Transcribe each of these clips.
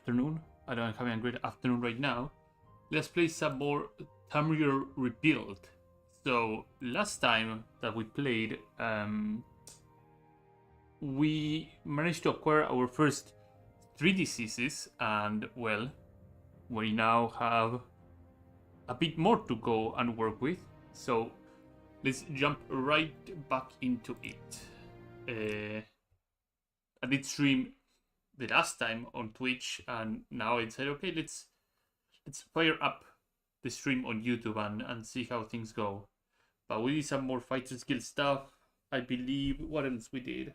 afternoon. I don't have a great afternoon right now. Let's play some more Tamriel Rebuilt. So last time that we played, we managed to acquire our first 3 diseases, and well, we now have a bit more to go and work with. So let's jump right back into it. I did stream the last time on Twitch, and now I said, okay, let's fire up the stream on YouTube and see how things go. But we did some more fighter skill stuff, I believe. What else we did?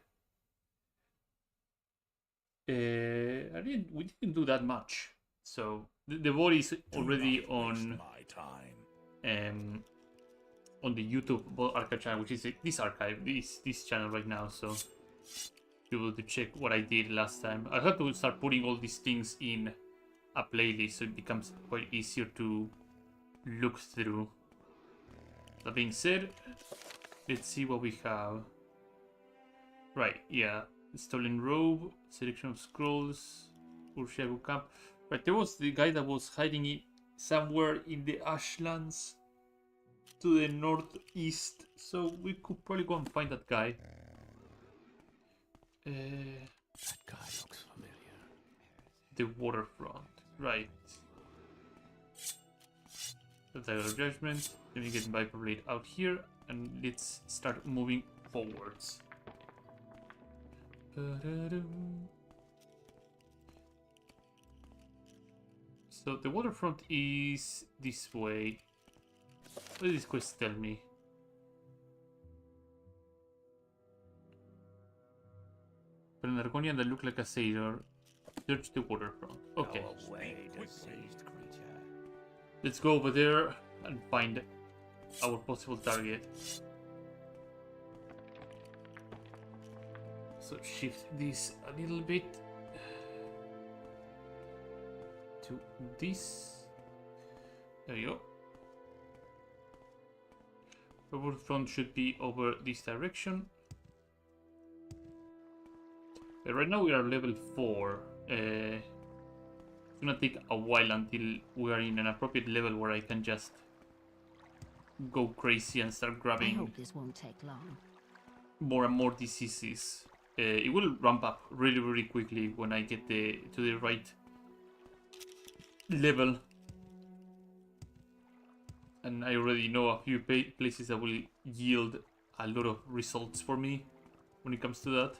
We didn't do that much. So the bot is already on the YouTube archive channel, which is this archive, this channel right now. So be able to check what I did last time. I have to start putting all these things in a playlist so it becomes quite easier to look through. That being said, let's see what we have. Right, yeah. Stolen robe, selection of scrolls, Urshagu camp. Right, there was the guy that was hiding in somewhere in the Ashlands to the northeast, so we could probably go and find that guy. That guy looks familiar. The waterfront, right. The Tiger of Judgment. Let me get Viper Blade out here, and let's start moving forwards. So the waterfront is this way. What does this quest tell me? But an Argonian that look like a sailor. Search the waterfront. Okay. Let's go over there and find our possible target. So shift this a little bit to this. There you go. The waterfront should be over this direction. Right now we are level 4. It's gonna take a while until we are in an appropriate level where I can just go crazy and start grabbing. I hope this won't take long. More and more diseases. It will ramp up really, really quickly when I get to the right level. And I already know a few places that will yield a lot of results for me when it comes to that.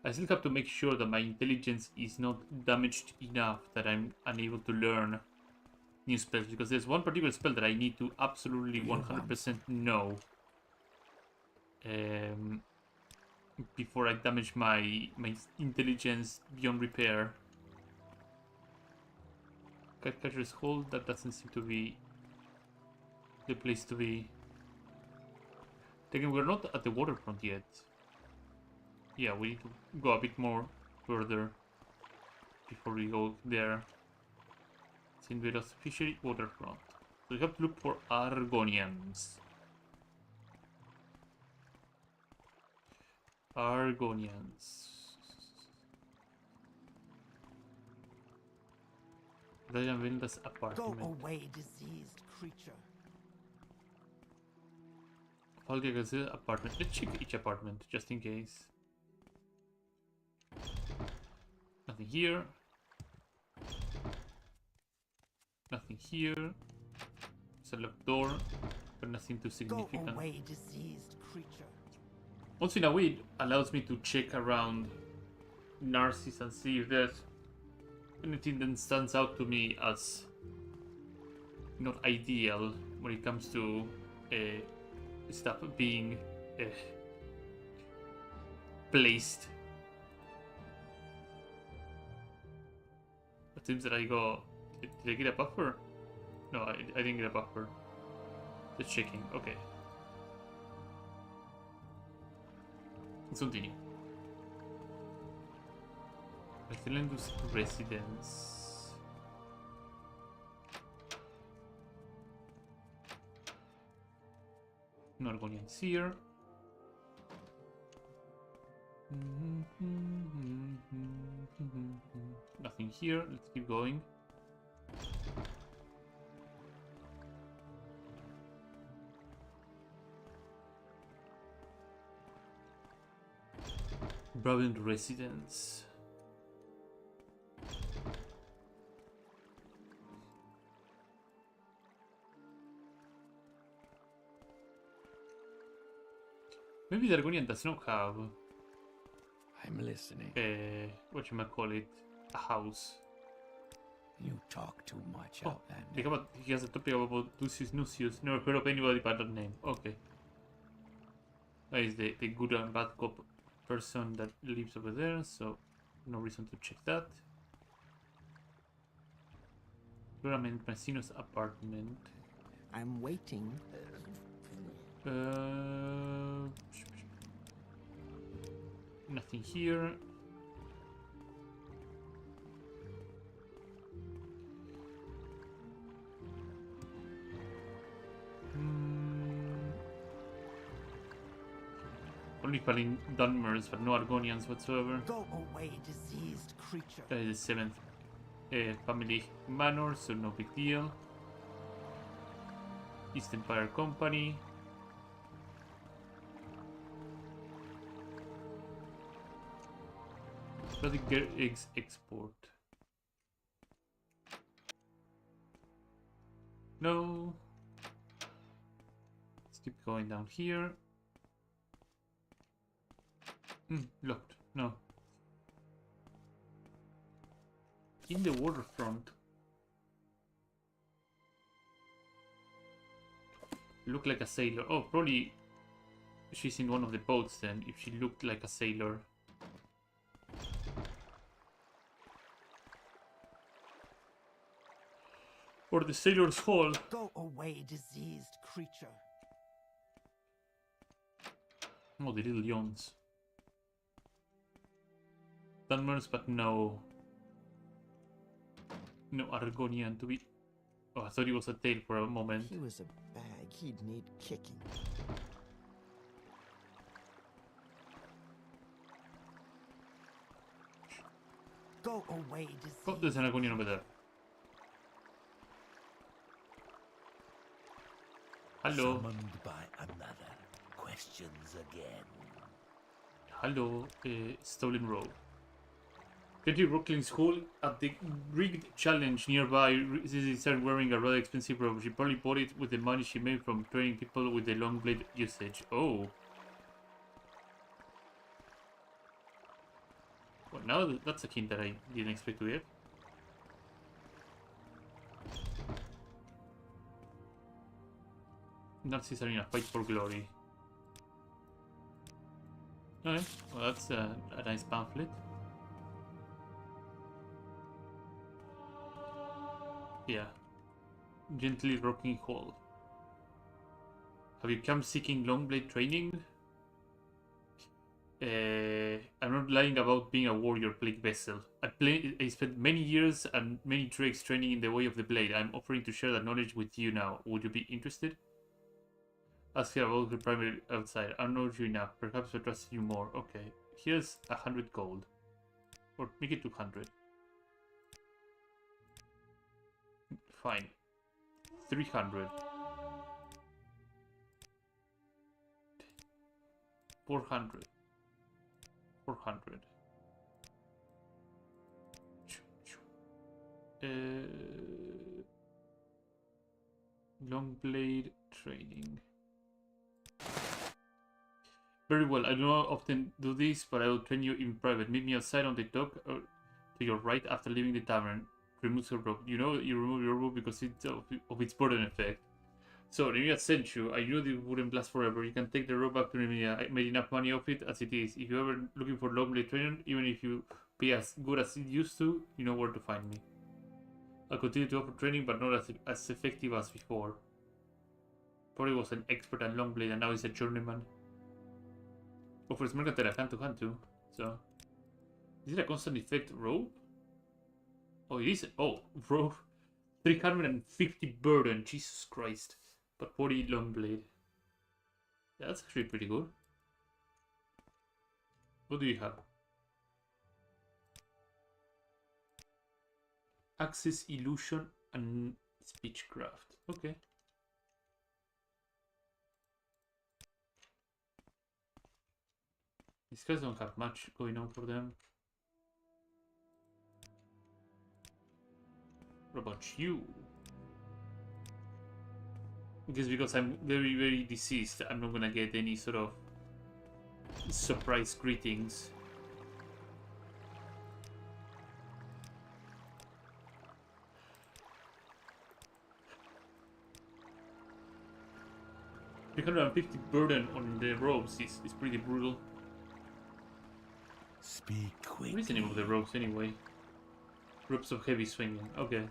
I still have to make sure that my intelligence is not damaged enough that I'm unable to learn new spells, because there's one particular spell that I need to absolutely 100% know before I damage my intelligence beyond repair. Catcher's Hold, that doesn't seem to be the place to be. Again, we're not at the waterfront yet. Yeah, we need to go a bit more further before we go there. It's in Veros Fishery Waterfront. So we have to look for Argonians. Argonians. Diane Vilda's apartment. Go away, diseased creature. Falgega's apartment. Let's check each apartment just in case. Nothing here. Nothing here. It's a locked door, but nothing too significant. Go away, diseased creature. Also, in a way, it allows me to check around Narcissus and see if there's anything that stands out to me as not ideal when it comes to stuff being placed. It seems that I go... Did I get a buffer? No, I didn't get a buffer. Just checking. Okay. Let's continue. Resilendus residence. No Argonians here. nothing here. Let's keep going. Browning residence. Maybe the Argonian does not have I'm listening. whatchamacallit, a house. You talk too much, Oh, Outlander. he has a topic about Lucius Nucius. Never heard of anybody by that name. Okay. That is the good and bad cop person that lives over there, so no reason to check that. Tournament Mancino's apartment. I'm waiting. Nothing here. Only calling Dunmers, but no Argonians whatsoever. Go away, diseased creature. That is the 7th family manor, so no big deal. East Empire Company. Exotic eggs export. No. Let's keep going down here. Locked. No. In the waterfront. Look like a sailor. Oh, probably she's in one of the boats then, if she looked like a sailor. Or the sailor's hall. Go away, diseased creature. Oh, the little yawns. Dunmers, but no. No Argonian to be. Oh, I thought it was a tail for a moment. He was a bag. He'd need kicking. Go away, diseased. Oh, there's an Argonian over there. Hello. Summoned by another. Questions again. Hello, stolen robe. Katie Rockling's hall at the rigged challenge nearby. Zizi started wearing a rather expensive robe. She probably bought it with the money she made from training people with the long blade usage. Oh. Well, now that's a hint that I didn't expect to get. Nazis are in a fight for glory. Okay, well that's a nice pamphlet. Yeah. Gently rocking hall. Have you come seeking longblade training? I'm not lying about being a warrior plague vessel. I spent many years and many treks training in the way of the blade. I'm offering to share that knowledge with you now. Would you be interested? Ask her about the primary outside. I know you enough. Perhaps I trust you more. Okay. Here's 100 gold. Or make it 200. Fine. 300. 400. 400. Long blade training. Very well. I do not often do this, but I will train you in private. Meet me outside on the dock to your right after leaving the tavern. Remove your robe. You know you remove your robe because of its burden effect. So, Nemia sent you. I knew it wouldn't last forever. You can take the robe back to Nemia. I made enough money off it as it is. If you're ever looking for long blade training, even if you pay as good as it used to, you know where to find me. I'll continue to offer training, but not as effective as before. Probably was an expert at long blade and now he's a journeyman. Offers mercantile hand to hand too. So, is it a constant effect rope? Oh, it is. Oh, rope. 350 burden. Jesus Christ. But 40 long blade. Yeah, that's actually pretty good. What do you have? Access illusion and speechcraft. Okay. These guys don't have much going on for them. What about you? I guess because I'm very, very deceased, I'm not gonna get any sort of surprise greetings. $350 burden on the ropes is pretty brutal. Speak quickly. What is the name of the ropes anyway? Ropes of heavy swinging. Okay.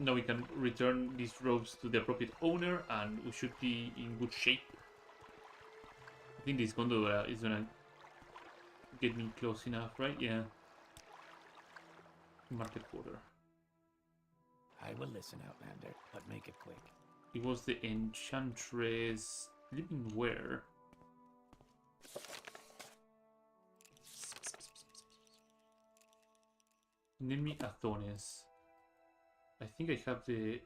Now we can return these ropes to the appropriate owner and we should be in good shape. I think this gondola is gonna get me close enough, right? Yeah. Market quarter. I will listen, Outlander, but make it quick. It was the Enchantress living where? Enemy Athones. I think I have the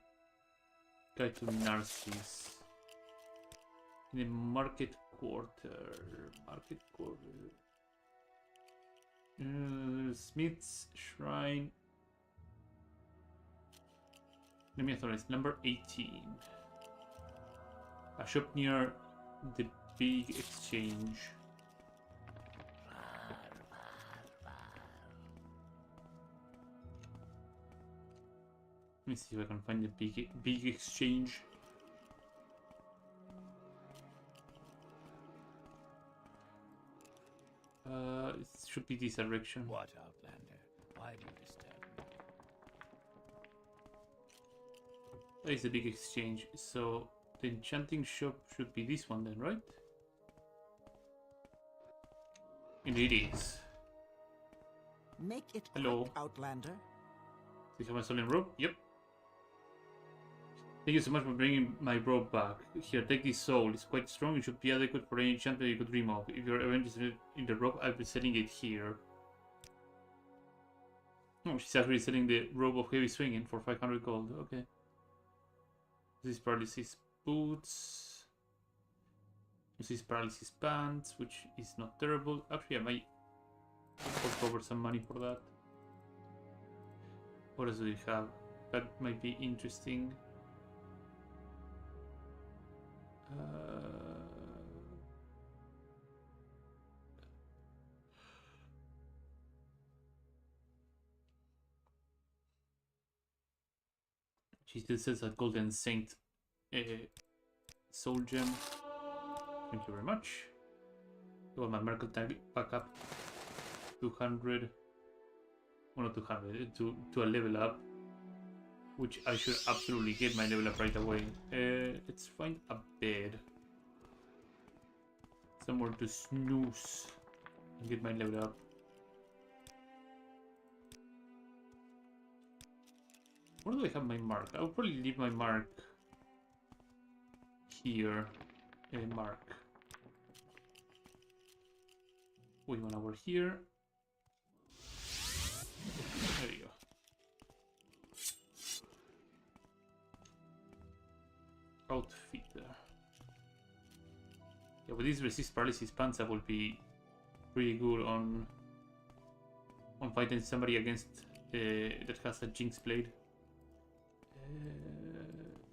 guide to Narcissus. In the market quarter. Market quarter. Smith's Shrine. Enemy Athones, number 18. A shop near the big exchange. Let me see if I can find the big exchange. It should be this direction. What, Outlander? Why do you disturb me? That is the big exchange. So the enchanting shop should be this one then, right? Indeed it is. Make it Hello. quick, Outlander. Do you have a stolen rope? Yep. Thank you so much for bringing my rope back. Here, take this soul. It's quite strong. It should be adequate for any enchantment you could dream of. If you're ever interested in the rope, I'll be selling it here. Oh, she's actually selling the rope of heavy swinging for 500 gold. Okay. This is paralysis boots. This is paralysis pants, which is not terrible. Actually, I might cover some money for that. What else do we have? That might be interesting. She still says that Golden Saint Soul Gem. Thank you very much. Got my mercantile back up 200. Well, not 200, to a level up. Which I should absolutely get my level up right away. Let's find a bed. Somewhere to snooze and get my level up. Where do I have my mark? I'll probably leave my mark here. Mark. We want over here. There you go. Outfitter. Yeah, with this resist paralysis panza will be pretty good on fighting somebody against that has a jinx blade.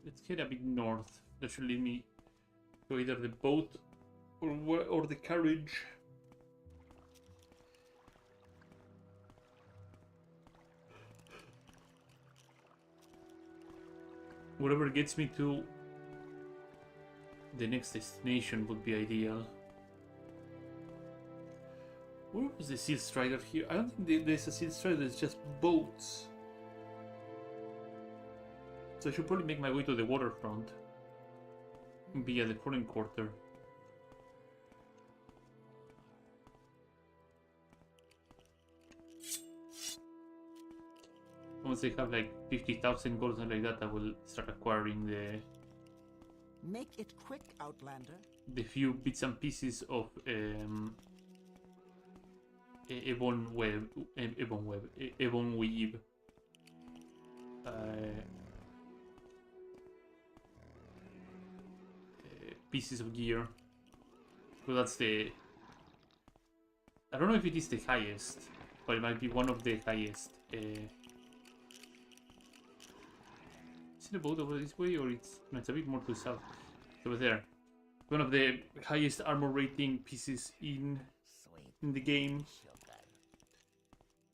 Let's head a bit north. That should lead me to either the boat or the carriage. Whatever gets me to the next destination would be ideal. Where was the Seal Strider here? I don't think there's a Seal Strider, it's just boats. So I should probably make my way to the waterfront via the foreign quarter. once I have like 50,000 gold, something like that, I will start acquiring Make it quick, Outlander. the few bits and pieces of ebon weave. Pieces of gear. So that's the. I don't know if it is the highest, but it might be one of the highest. Is it a boat over this way, or it's no? It's a bit more to the south. It's over there. One of the highest armor rating pieces in the game.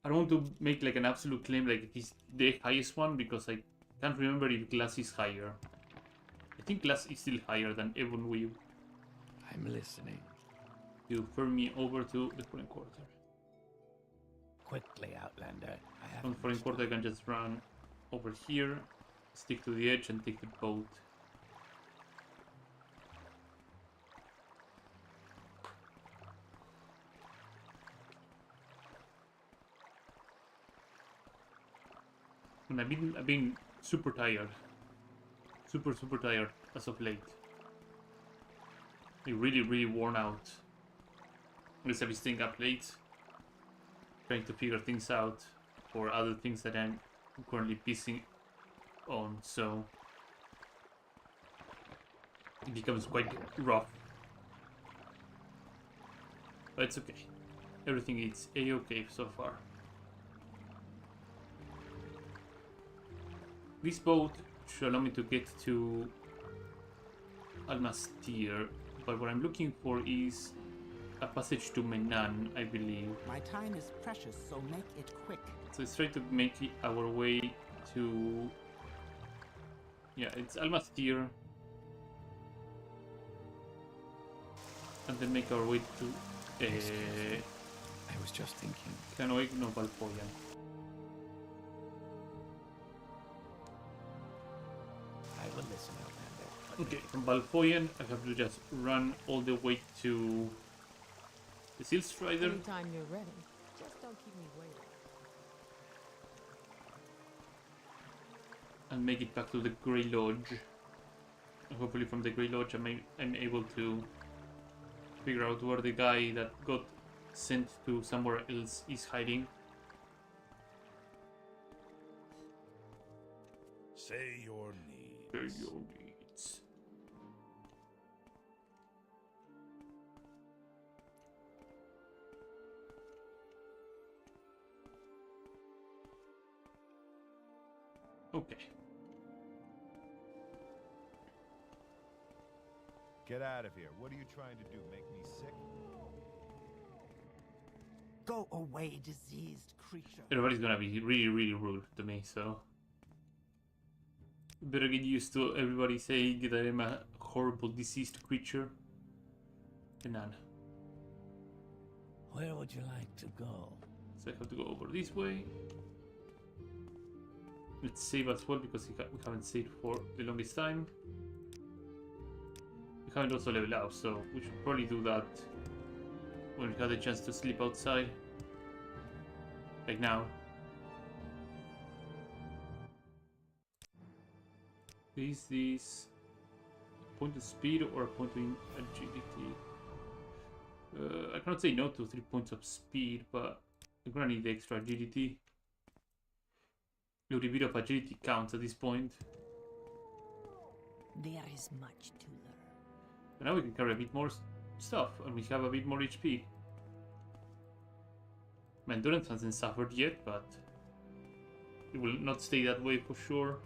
I don't want to make like an absolute claim like it is the highest one because I can't remember if glass is higher. I think glass is still higher than ebon weave. I'm listening. You refer me over to the foreign quarter. Quickly, Outlander. I have From foreign quarter I can just run over here, stick to the edge and take the boat. And I've been super tired. Super tired as of late. I'm really worn out. Because I've been staying up late, trying to figure things out for other things that I'm currently busy on, so it becomes quite rough. But it's okay. Everything is a-okay so far. This boat should allow me to get to Almastir, but what I'm looking for is a passage to Menan, I believe. My time is precious, so make it quick. So let's try to make our way to... Yeah, it's Almastir. And then make our way to... I was just thinking. Canoig no Valpoyan. I will listen, Outlander. But Okay, from Valpoyan I have to just run all the way to the Seal Strider. Anytime you're ready. Just don't keep me waiting. And make it back to the Grey Lodge. And hopefully from the Grey Lodge I'm able to figure out where the guy that got sent to somewhere else is hiding. Say your needs. Say your needs. Okay. Get out of here. What are you trying to do? Make me sick? Go away, diseased creature. Everybody's gonna be really rude to me, so better get used to everybody saying that I'm a horrible diseased creature. None. Where would you like to go? So I have to go over this way. Let's save as well because we haven't saved for the longest time. We haven't also leveled up, so we should probably do that when we have the chance to sleep outside. Like now. Is this a point of speed or a point of agility? I cannot say no to 3 points of speed, but I'm gonna need the extra agility. A little bit of agility counts at this point. There is much to learn. But now we can carry a bit more stuff, and we have a bit more HP. My endurance hasn't suffered yet, but it will not stay that way for sure.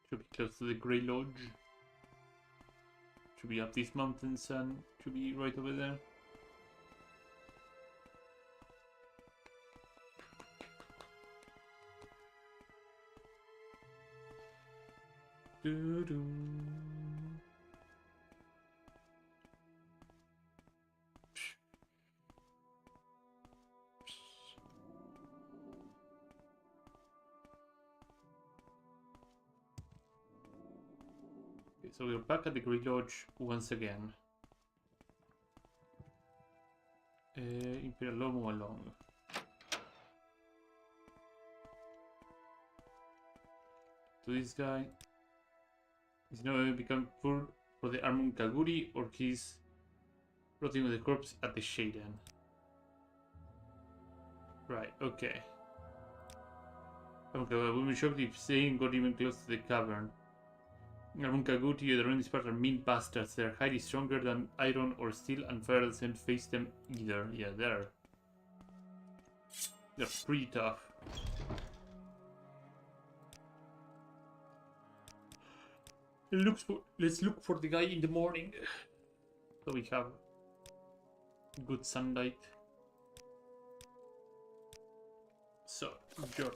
Should be close to the Grey Lodge. Should be up these mountains and should be right over there. Doo-doo. so we're back at the Great Lodge once again. Imperial Law, move along. To this guy. He's now become food for the Armon Kaguri, or he's rotting with the corpse at the Shaden. Right, okay. Okay, well, we'll be shocked if Zane got even close to the cavern. Armon Kaguri and the Ronin Sparks are mean bastards. They're highly stronger than iron or steel, and fire doesn't face them either. Yeah, they're pretty tough. Let's look for the guy in the morning. So we have good sunlight. So, journal.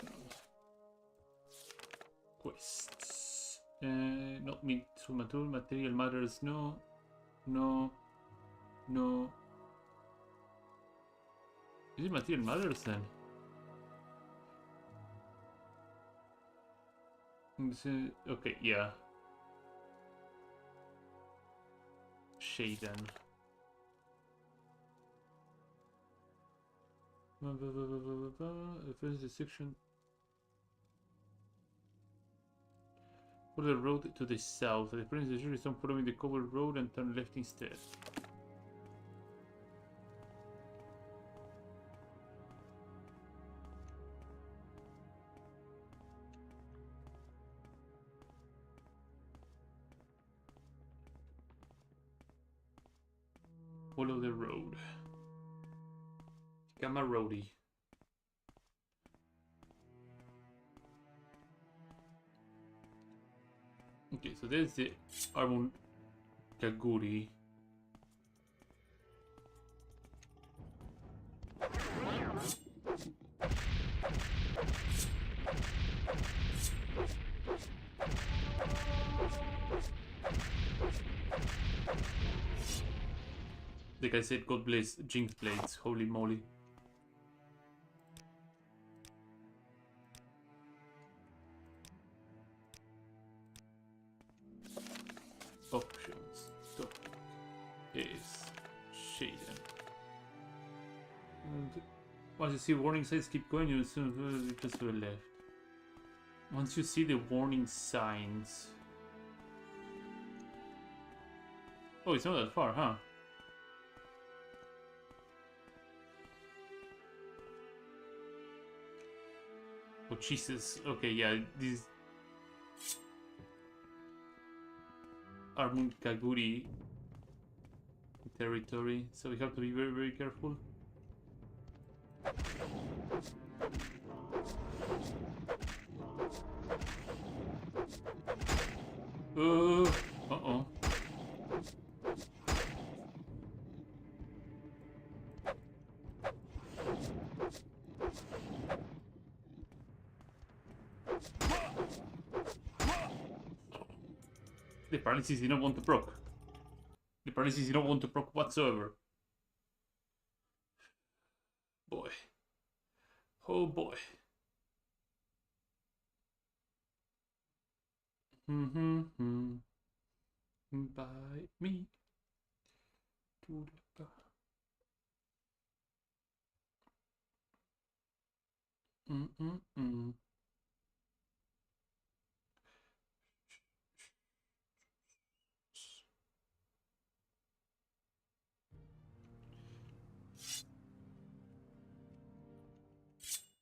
Quests. Not meat through material matters. No. Is it material matters then? Okay, yeah. Shaden. First the section. Follow the road to the south. The prince is usually following the cobbled road and turn left instead. Follow the road. Gamma Roadie. Okay, so there's the Armon Kaguri. Like I said, God bless Jinx Blades, holy moly. Options. Topic is Shaden. And once you see warning signs, keep going, you'll soon just to the left. Once you see the warning signs. Oh, it's not that far, huh? Oh Jesus, okay, yeah, this Armon Kaguri territory, so we have to be very, very careful. Uh-oh. The paralysis did not want to proc. The paralysis did not want to proc whatsoever. Boy. Oh boy. By me. To the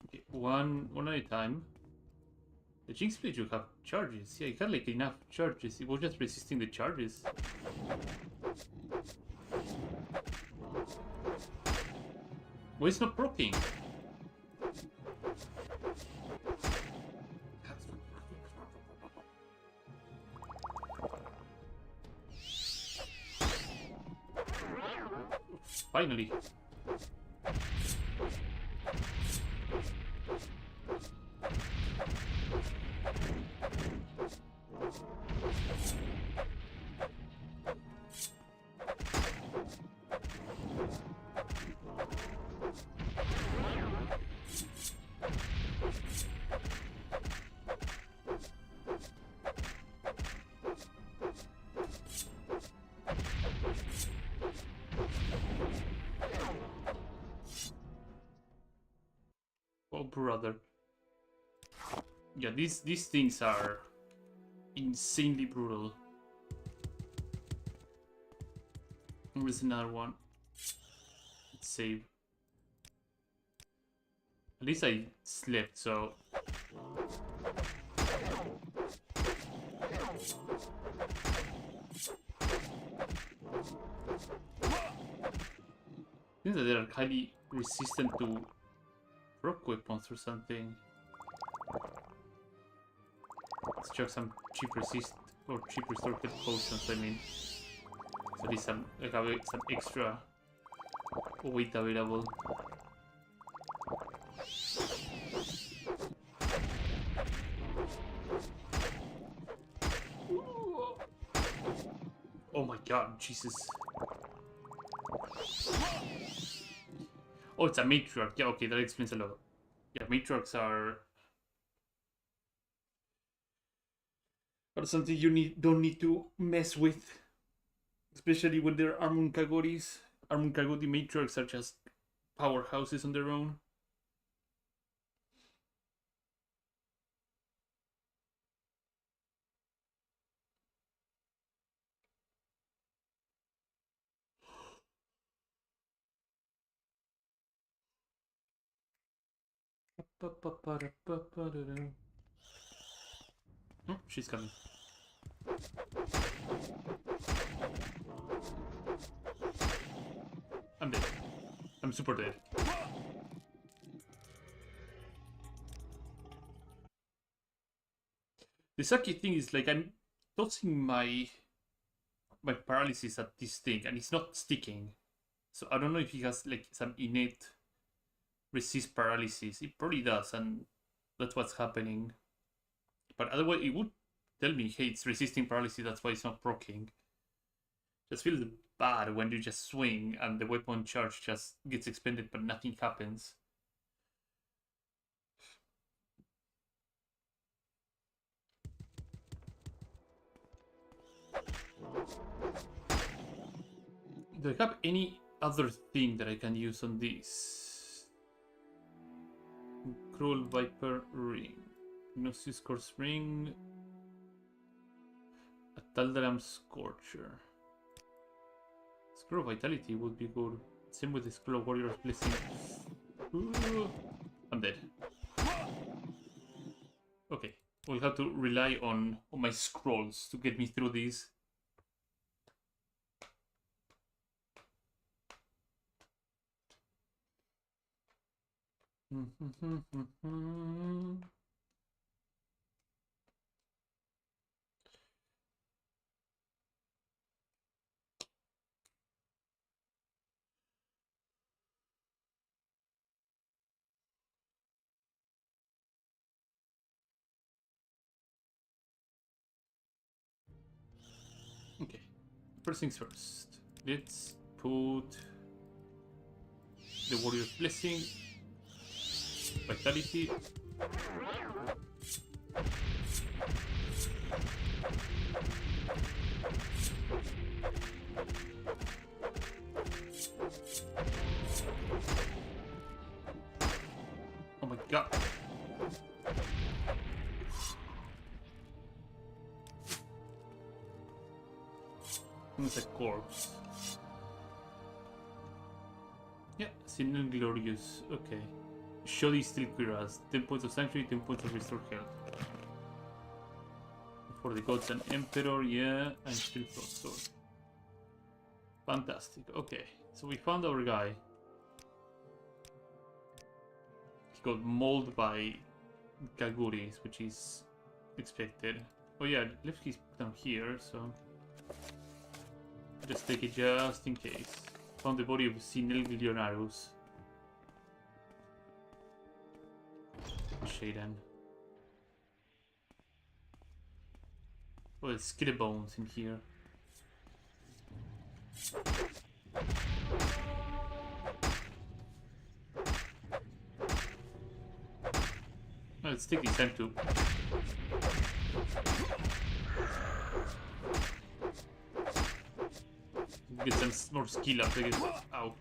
Okay, one at a time. The Jinx Blade you have charges. Yeah, you had like enough charges. It was just resisting the charges. Well, it's not proccing. Finally. brother. Yeah, these things are insanely brutal. Where's another one? Let's save. At least I slept, so... Seems that they're highly resistant to rock weapons or something. Let's check some cheap resist or cheap restore health potions, I mean. So at least some, like, have some extra weight available. Oh my god, Jesus. Oh, it's a matriarch. Yeah, okay, that explains a lot. Yeah, matriarchs are something you don't need to mess with. Especially when they're Armunkagoris. Armunkagori matriarchs are just powerhouses on their own. Oh, she's coming. I'm dead. I'm super dead. The sucky thing is, like, I'm tossing my paralysis at this thing and it's not sticking. So I don't know if he has like some innate resist paralysis. It probably does, and that's what's happening. But otherwise it would tell me, hey, it's resisting paralysis, that's why it's not proccing. Just feels bad when you just swing and the weapon charge just gets expended but nothing happens. Do I have any other thing that I can use on this? Cruel Viper Ring. Gnosis Course Ring. A Taldaram Scorcher. Scroll of Vitality would be good. Same with the Scroll of Warrior's Blessing. Ooh, I'm dead. Okay, we'll have to rely on my scrolls to get me through these. Okay, first things first. Let's put the Warrior's Blessing, Vitality. Oh my god. It's a corpse. Yeah, Sinner Glorious. Okay. Shoddy still Quiras. 10 points of Sanctuary, 10 points of Restore Health. For the Gods and Emperor, yeah, and still Frost Sword. Fantastic. Okay, so we found our guy. He got mauled by Kaguris, which is expected. Oh yeah, left his down here, so just take it just in case. Found the body of Sinel Glionarus. Shaden. Oh, there's skeleton bones in here. Well, let's take this time to get some more skill up, I guess. Ow.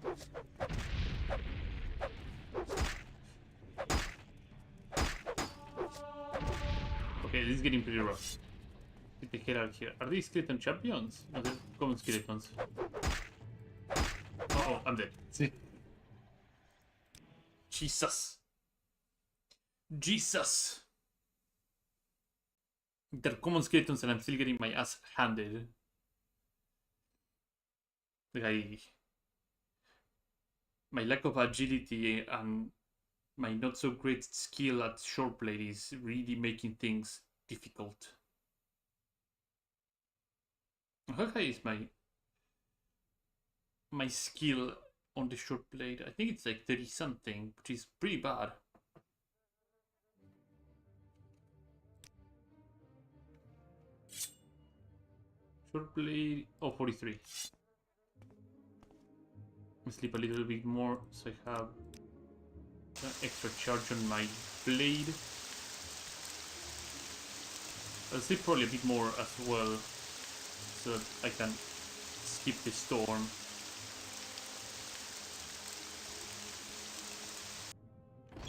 Okay, this is getting pretty rough. Get the hell out of here. Are these skeleton champions? No, they're common skeletons. Oh, I'm dead. See? Jesus. Jesus. They're common skeletons and I'm still getting my ass handed. Like, my lack of agility and my not so great skill at short blade is really making things difficult. How high is my skill on the short blade? I think it's like 30 something, which is pretty bad. Short blade, oh, 43. I'll sleep a little bit more so I have an extra charge on my blade. I'll sleep probably a bit more as well so that I can skip the storm.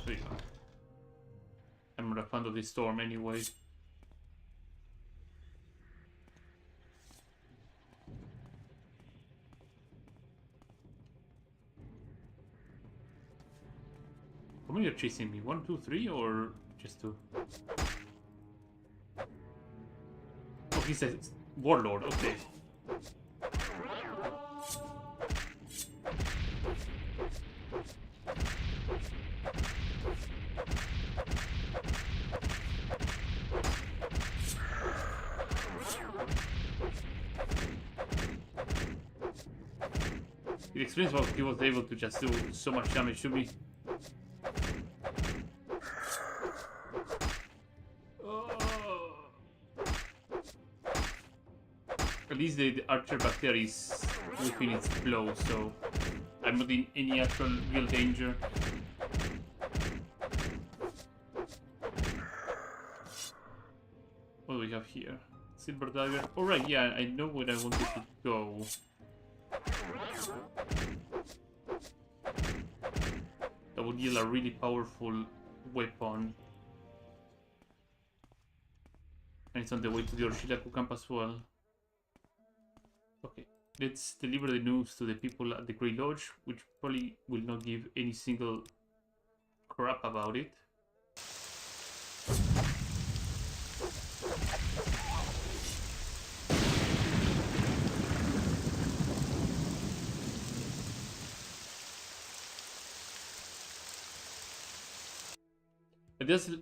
There you go. I'm not a fan of the storm anyway. How many are chasing me? 1, 2, 3, or just 2? Oh, he says Warlord, okay. It explains why he was able to just do so much damage to me. At least the archer back there is whipping its blow, so I'm not in any actual real danger. What do we have here? Silver dagger. Alright, yeah, I know where I wanted to go. That would yield a really powerful weapon. And it's on the way to the Orshilaku camp as well. Okay, let's deliver the news to the people at the Grey Lodge, which probably will not give any single crap about it.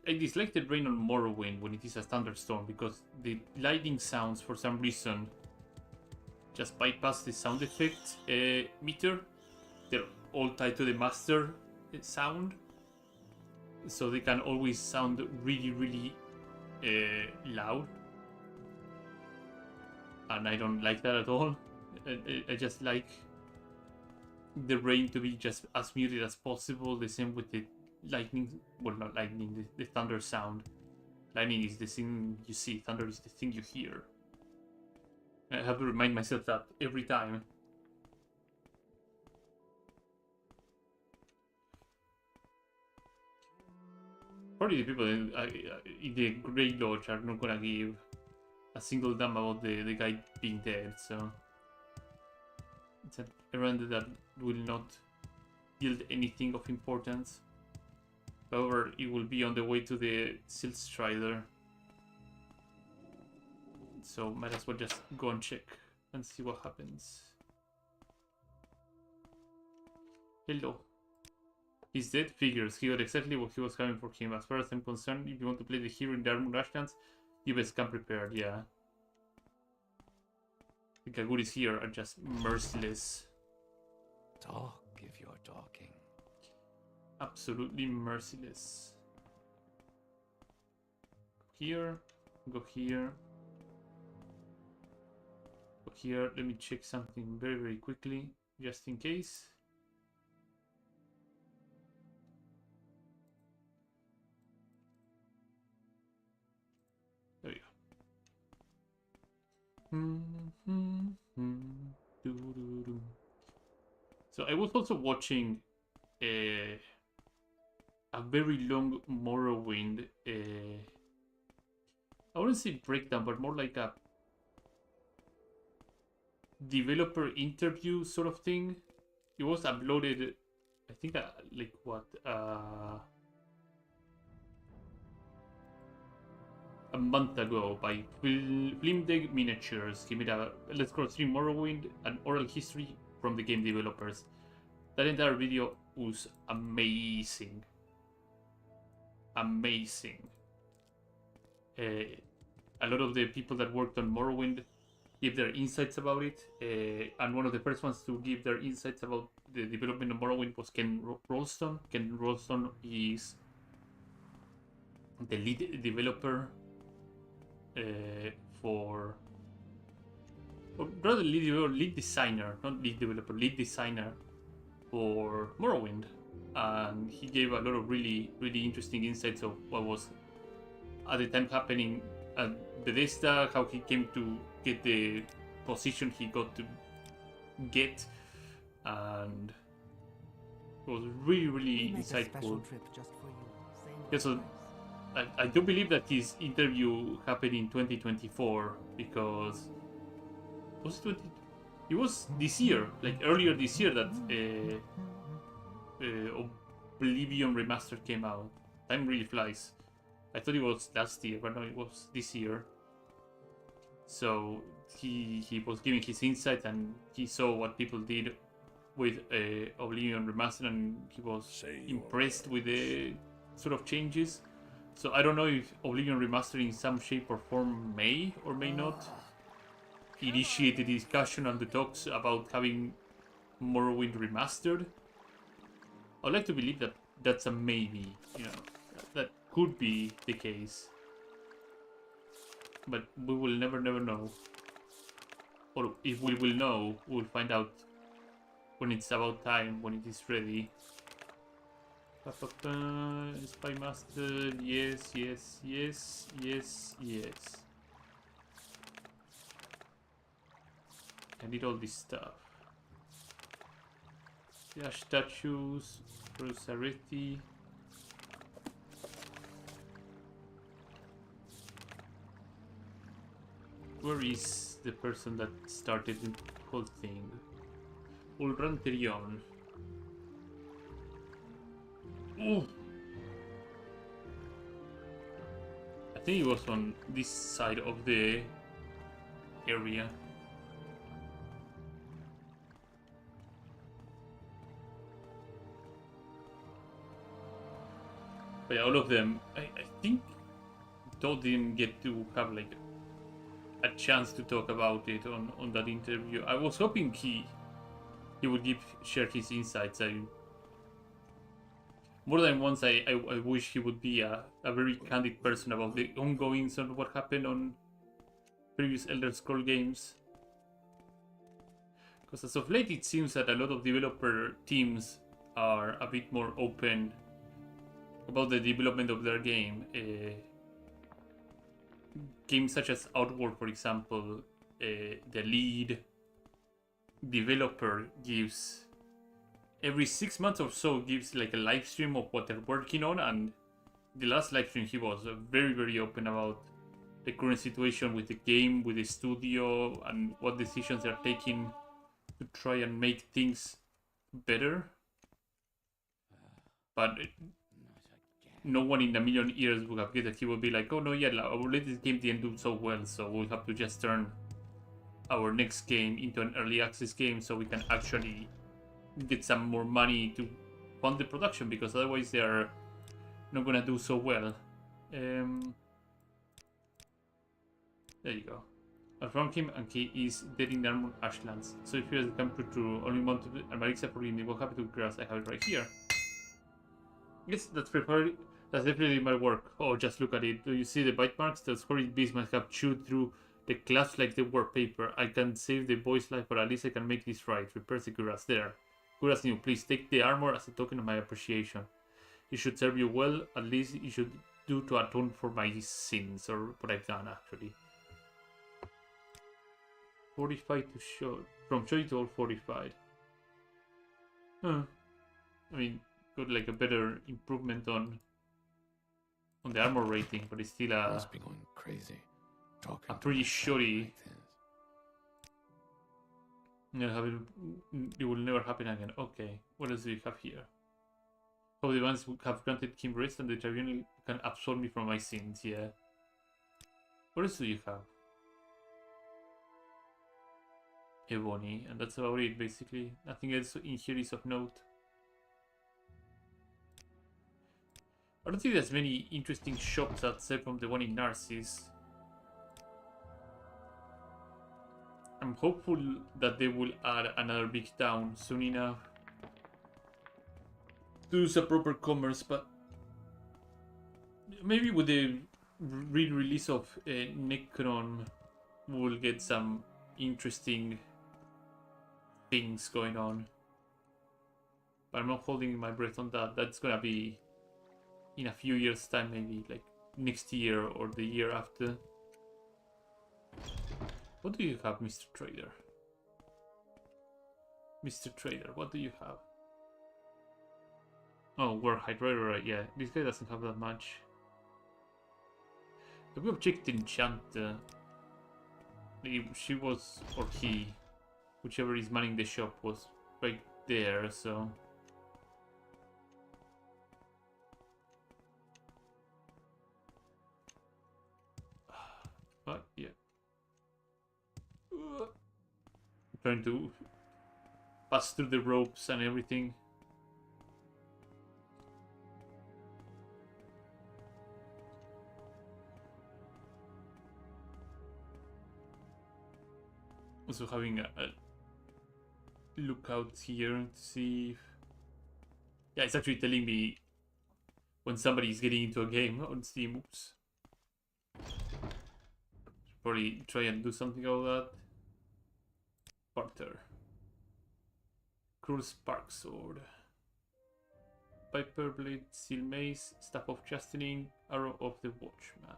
I dislike the rain on Morrowind when it is a thunderstorm because the lightning sounds, for some reason, just bypass the sound effect meter. They're all tied to the master sound, so they can always sound really, really loud. And I don't like that at all. I just like the rain to be just as muted as possible. The same with the lightning, well, not lightning, the thunder sound. Lightning is the thing you see, thunder is the thing you hear. I have to remind myself that every time. Probably the people in the Grey Lodge are not gonna give a single damn about the guy being dead, so it's an errand that will not yield anything of importance. However, it will be on the way to the Silt Strider. So might as well just go and check and see what happens. Hello. He's dead figures. He got exactly what he was having for him. As far as I'm concerned, if you want to play the hero in the Armored Ashlands, you best come prepared, yeah. The Kaguris here are just merciless. Talk if you're talking. Absolutely merciless. Here, go here. Go here. Let me check something very, very quickly, just in case. There you go. So I was also watching a very long Morrowind I wouldn't say breakdown, but more like a developer interview sort of thing. It was uploaded, I think, like what, a month ago by Flimdeg Miniatures. He made a Let's Go 3 Morrowind, an oral history from the game developers. That entire video was amazing. Amazing. A lot of the people that worked on Morrowind give their insights about it, and one of the first ones to give their insights about the development of Morrowind was Ken Rolston. Ken Rolston is the lead developer or rather lead designer, not lead developer, lead designer for Morrowind, and he gave a lot of really interesting insights of what was at the time happening at Bethesda, how he came to get the position he got to get, and it was really We make a special insightful. trip just for you. Same Yeah, so price. I do believe that his interview happened in 2024 because was it 20? It was this year, like earlier this year, that Oblivion Remastered came out. Time really flies. I thought it was last year, but no, it was this year. So he was giving his insight, and he saw what people did with Oblivion Remastered, and he was impressed with the sort of changes. So I don't know if Oblivion Remastered in some shape or form may or may not initiate the discussion and the talks about having Morrowind Remastered. I'd like to believe that that's a maybe, you know, that could be the case. But we will never know. Or if we will know, we'll find out when it's about time, when it is ready. Spy Master, yes. I need all this stuff. Yeah, statues, Rosarity. Where is the person that started the whole thing? Ulranterion. Ooh. I think it was on this side of the area. But yeah, all of them, I think Todd didn't get to have like a chance to talk about it on that interview. I was hoping he would share his insights. More than once I wish he would be a very candid person about the ongoings and what happened on previous Elder Scrolls games. Because as of late it seems that a lot of developer teams are a bit more open about the development of their game. Games such as Outward, for example, the lead developer gives every 6 months or so gives like a live stream of what they're working on, and the last live stream he was very open about the current situation with the game, with the studio, and what decisions they're taking to try and make things better. But no one in a million years would have guessed that he would be like, oh no, yeah, our latest game didn't do so well, so we'll have to just turn our next game into an early access game so we can actually get some more money to fund the production, because otherwise they're not gonna do so well. There you go. I found him, and he is dead in the Armored Ashlands. So if he has come true, only want to Almarixa for me. What happened to grass? I have it right here. Yes, that's definitely my work. Oh, just look at it. Do you see the bite marks? The horrid beast must have chewed through the clouds like they were paper. I can save the boy's life, but at least I can make this right. Repair the grass. There. Kuras new, please take the armor as a token of my appreciation. It should serve you well. At least it should do to atone for my sins, or what I've done actually. 45 to show, from showy to all 45. Huh. I mean, got like a better improvement on the armor rating, but it's still Must be going crazy. talking a to pretty myself shoddy. like this. It will never happen again. Okay, what else do you have here? Oh, the ones who have granted him rest and the tribunal can absolve me from my sins, yeah. What else do you have? Ebony, and that's about it basically. Nothing else in here is of note. I don't think there's many interesting shops outside from the one in Narcissus. I'm hopeful that they will add another big town soon enough to do some proper commerce, but maybe with the re-release of Necron, we'll get some interesting things going on. But I'm not holding my breath on that. That's gonna be in a few years' time, maybe like next year or the year after. What do you have, Mr. Trader? Mr. Trader, what do you have? Oh, Warhide, right, yeah. This guy doesn't have that much. If we have checked Enchanter, she was, or he, whichever is manning the shop, was right there, so... But, yeah. Trying to pass through the ropes and everything. Also having a lookout here to see if... Yeah, it's actually telling me when somebody is getting into a game on Steam. Oops. Should probably try and do something about that. Barter. Cruel Spark Sword. Piper Blade, Steel Mace, Staff of Chastening, Arrow of the Watchman.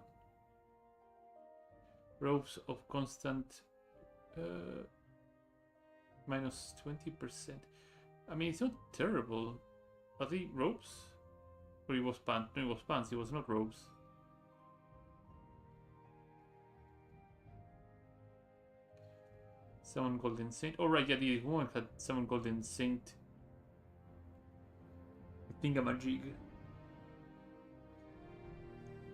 Robes of Constant... minus 20%. I mean, it's not terrible. Are they robes? Or it was pants? No, it was pants. It was not robes. Summon Golden Saint. Oh, right, yeah, the woman had Summon Golden Saint. Thingamajig.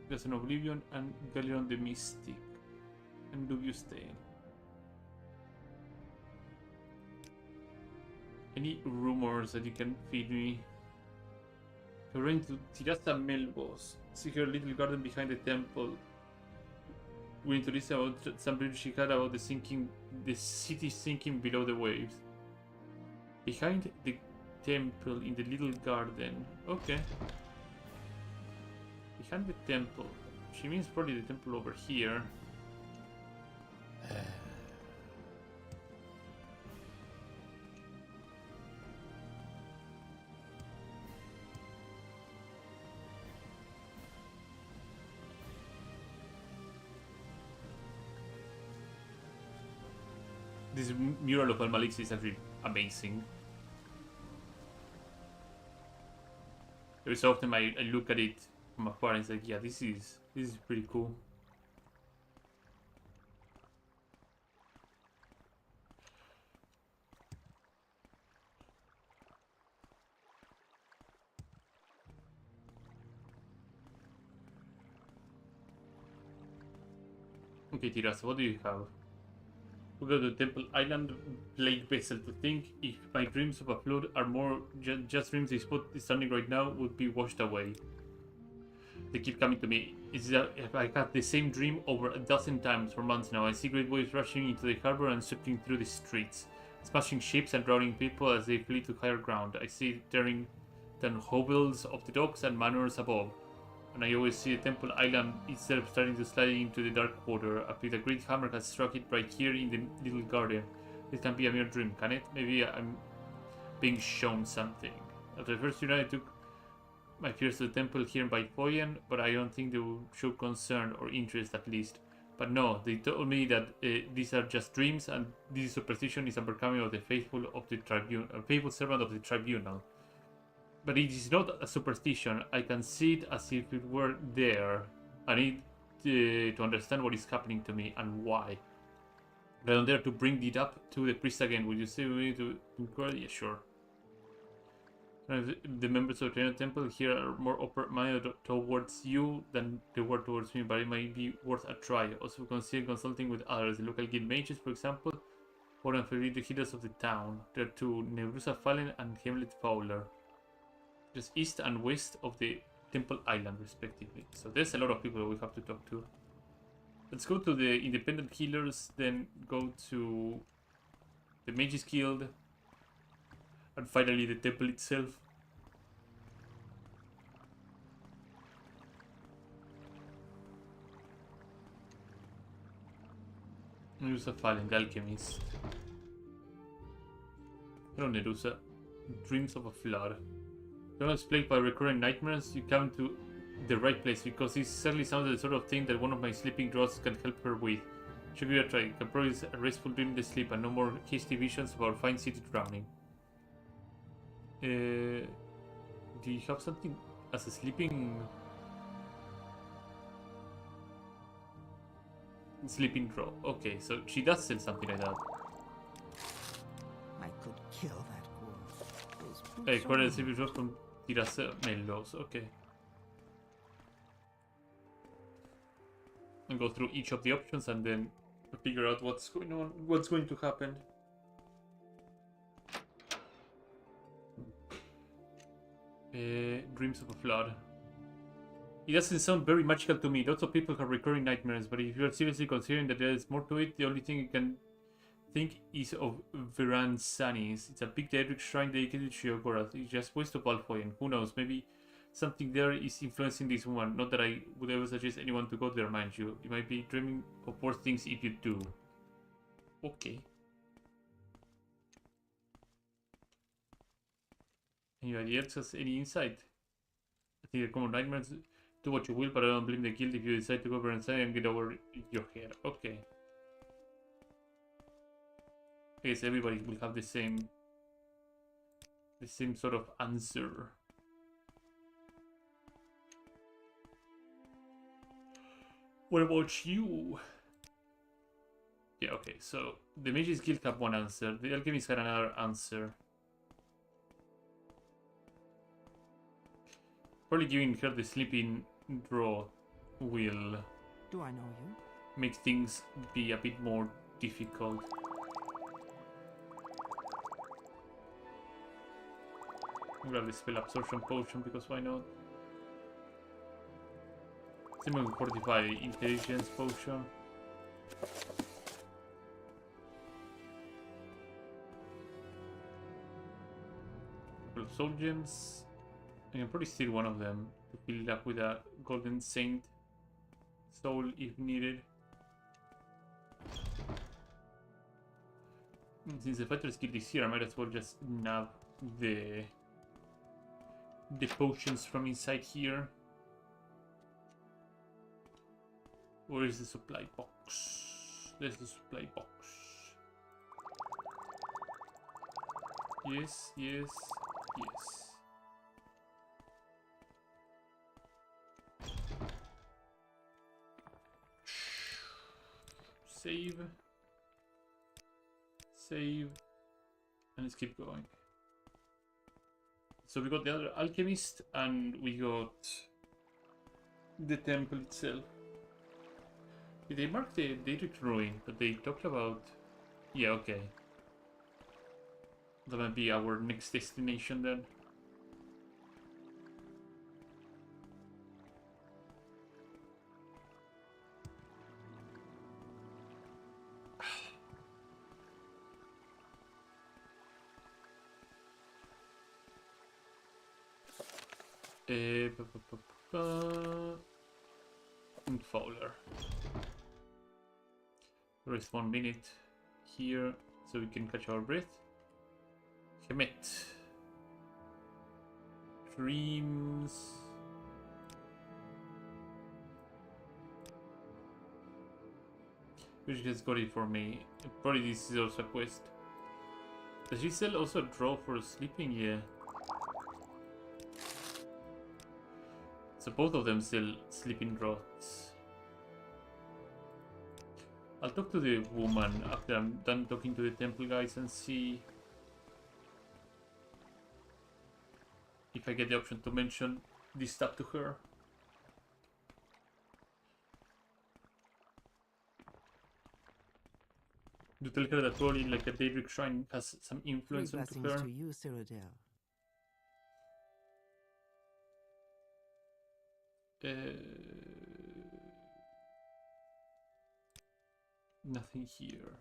There's an Oblivion and Galleon the Mystic. And Dubious Tale. Any rumors that you can feed me? We're going to Tirasa Melbos. See her little garden behind the temple. We need to listen about some belief she had about the city sinking below the waves. Behind the temple in the little garden. Okay. Behind the temple. She means probably the temple over here. This mural of Al-Malik's is actually amazing. Every so often I look at it from afar and it's like, yeah, this is pretty cool. Okay, Tiras, what do you have? We go to Temple Island, Lake Vessel. To think if my dreams of a flood are more just dreams, the spot is standing right now would be washed away. They keep coming to me. It's that I had the same dream over a dozen times for months now. I see great waves rushing into the harbor and sweeping through the streets, smashing ships and drowning people as they flee to higher ground. I see tearing down hovels of the docks and manors above. And I always see the Temple Island itself starting to slide into the dark water, after the great hammer has struck it right here in the little garden. This can be a mere dream, can it? Maybe I'm being shown something. After the first year I took my fears to the temple here by Foyen, but I don't think they will show concern or interest at least. But no, they told me that these are just dreams and this superstition is a becoming of the faithful of the tribunal, a faithful servant of the tribunal. But it is not a superstition. I can see it as if it were there, and it to understand what is happening to me and why. I don't dare to bring it up to the priest again. Would you say we need to inquire? Yeah, sure. The members of the temple here are more open-minded towards you than they were towards me, but it might be worth a try. Also consider consulting with others, the local guild mages, for example, or the healers of the town. There are two, Nebrusa Fallen and Hamlet Fowler, just east and west of the Temple Island, respectively. So there's a lot of people we have to talk to. Let's go to the independent healers, then go to the Mages Guild, and finally the temple itself. Nerusa Fallen, the alchemist. Hello Nerusa. Dreams of a flood. When I was plagued by recurring nightmares, you come to the right place, because this certainly sounds like the sort of thing that one of my sleeping draughts can help her with. Should give it a try. It can produce a restful dream in the sleep and no more hasty visions of our fine city drowning. Do you have something as a sleeping draw? Okay, so she does sell something like that. I could kill that wolf. Those boots Hey, are quarter mine. sleeping draw from Mellos. Okay. And go through each of the options and then figure out what's going on, what's going to happen. Dreams of a flood. It doesn't sound very magical to me. Lots of people have recurring nightmares, but if you are seriously considering that there is more to it, the only thing you can think is of Veran Sanis. It's a big Daedric shrine dedicated to Yogorath. It's just west of Alfoyan. Who knows, maybe something there is influencing this woman. Not that I would ever suggest anyone to go there, mind you. You might be dreaming of worse things if you do. Okay. Anybody else has any insight? I think the common nightmares. Do what you will, but I don't blame the guild if you decide to go over and say and get over your head. Okay. I guess everybody will have the same sort of answer. What about you? Yeah, okay, so the Mages Guild have one answer, the Alchemist had another answer. Probably giving her the sleeping draw will Do I know you? make things be a bit more difficult. I'll grab the spell absorption potion because why not? Similar to fortify intelligence potion. Couple of soul gems. I can probably steal one of them to fill it up with a golden saint soul if needed. Since the fighter's guild is here, I might as well just nab the potions from inside here. Where is the supply box? There's the supply box. Yes, yes, yes. Save. Save. And let's keep going. So we got the other alchemist and we got the temple itself. Did they mark the Daedric ruin that they talked about? Yeah, okay. That might be our next destination then. And Fowler. Rest 1 minute here so we can catch our breath. Hemet. Dreams. Which has got it for me. Probably this is also a quest. Does she sell also draw for sleeping? Yeah. So both of them sell sleeping draughts. I'll talk to the woman after I'm done talking to the temple guys and see if I get the option to mention this stuff to her. To tell her that probably like a Daedric shrine has some Three influence onto blessings her. to you, Cyrodiil. Nothing here.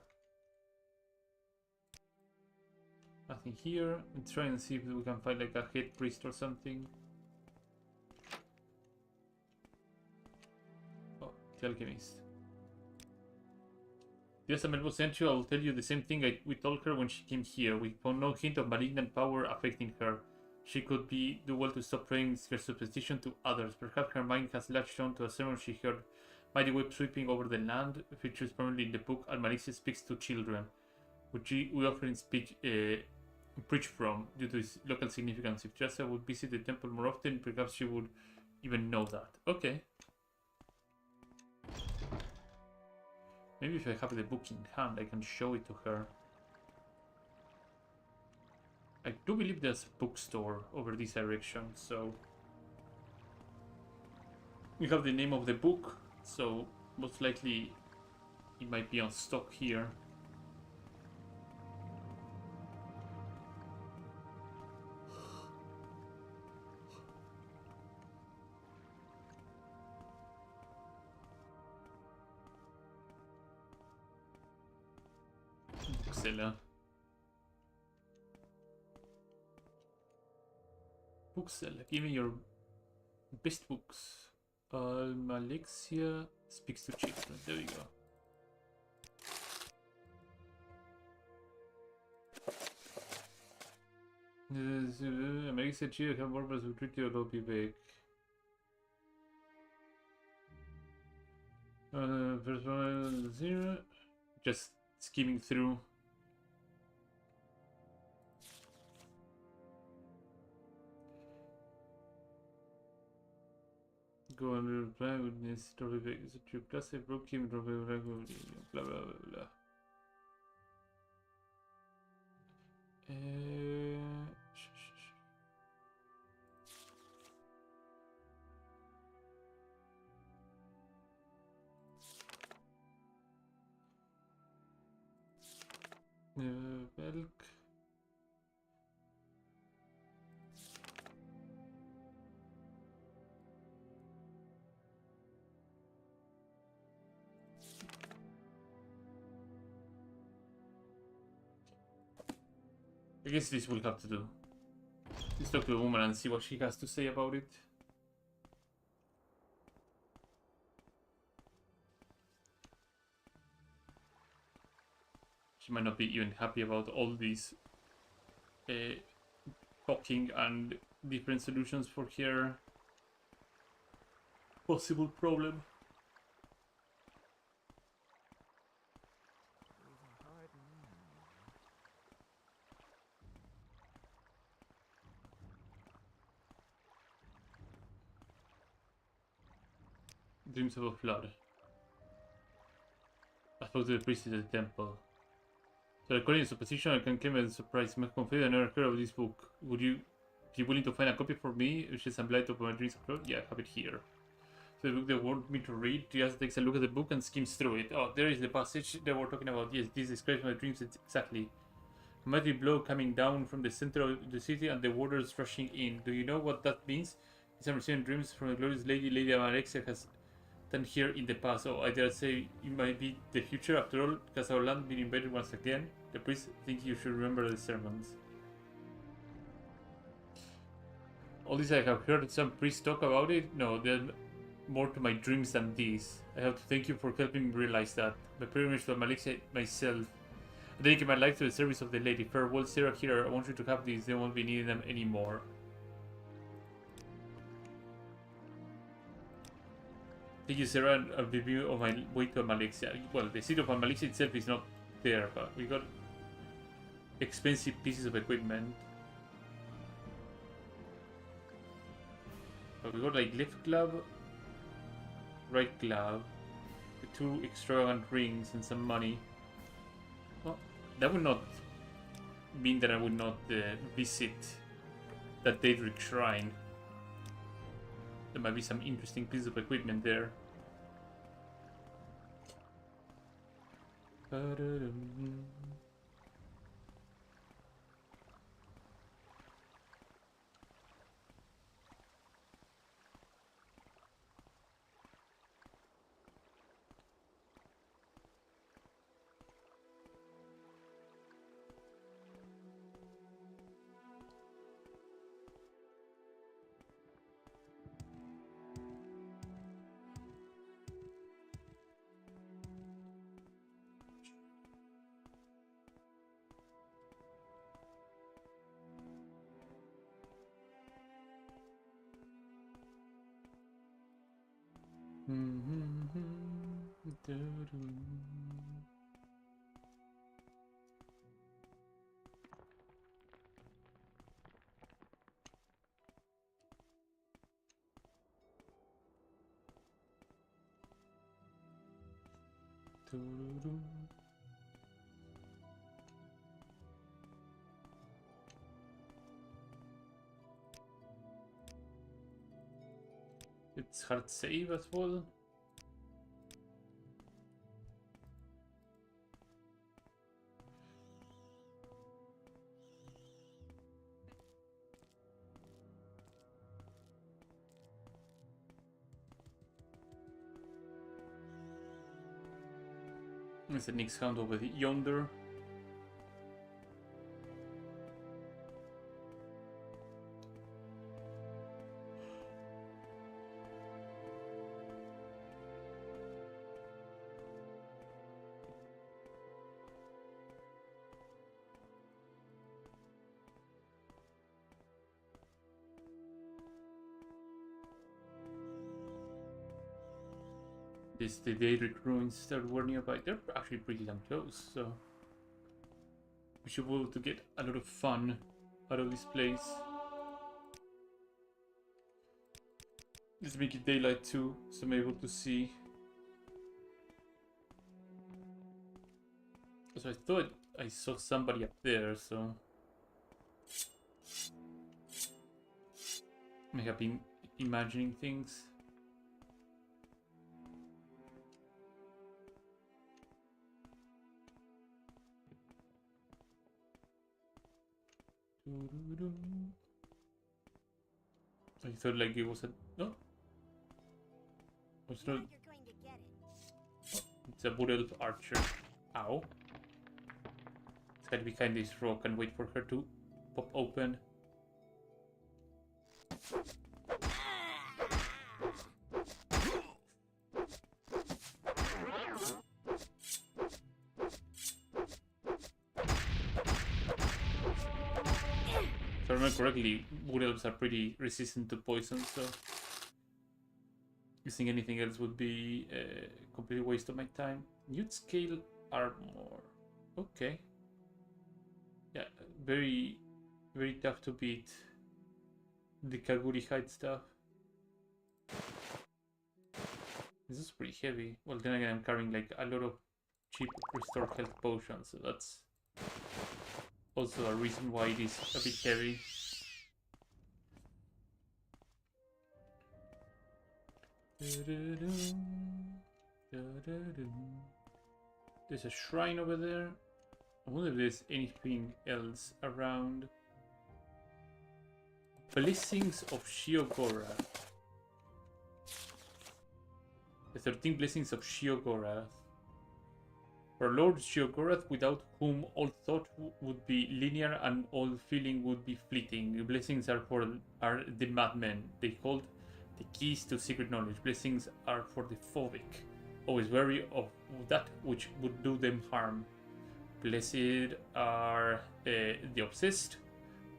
Nothing here. Let's try and see if we can find like a head priest or something. Oh, the alchemist. Yes, Amel sent you. I will tell you the same thing we told her when she came here. We found no hint of malignant power affecting her. She could do well to stop praying her superstition to others. Perhaps her mind has latched on to a sermon she heard. Mighty web sweeping over the land features prominently in the book, and Malixia speaks to children, which we often preach from due to its local significance. If Jasa would visit the temple more often, perhaps she would even know that. Okay. Maybe if I have the book in hand, I can show it to her. I do believe there's a bookstore over this direction, so... We have the name of the book, so most likely it might be on stock here. Bookseller. Bookseller, give me your best books. Alexia speaks to children. There we go. Alexia, cheer, have more will treat you, I'll be back. First one, 0. Just skimming through. Go and reply with this story. Is it your class? I broke him, blah blah blah blah blah blah. Belk. I guess this will have to do. Let's talk to a woman and see what she has to say about it. She might not be even happy about all these talking and different solutions for her possible problem. Dreams of a flood. I spoke to the priest at the temple. So according to supposition, I can claim as a surprise. My confident I never heard of this book. Would you be willing to find a copy for me, which is some light of my dreams of flood? Yeah, I have it here. So the book they want me to read, just takes a look at the book and skims through it. Oh, there is the passage they were talking about. Yes, this describes my dreams exactly. A mighty blow coming down from the center of the city and the waters rushing in. Do you know what that means? It's I'm receiving dreams from the glorious Lady Alexia has done here in the past. Oh, I dare say it might be the future after all, because our land being invaded once again. The priest think you should remember the sermons. All this I have heard some priests talk about it. No, there's more to my dreams than these. I have to thank you for helping me realize that. My pilgrimage to Alexia myself. I dedicate my life to the service of the lady. Farewell, Sarah. Here, I want you to have these. They won't be needing them anymore. Thank you, Sarah. I'll be on my way to Alexia. Well, the city of Alexia itself is not there, but we got expensive pieces of equipment. But we got like left glove, right glove. 2 extravagant rings and some money. Well, that would not mean that I would not visit that Daedric shrine. There might be some interesting pieces of equipment there. It's hard save as well. There's a Nyx Hound over yonder. The Daedric ruins that were nearby, they're actually pretty damn close, so we should be able to get a lot of fun out of this place. Let's make it daylight too, so I'm able to see. So I thought I saw somebody up there, so I may have been imagining things. I thought like it was a no. It's not. It's a wood elf archer. Ow. It's gotta be behind this rock and wait for her to pop open. If I remember correctly, wood elves are pretty resistant to poison, so using anything else would be a complete waste of my time. Newt scale armor. Okay. Yeah, very tough to beat. The Kaguri hide stuff. This is pretty heavy. Well, then again, I'm carrying like a lot of cheap restore health potions, so that's also a reason why it is a bit heavy. There's a shrine over there. I wonder if there's anything else around. Blessings of Sheogorath. The 13 blessings of Sheogorath. For Lord Sheogorath, without whom all thought would be linear and all feeling would be fleeting. The blessings are the madmen. They hold the keys to secret knowledge. Blessings are for the phobic, always wary of that which would do them harm. Blessed are the obsessed,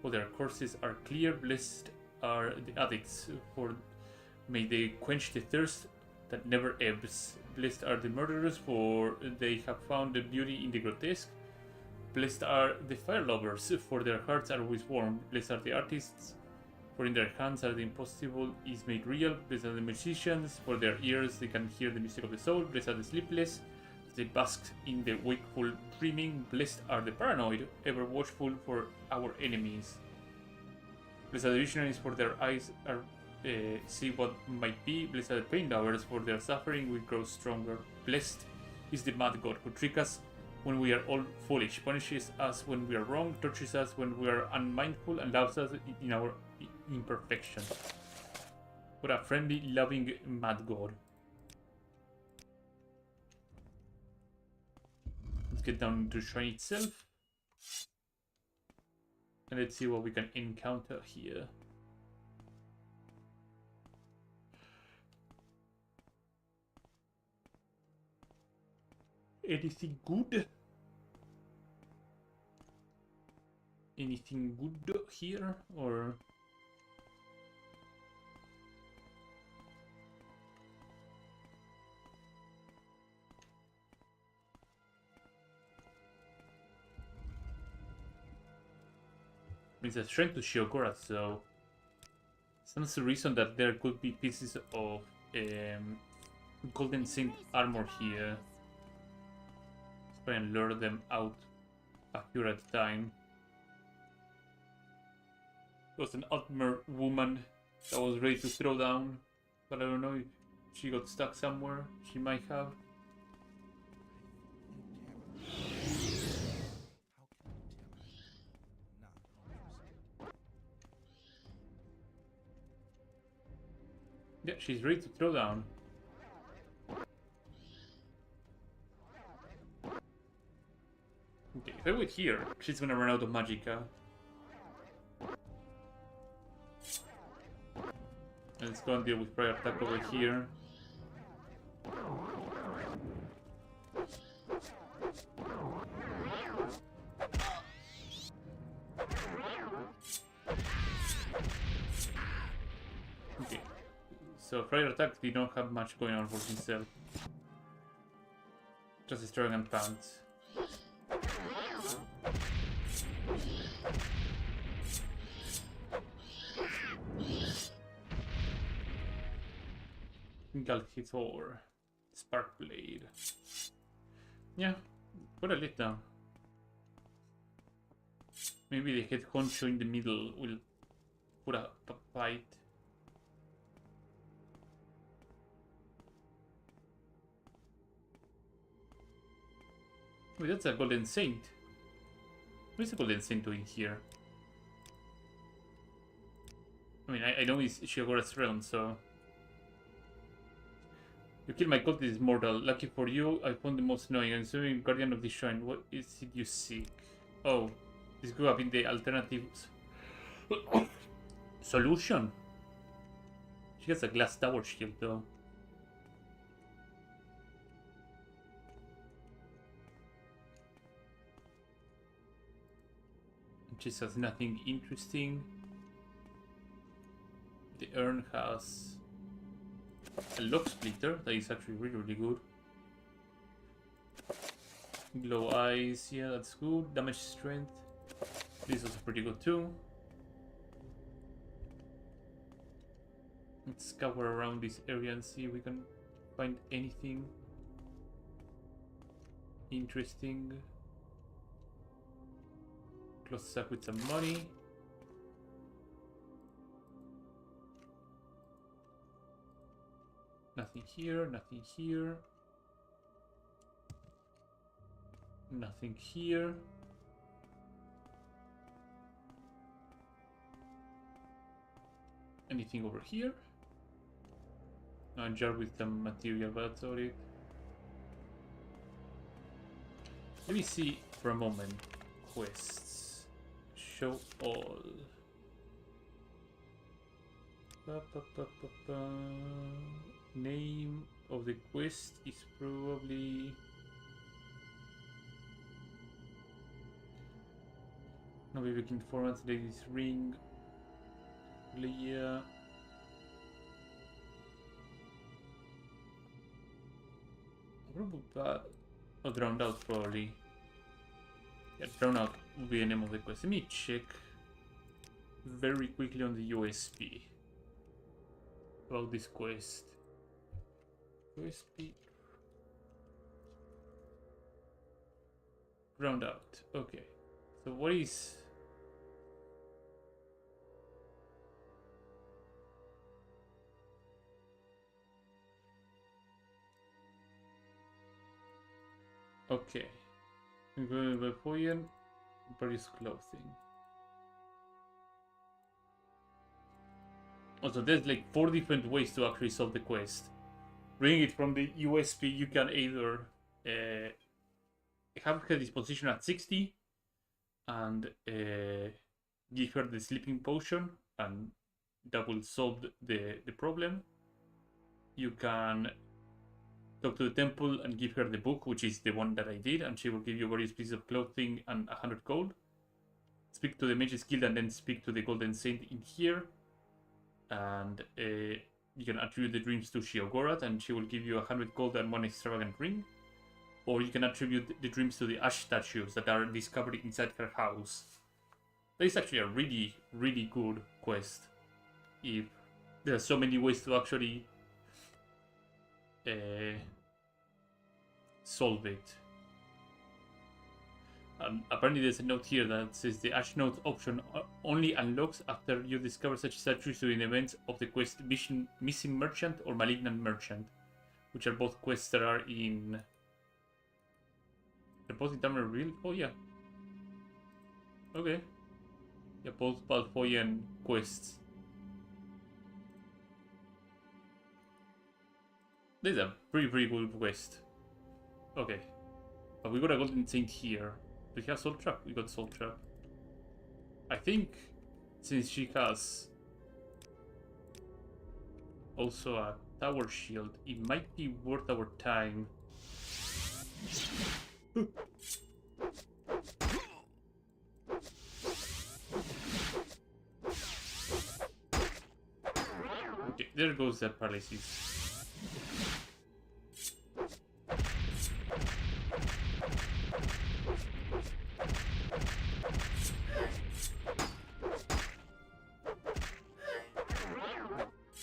for their courses are clear. Blessed are the addicts, for may they quench the thirst that never ebbs. Blessed are the murderers, for they have found the beauty in the grotesque. Blessed are the fire lovers, for their hearts are always warm. Blessed are the artists, For in their hands are the impossible is made real. Blessed are the musicians, for their ears they can hear the music of the soul. Blessed are the sleepless, they bask in the wakeful dreaming. Blessed are the paranoid, ever watchful for our enemies. Blessed are the visionaries, for their eyes are see what might be. Blessed are the pain lovers, for their suffering will grow stronger. Blessed is the mad god who tricks us when we are all foolish, punishes us when we are wrong, tortures us when we are unmindful, and loves us in our imperfection. What a friendly, loving, mad god. Let's get down into the shrine itself. And let's see what we can encounter here. Anything good? Anything good here, or? It's a strength to Shiokora, so stands the reason that there could be pieces of golden zinc armor here. Let's try and lure them out a few at a time. There was an Altmer woman that was ready to throw down, but I don't know if she got stuck somewhere. She might have. Yeah, she's ready to throw down. Okay, if I wait here, she's gonna run out of magicka. Let's go and deal with prior attack over here. Okay, so prior attack did not have much going on for himself. Just destroying and pounce. Galchitor, Spark Blade. Yeah, put a lid down. Maybe the head honcho in the middle will put a fight. Wait, that's a Golden Saint. What is a Golden Saint doing here? I mean, I know it's Shiogora's realm, so... You kill my cult is mortal. Lucky for you, I found the most annoying. I'm assuming Guardian of the Shrine. What is it you seek? Oh, this grew up in the alternatives. Solution? She has a glass tower shield though. She says nothing interesting. The urn has a lock splitter that is actually really good. Glow eyes, yeah, that's good. Damage strength, this is pretty good too. Let's scour around this area and see if we can find anything interesting. Close sack with some money. Nothing here, nothing here. Nothing here. Anything over here? A jar with some material, but that's all it. Let me see for a moment. Quests. Show all. Name of the quest is probably Novi Viking Format, Ladies Ring, Leia. Oh, Drowned Out probably. Yeah, Drowned Out will be the name of the quest. Let me check very quickly on the USP about this quest. USP. Ground out. Okay. So what is... Okay. Weapon, produce clothing. Also, there's like 4 different ways to actually solve the quest. Bring it from the USP, you can either have her disposition at 60 and give her the sleeping potion, and that will solve the problem. You can talk to the temple and give her the book, which is the one that I did, and she will give you various pieces of clothing and 100 gold. Speak to the Mage's Guild and then speak to the Golden Saint in here. And you can attribute the dreams to Shiogorath, and she will give you 100 gold and 1 extravagant ring. Or you can attribute the dreams to the ash statues that are discovered inside her house. That is actually a really, really good quest. If there are so many ways to actually solve it. Apparently there's a note here that says the Ash Note option only unlocks after you discover such statues during events of the quest Missing Merchant or Malignant Merchant, which are both quests that are in... They're both in Tamriel Rebuilt? Oh yeah. Okay. Yeah, both Balfoyan quests. This is a pretty good quest. Okay. But we got a Golden Saint here. Do we have Soul Trap? We got Soul Trap. I think since she has also a Tower Shield, it might be worth our time. Okay, there goes that paralysis.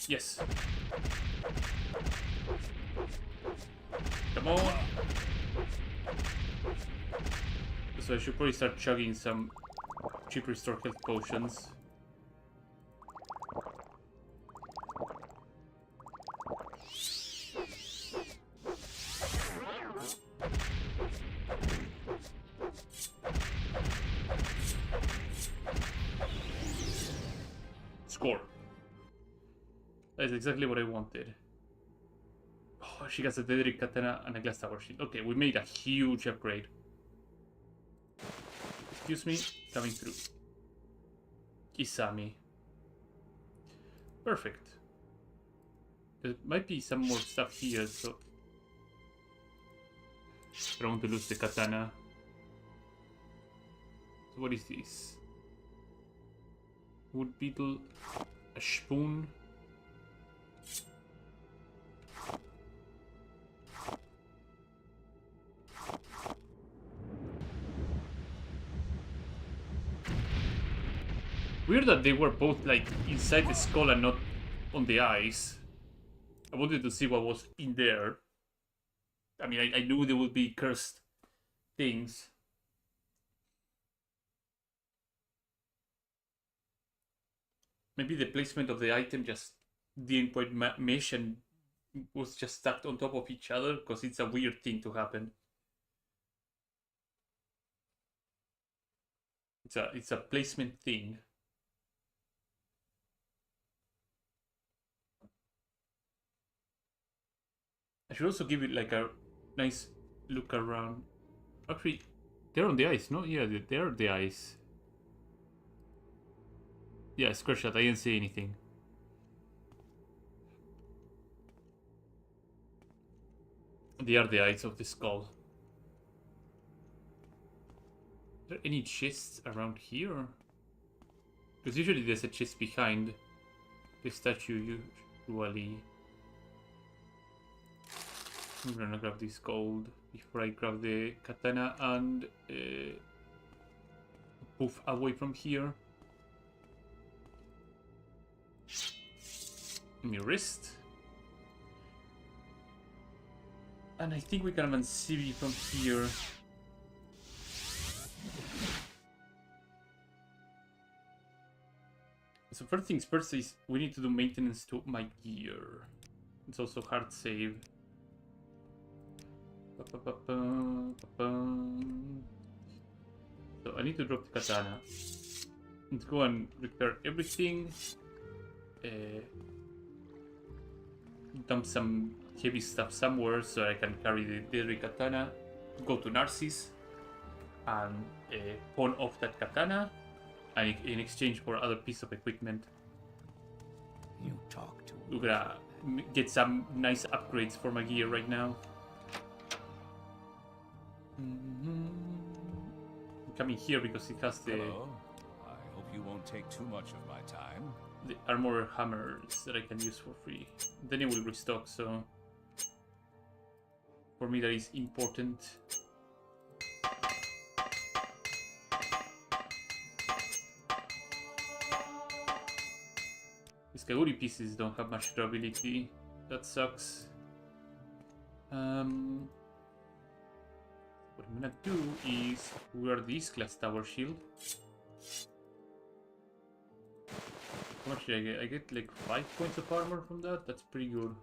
Yes. Come on. So I should probably start chugging some cheap restore health potions. Score. That's exactly what I wanted. Oh, she gets a Daedric Katana and a Glass Tower Shield. Okay, we made a huge upgrade. Excuse me, coming through. Isami. Perfect. There might be some more stuff here, so... I don't want to lose the Katana. So what is this? Wood Beetle. A spoon. Weird that they were both like inside the skull and not on the eyes. I wanted to see what was in there. I mean, I knew there would be cursed things. Maybe the placement of the item just didn't quite mesh and was just stacked on top of each other, because it's a weird thing to happen. It's a placement thing. I should also give it like a nice look around. Actually, they're on the ice, no? Yeah, they're the ice. Yeah, scratch that. I didn't say anything. They are the eyes of the skull. Are there any chests around here? Because usually there's a chest behind the statue usually. I'm gonna grab this gold before I grab the katana and poof away from here. my wrist. And I think we can Mancini from here. So first things first is we need to do maintenance to my gear. It's also hard save. So I need to drop the katana. Let's go and repair everything. Dump some heavy stuff somewhere so I can carry the deadly katana. Go to Narcissus and pawn off that katana. And in exchange for other piece of equipment, You talk to we're gonna get some nice upgrades for my gear right now. I'm coming here because it has Hello. I hope you won't take too much of my time. the armor hammers that I can use for free. Then it will restock, so for me that is important. These Kaguri pieces don't have much durability. That sucks. What I'm gonna do is wear this class tower shield. How much did I get? I get like 5 points of armor from that. That's pretty good.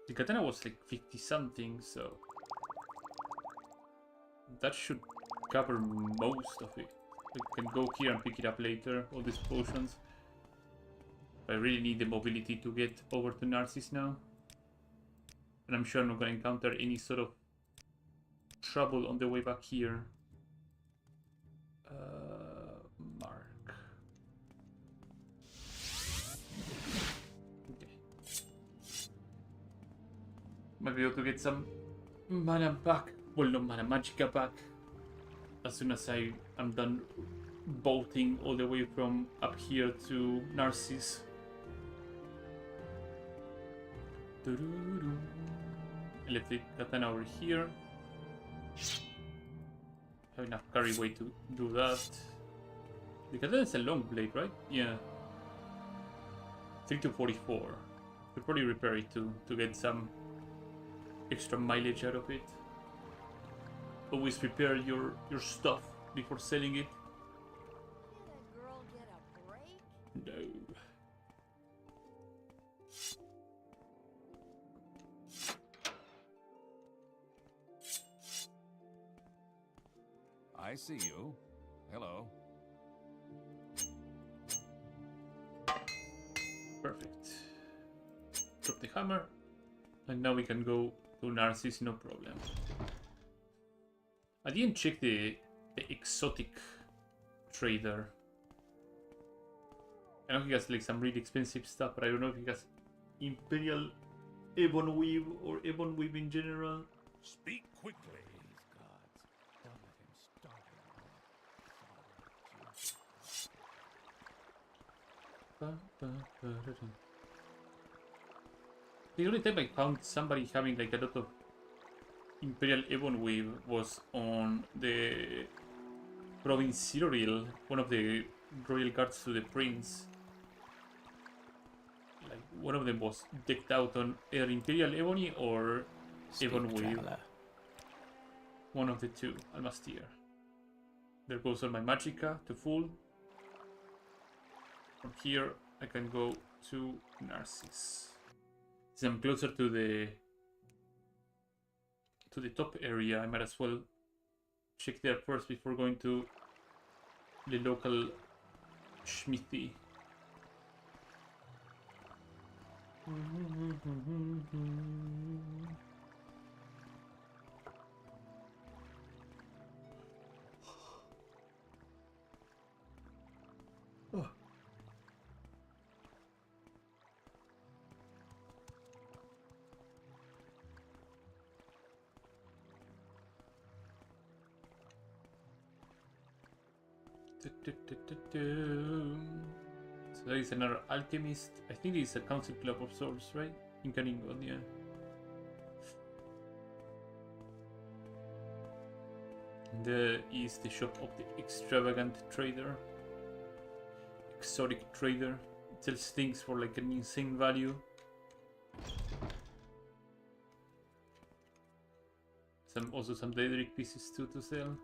The katana was like 50 something, so that should cover most of it. I can go here and pick it up later, all these potions. I really need the mobility to get over to Narcissus now. And I'm sure I'm not going to encounter any sort of trouble on the way back here. Mark. Okay. Might be able to get some mana back. Well, no mana, magicka back. As soon as I am done bolting all the way from up here to Narcissus. Electric katana over here. Have enough carry weight to do that. The katana is a long blade, right? Yeah. 3 to 44. Could probably repair it to get some extra mileage out of it. Always prepare your stuff before selling it. Did a girl get a break? No. I see you. Hello. Perfect. Drop the hammer. And now we can go to Narcissus, no problem. I didn't check the exotic trader. I know he has like some really expensive stuff, but I don't know if he has Imperial Ebon Weave or Ebon Weave in general. Speak quickly. Please, gods, don't let him start it. The only time I found somebody having like a lot of Imperial Ebon Weave was on the Provincial, one of the royal guards to the prince. Like one of them was decked out on either Imperial Ebony or Speak, Ebon Weave. traveler. One of the two, Almastir. There goes all my magicka to full. From here I can go to Narcissus. Since I'm closer to the top area, I might as well check there first before going to the local smithy. Oh. So there is another alchemist. I think this is a council club of sorts, right? In Kaningon, yeah. There is the shop of the extravagant trader. exotic trader. It sells things for like an insane value. Also some Daedric pieces too to sell.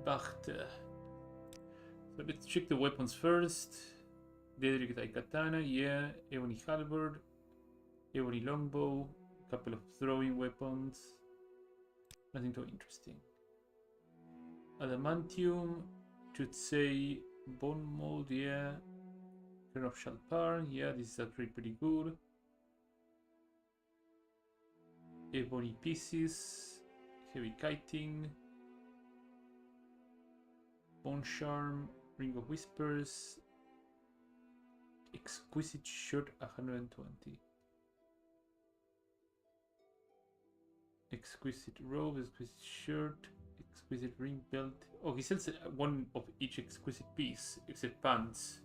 But so let's check the weapons first. Daedric Daikatana, yeah. Ebony Halberd, Ebony Longbow, a couple of throwing weapons. Nothing too interesting. Adamantium, should say Bone Mold, yeah. Crown of Shalpar, yeah, this is actually pretty good. Ebony pieces, heavy kiting, bone charm, ring of whispers, exquisite shirt 120, exquisite robe, exquisite shirt, exquisite ring belt. Oh, he sells one of each exquisite piece except pants,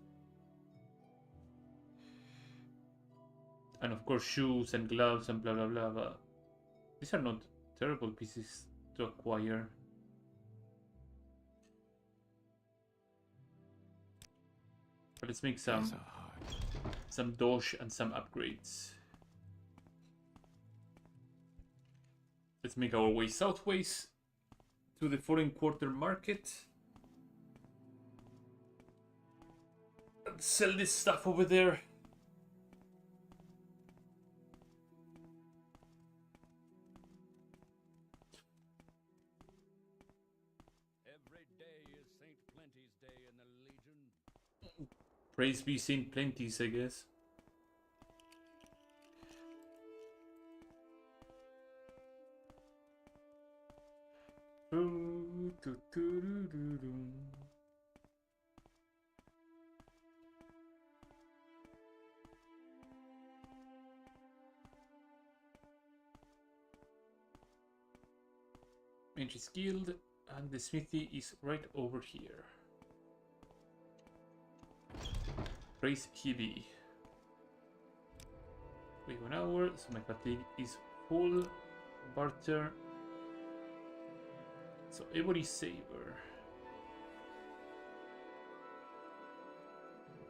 and of course shoes and gloves and blah blah blah. But these are not terrible pieces to acquire. But let's make some doge and some upgrades. Let's make our way southways to the foreign quarter market and sell this stuff over there. Praise be Saint Plenty's, I guess. Mage's Guild, and the smithy is right over here. Praise he be. Wait 1 hour, so my fatigue is full. Barter. So Ebony Saber.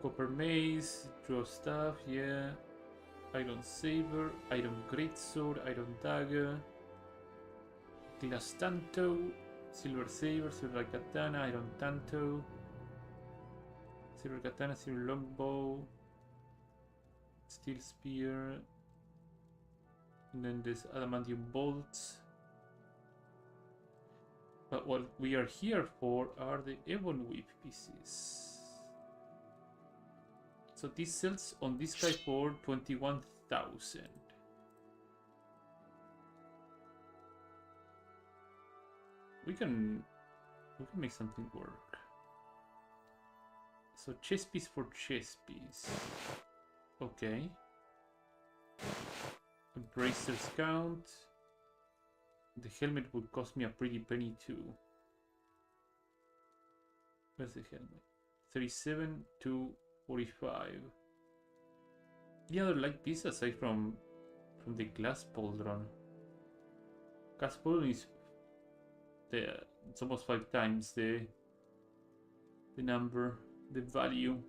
Copper Mace, draw staff, yeah. Iron Saber, Iron Greatsword, Iron Dagger. Glass Tanto, Silver Saber, Silver Katana, Iron Tanto. Silver Katana, Silver Longbow, Steel Spear, and then there's Adamantium Bolts. But what we are here for are the Ebon Whip pieces. So this sells on this guy for 21,000. We can make something work. So chess piece for chess piece. Okay. A bracer's count. The helmet would cost me a pretty penny too. Where's the helmet? 37 to 45. The other light piece aside from the glass pauldron. Glass pauldron is it's almost 5 times the number. The value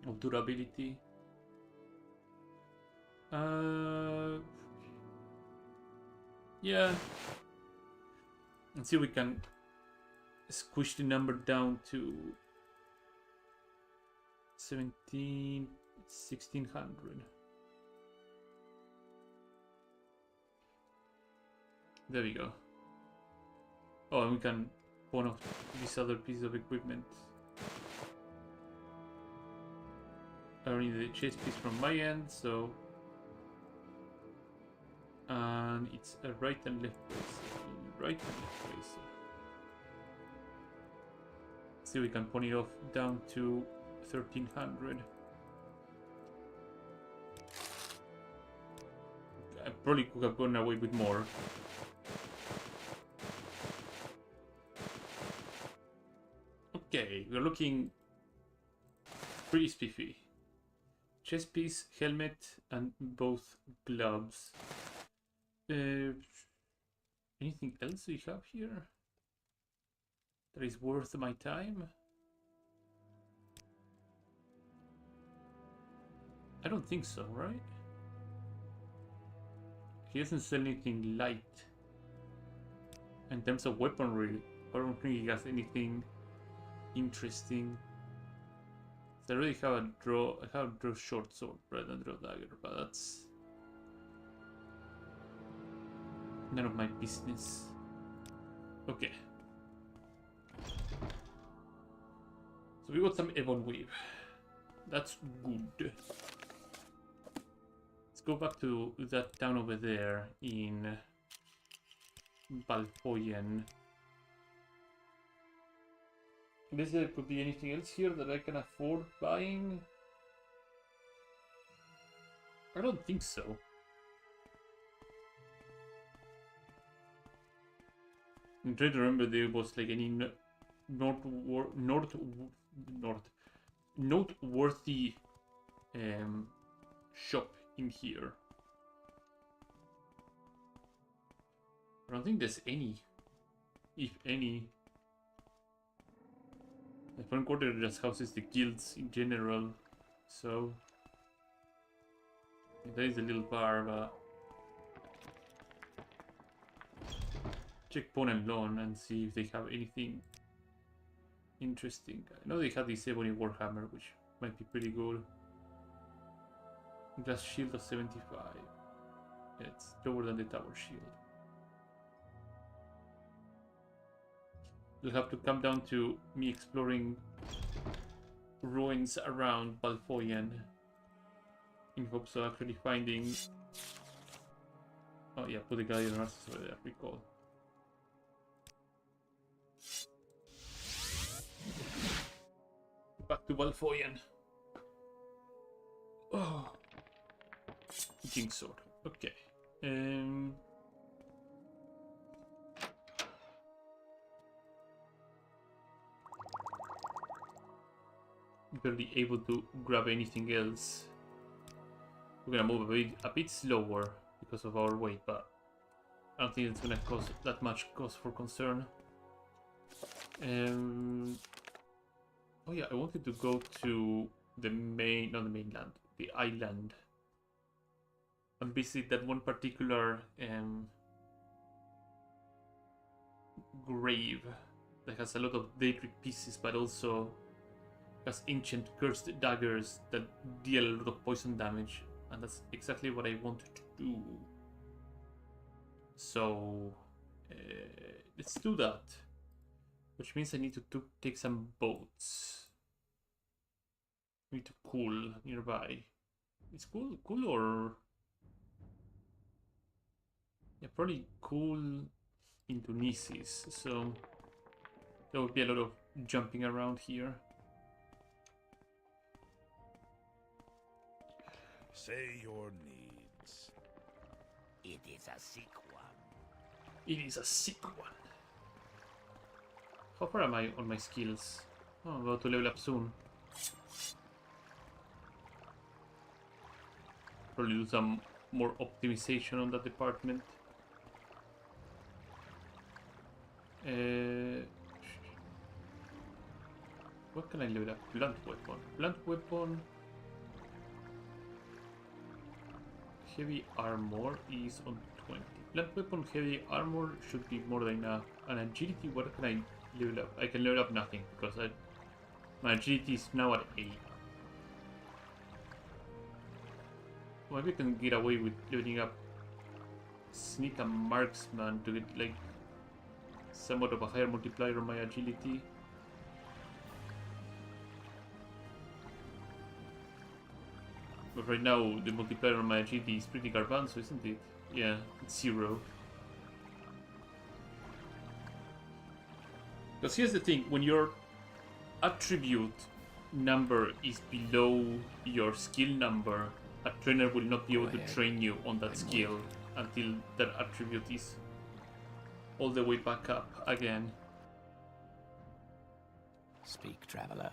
of durability. Yeah. And see if we can squish the number down to 1600. There we go. Oh, and we can pawn off this other piece of equipment. I don't need the chase piece from my end, so... And it's a right and left bracer. Right and left bracer. See, we can pawn it off down to 1300. I probably could have gone away with more. Okay, we're looking pretty spiffy. Chest piece, helmet, and both gloves. Anything else we have here that is worth my time? I don't think so, right? He doesn't sell anything light. In terms of weaponry, I don't think he has anything interesting. So I already have a draw. I have a draw short sword rather than draw dagger, but that's none of my business. Okay. So we got some Ebon Weave. That's good. Let's go back to that town over there in Balfoyen. Unless there could be anything else here that I can afford buying. I don't think so. I'm trying to remember there was like any noteworthy shop in here. I don't think there's any, if any. The front quarter just houses the guilds in general, so there is a little bar, but check Pawn and Loan and see if they have anything interesting. I know they have the Ebony Warhammer, which might be pretty good. Glass shield of 75. Yeah, it's lower than the tower shield. You'll have to come down to me exploring ruins around Balfoyen in hopes of actually finding... Oh yeah, put the Guardian Narcissus over there, recall. Back to Balfoyen. Oh. King Sword. Okay. Barely able to grab anything else. We're gonna move a bit slower because of our weight, but I don't think it's gonna cause that much cause for concern. Oh yeah, I wanted to go to the not the mainland, the island, and visit that one particular grave that has a lot of Daedric pieces, but also has ancient cursed daggers that deal a lot of poison damage, and that's exactly what I wanted to do. So let's do that, which means I need to take some boats. I need to cool nearby. It's cool or yeah, probably cool into Nisis. So there will be a lot of jumping around here. Say your needs. It is a sick one. It is a sick one. How far am I on my skills? Oh, I'm about to level up soon. Probably do some more optimization on that department. What can I level up? Blunt weapon. Blunt weapon. Heavy armor is on 20. Blunt weapon, heavy armor should be more than enough. And agility, what can I level up? I can level up nothing because my agility is now at 8. Maybe I can get away with leveling up Sneak and Marksman to get like somewhat of a higher multiplier on my agility. But right now the multiplier on my agility is pretty garbanzo, isn't it? Yeah, it's 0. Because here's the thing, when your attribute number is below your skill number, a trainer will not be able to train you on that skill until that attribute is all the way back up again. Speak, traveler.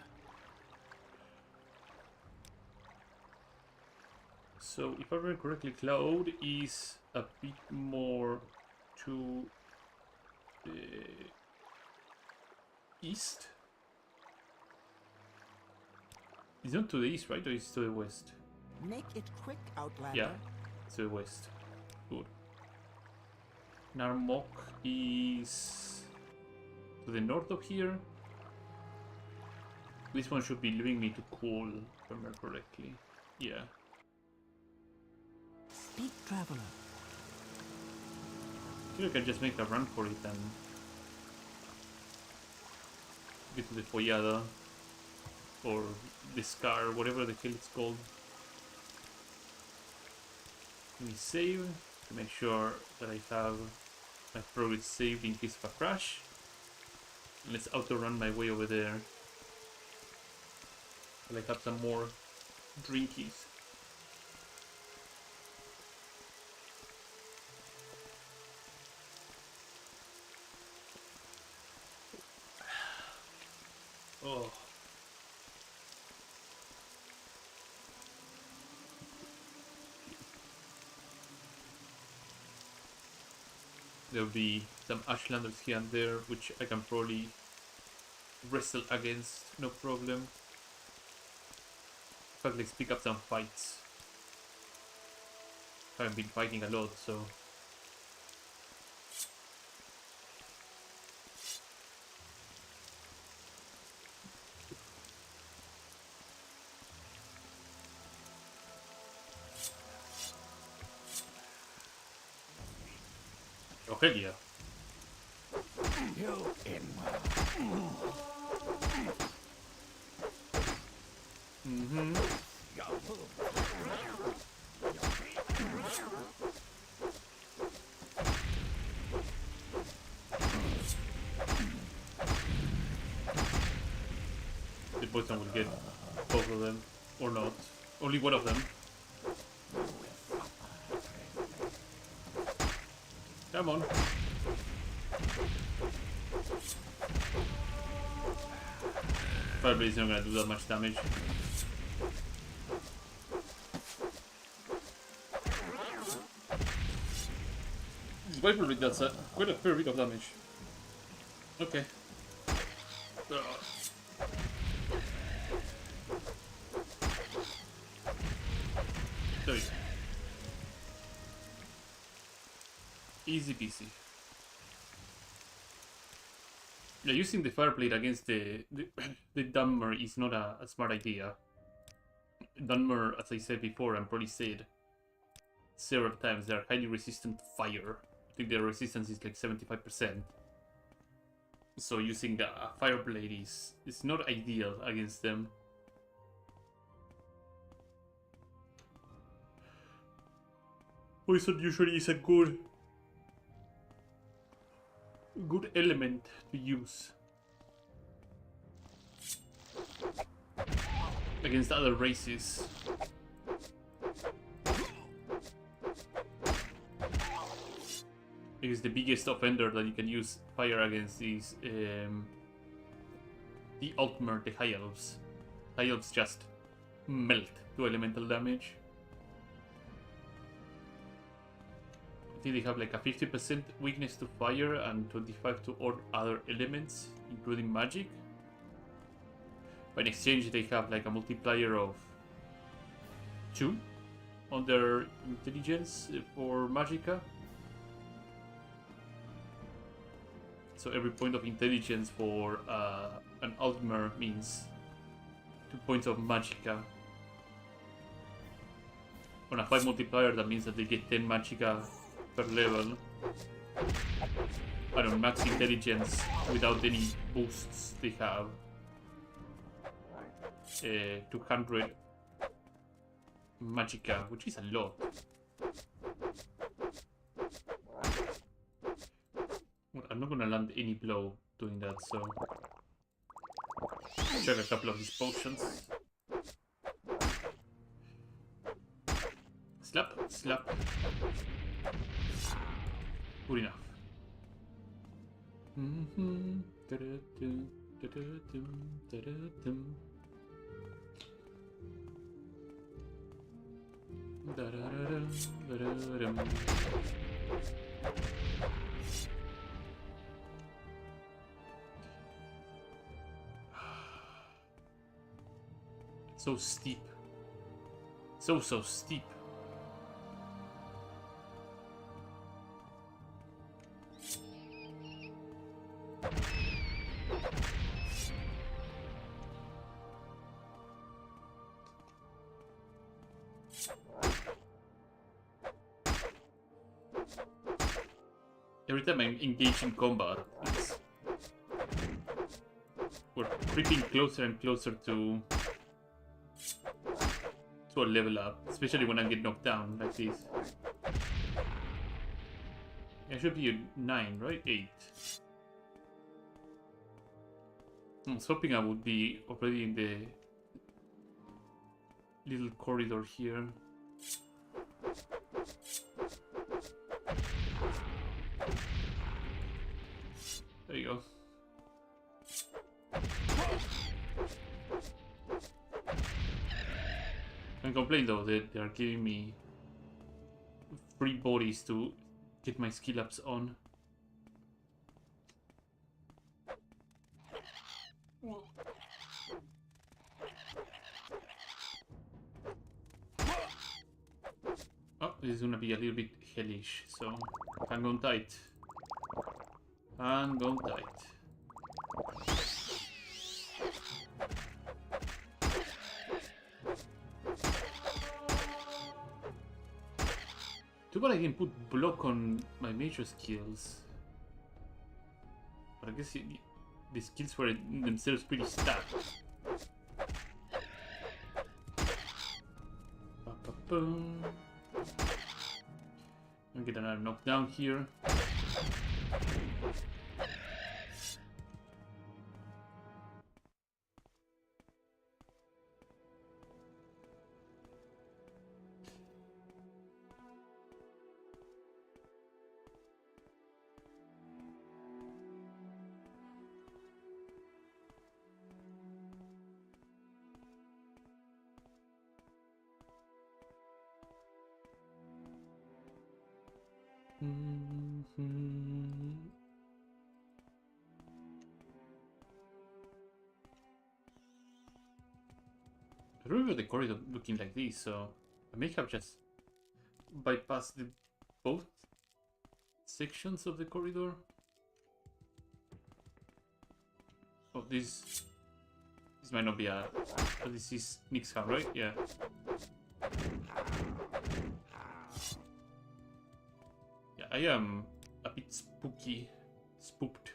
So, if I remember correctly, Cloud is a bit more to the east. It's not to the east, right? Or it's to the west? Make it quick, Outlander. Yeah, to the west. Good. Narmok is to the north of here. This one should be leaving me to cool, if I remember correctly. Yeah. Speak, traveler. I think I can just make a run for it and get to the Follada or the Scar, whatever the hell it's called. Let me save to make sure that I have my progress saved in case of a crash. And let's auto-run my way over there. I'll have some more drinkies. Oh. There'll be some Ashlanders here and there, which I can probably wrestle against, no problem. In fact, let's pick up some fights. I haven't been fighting a lot, so... Oh, hell yeah. You in Mm-hmm. The poison will get both of them, or not. Only one of them. Come on. Fireblaze is not gonna do that much damage. This Viper Blade does quite a fair bit of damage. Okay. There we go. Easy peasy. Yeah, using the Fireblade against the Dunmer is not a smart idea. Dunmer, as I said before, and probably said several times, they are highly resistant to fire. I think their resistance is like 75%. So using a Fireblade is not ideal against them. Poison usually is a good element to use against other races. Because the biggest offender that you can use fire against is the Altmer, the High Elves. High Elves just melt to elemental damage. I think they have like a 50% weakness to fire and 25 to all other elements, including magic. But in exchange, they have like a multiplier of 2 on their intelligence for magicka. So every point of intelligence for an Altmer means 2 points of magicka. On a 5 multiplier, that means that they get 10 magicka per level. And on max intelligence, without any boosts, they have 200 magicka, which is a lot. Well, I'm not gonna land any blow doing that, so check a couple of these potions. Slap, slap. Good enough. So steep. So steep. Every time I engage in combat, we're creeping closer and closer to a level up, especially when I get knocked down like this. I should be a 9, right? 8. I was hoping I would be already in the little corridor here. There you go. Can't complain though, they are giving me free bodies to get my skill ups on. Oh, this is gonna be a little bit hellish, so hang on tight. Hang on tight. Too bad I didn't put block on my major skills. But I guess the skills were themselves pretty stacked. Ba-ba-boom. I'll get another knockdown here. I remember the corridor looking like this, so I may have just bypassed both sections of the corridor. Oh, this might not be a. Oh, this is Nixham, right? Yeah. Yeah, I am a bit spooked.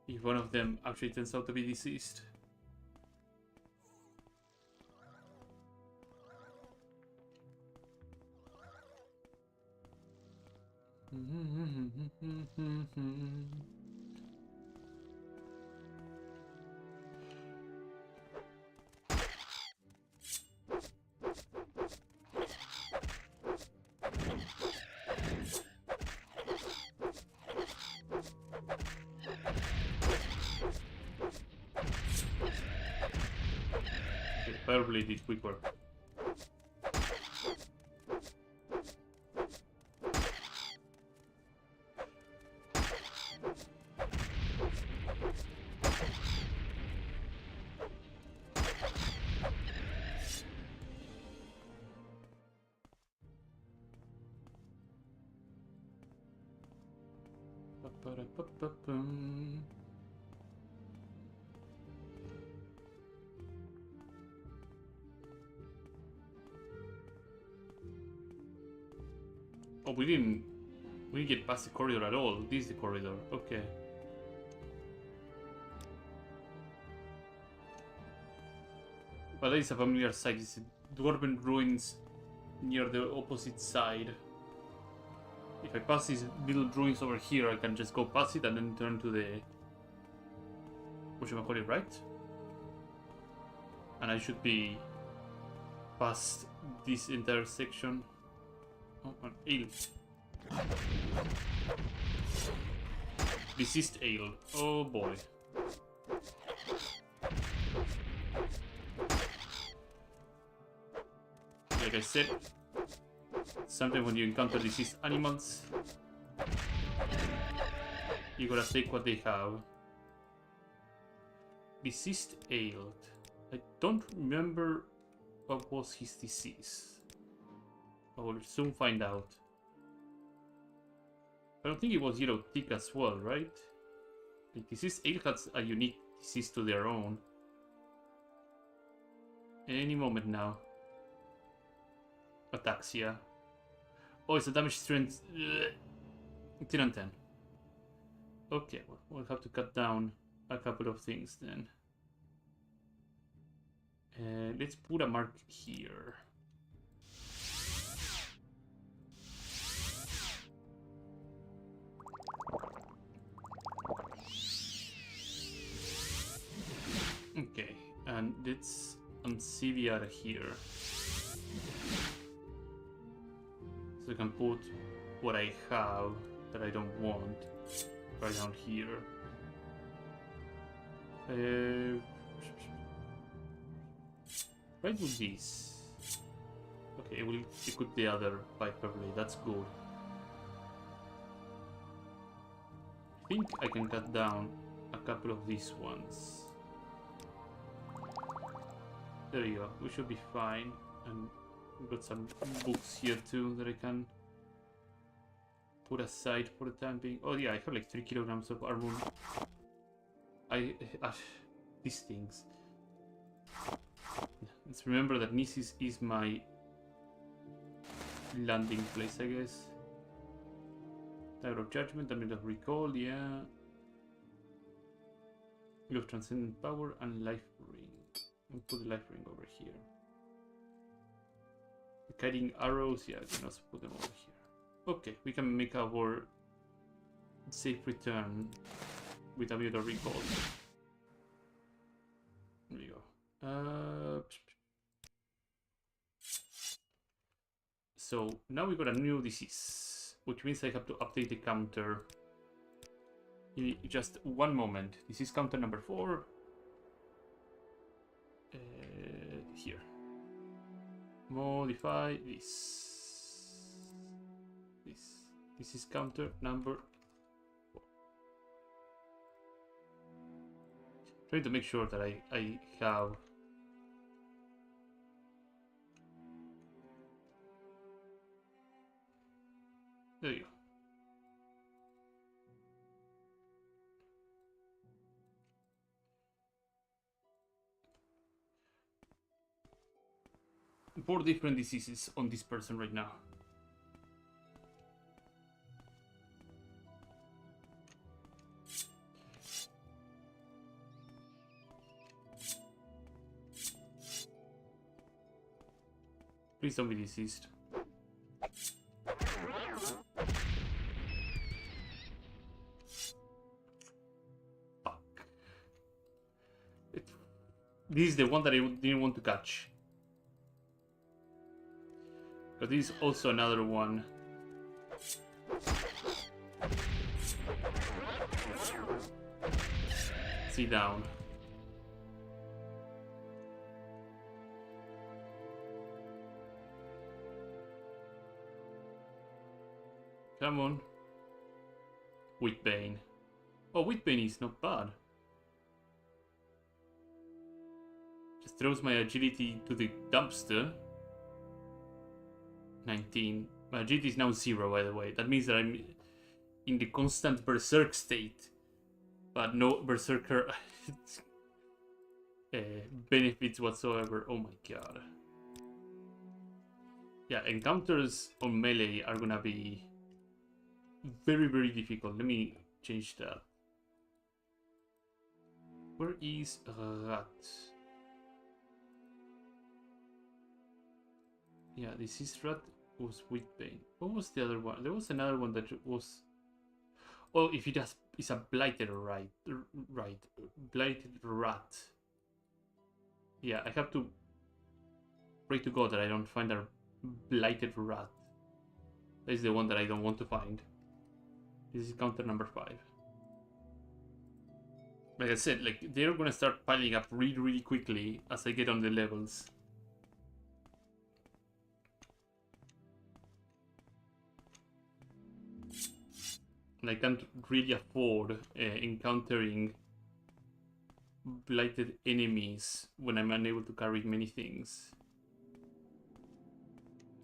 If one of them actually turns out to be deceased. Fireblade did quick work. Oh, we didn't get past the corridor at all. This is the corridor. Okay. But that is a familiar sight. It's Dwarven ruins near the opposite side. If I pass these little ruins over here, I can just go past it and then turn to the... whatchamacallit, right? And I should be past this entire section. Oh, an ale. Deceased ale. Oh boy. Like I said, sometimes when you encounter deceased animals, you gotta take what they have. Deceased ale. I don't remember. what was his disease? I will soon find out. I don't think it was yellow tick as well, right? Like, disease ale has a unique disease to their own. Any moment now. Ataxia. Oh, it's a damage strength. 10 and 10. Okay, well, we'll have to cut down a couple of things then. Let's put a mark here. Okay, and let's unsevere here. So I can put what I have that I don't want right down here. Right with this. Okay, it will equip the other Viper Blade. That's good. I think I can cut down a couple of these ones. There you go. We should be fine. And we've got some books here too that I can put aside for the time being. Oh yeah, I have like 3 kilograms of armor. These things. Let's remember that Nisis is my landing place, I guess. Tower of Judgment, Amulet of Recall, yeah. You have Transcendent Power and Life Ring. I'll put the Life Ring over here. The Kiting Arrows, yeah, I can also put them over here. Okay, we can make our safe return with Amulet of Recall. There you go. So now we got a new disease, which means I have to update the counter. In just one moment. Disease counter number 4. Here. Modify this. This is counter number 4. Trying to make sure that I have. There you go. Four different diseases on this person right now. Please don't be diseased. This is the one that I didn't want to catch. But this is also another one. Sit down. Come on. Wheatbane. Oh, Wheatbane is not bad. Just throws my agility to the dumpster. 19. My agility is now 0, by the way. That means that I'm in the constant berserk state. But no berserker benefits whatsoever. Oh my god. Yeah, encounters on melee are gonna be very, very difficult. Let me change that. Where is Rat? Yeah, this is Rat was Wheatbane. What was the other one? There was another one that was. Oh, if it has, it's a blighted right, blighted rat. Yeah, I have to pray to God that I don't find a blighted rat. That is the one that I don't want to find. This is counter number 5. Like I said, like they're gonna start piling up really, really quickly as I get on the levels. And I can't really afford encountering blighted enemies when I'm unable to carry many things.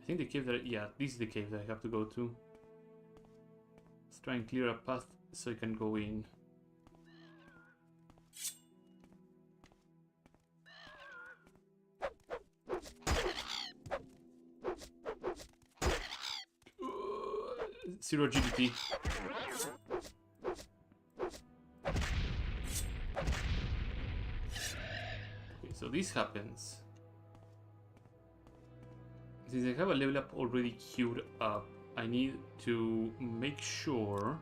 think the cave that... Yeah, this is the cave that I have to go to. Let's try and clear a path so I can go in. Zero agility. Okay, so this happens. Since I have a level up already queued up, I need to make sure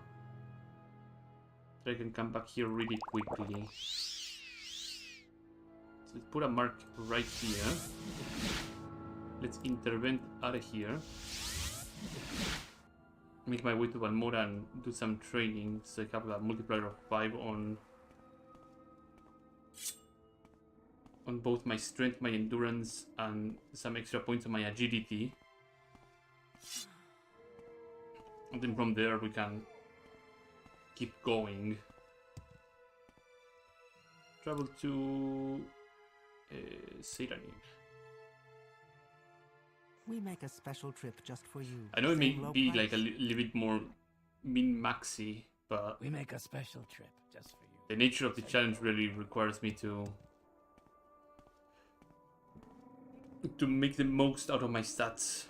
that I can come back here really quickly. So let's put a mark right here. Let's intervene out of here. Make my way to Valmora and do some training so I have a multiplier of 5 on both my strength, my endurance, and some extra points on my agility. And then from there we can keep going. Travel to Seranin. We make a special trip just for you. I know it may Same low be price. like a little bit more min-maxy, but We make a special trip just for you. the nature of the challenge really requires me to make the most out of my stats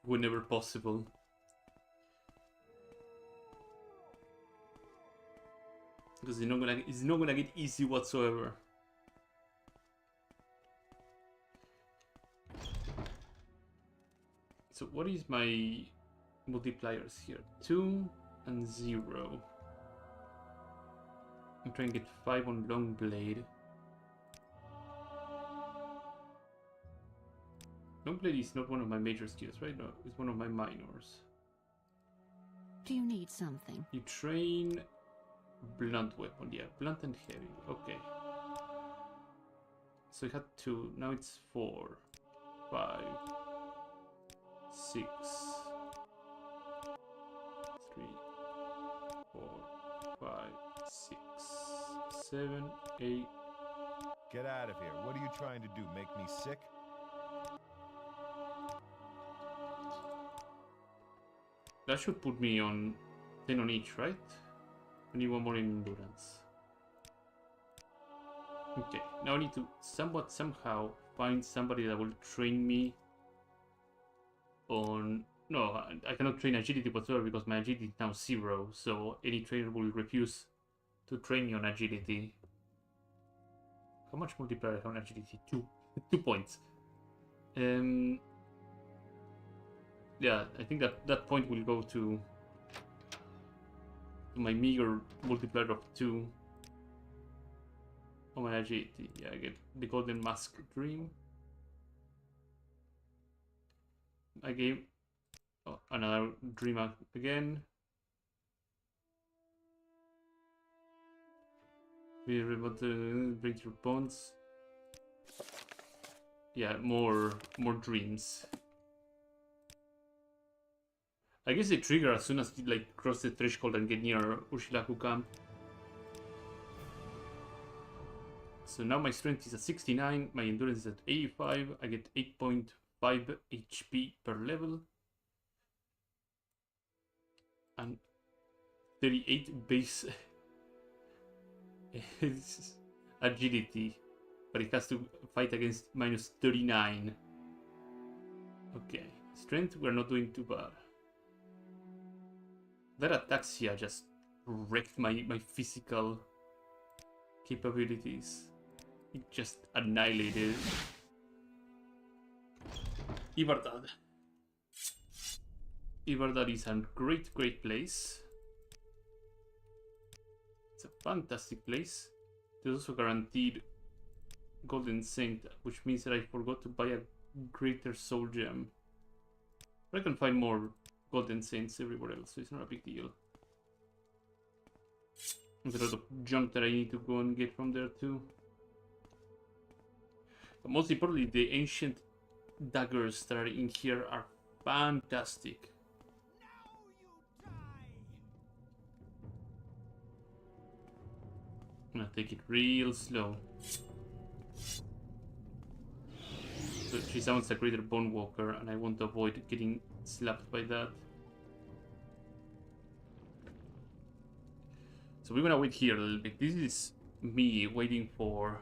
whenever possible. Because it's not gonna get easy whatsoever. So what is my multipliers here? 2 and 0. I'm trying to get 5 on long blade. Long blade is not one of my major skills, right? No, it's one of my minors. Do you need something? You train blunt weapon, yeah, blunt and heavy. Okay. So I had 2, now it's 4, 5, 6, 3, 4, 5, 6, 7, 8. Get out of here. What are you trying to do? Make me sick? That should put me on 10 on each, right? I need 1 more in endurance. Okay, now I need to somehow find somebody that will train me on... No, I cannot train agility whatsoever because my agility is now 0, so any trainer will refuse to train me on agility. How much multiplier I have on agility? 2. 2 points. Yeah, I think that point will go to my meager multiplier of 2 on my agility. Yeah, I get the Golden Mask Dream. I gave another dream again. We remote breakthrough bonds. Yeah, more dreams. I guess they trigger as soon as you like cross the threshold and get near Urshilaku camp. So now my strength is at 69, my endurance is at 85, I get 8.5 HP per level. And 38 base agility, but it has to fight against minus 39. Okay, strength, we're not doing too bad. That ataxia just wrecked my physical capabilities. It just annihilated Ivardad. Ivardad is a great place. It's a fantastic place. There's also guaranteed Golden Saint, which means that I forgot to buy a greater soul gem. But I can find more Golden Saints everywhere else, so it's not a big deal. There's a lot of junk that I need to go and get from there too. But most importantly, the ancient daggers that are in here are fantastic. I'm gonna take it real slow. So she summons a greater Bone Walker, and I want to avoid getting slapped by that. So we're gonna wait here a little bit. This is me waiting for...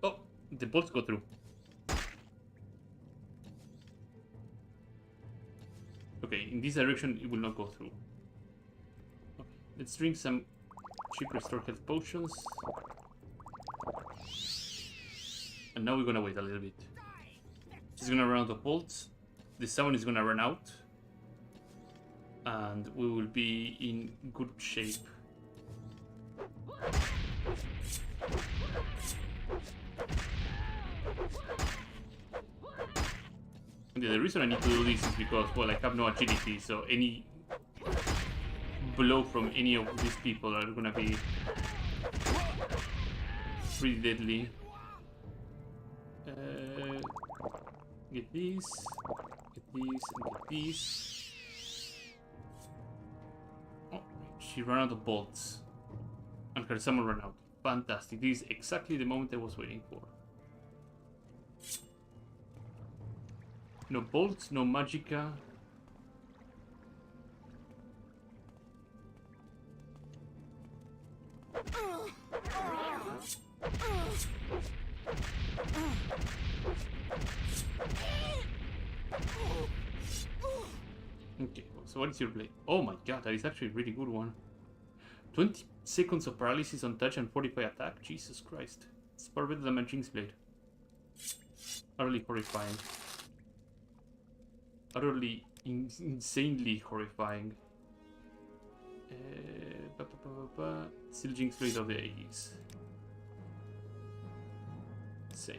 Oh, the bolts go through. Okay, in this direction it will not go through. Okay, let's drink some cheap restore health potions. And now we're gonna wait a little bit. She's gonna run out of bolts. The summon is gonna run out. And we will be in good shape. And the reason I need to do this is because, well, I have no agility, so any blow from any of these people are gonna be pretty deadly. Get these, and get these. Oh, she ran out of bolts. And her summon ran out. Fantastic. This is exactly the moment I was waiting for. No bolts, no magicka. Okay, so what is your blade? Oh my god, that is actually a really good one. 20 seconds of paralysis on touch and 45 attack? Jesus Christ. It's far better than my Jinx blade. Utterly horrifying. Utterly insanely horrifying. Still Jinx blade of the 80s. Save.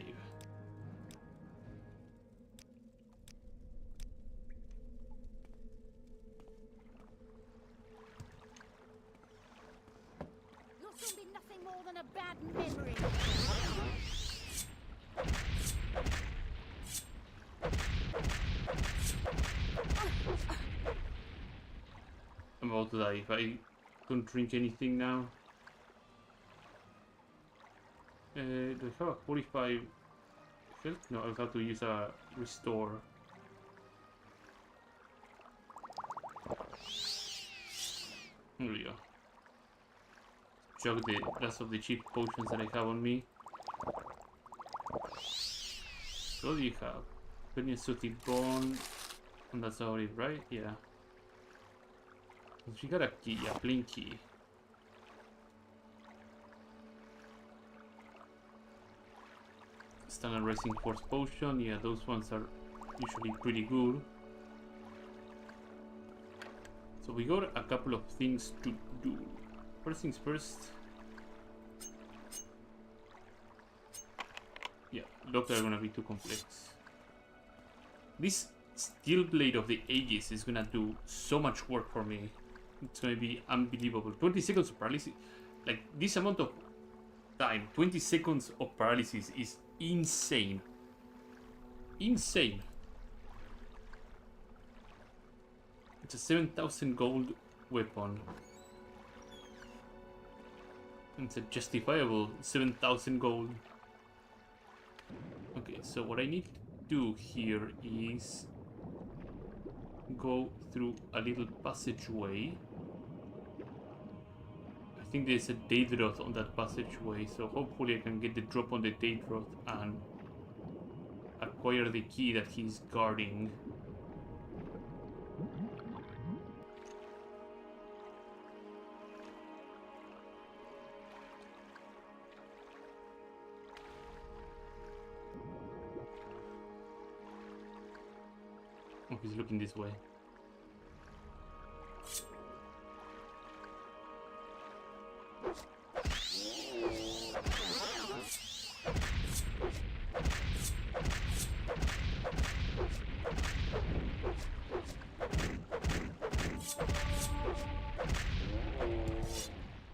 You'll soon be nothing more than a bad memory. I'm about to die if I don't drink anything now. Do I have a 45 health? No, I'll have to use a restore. Here we go. Chug the rest of the cheap potions that I have on me. So what do you have? Peniasutic Bone. And that's already right? Yeah. She got a key, a plain key. Standard Rising Force Potion, yeah, those ones are usually pretty good. So we got a couple of things to do. First things first. Yeah, locks are gonna be too complex. This Steel Blade of the Aegis is gonna do so much work for me. It's gonna be unbelievable. 20 seconds of paralysis. Like, this amount of time, 20 seconds of paralysis is insane. Insane. It's a 7,000 gold weapon. And it's a justifiable 7,000 gold. Okay, so what I need to do here is go through a little passageway. I think there's a Daedroth on that passageway, so hopefully I can get the drop on the Daedroth and acquire the key that he's guarding. Oh, he's looking this way.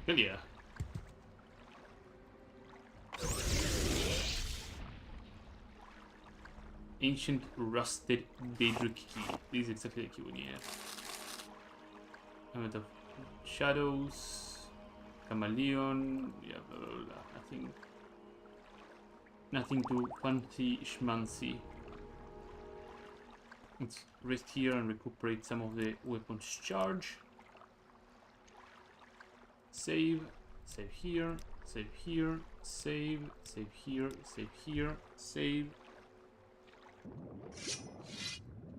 Hell yeah. Ancient rusted Daedric key. This is exactly the key we need. Element of shadows, chameleon, yeah, blah, blah, blah. I think Nothing too fancy schmancy. Let's rest here and recuperate some of the weapons charge. Save, save here, save here, save here, save here, save.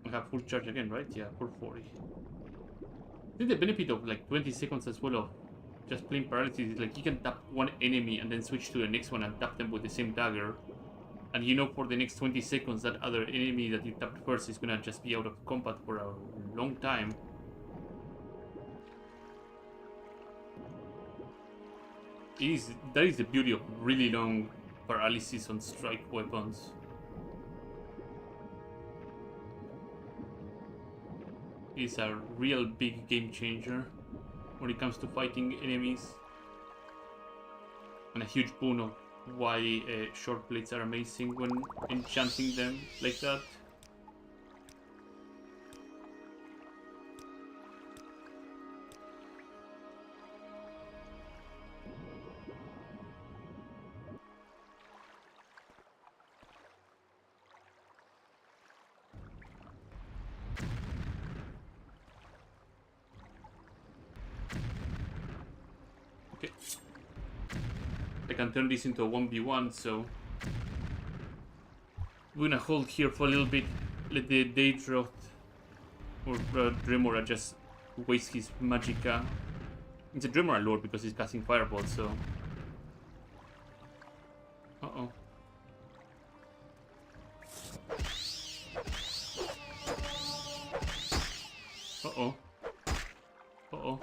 I have full charge again, right? Yeah, 440. I think the benefit of like 20 seconds as well of just plain paralysis is like you can tap one enemy and then switch to the next one and tap them with the same dagger. And you know for the next 20 seconds that other enemy that you tapped first is gonna just be out of combat for a long time. That is the beauty of really long paralysis on strike weapons. It's a real big game changer when it comes to fighting enemies. And a huge boon of why short blades are amazing when enchanting them like that. Okay. I can turn this into a 1v1, so we're gonna hold here for a little bit, let the Daedroth or Dremora just waste his magicka. It's a Dremora lord because he's casting Fireball, so... Uh-oh. Uh-oh. Uh-oh.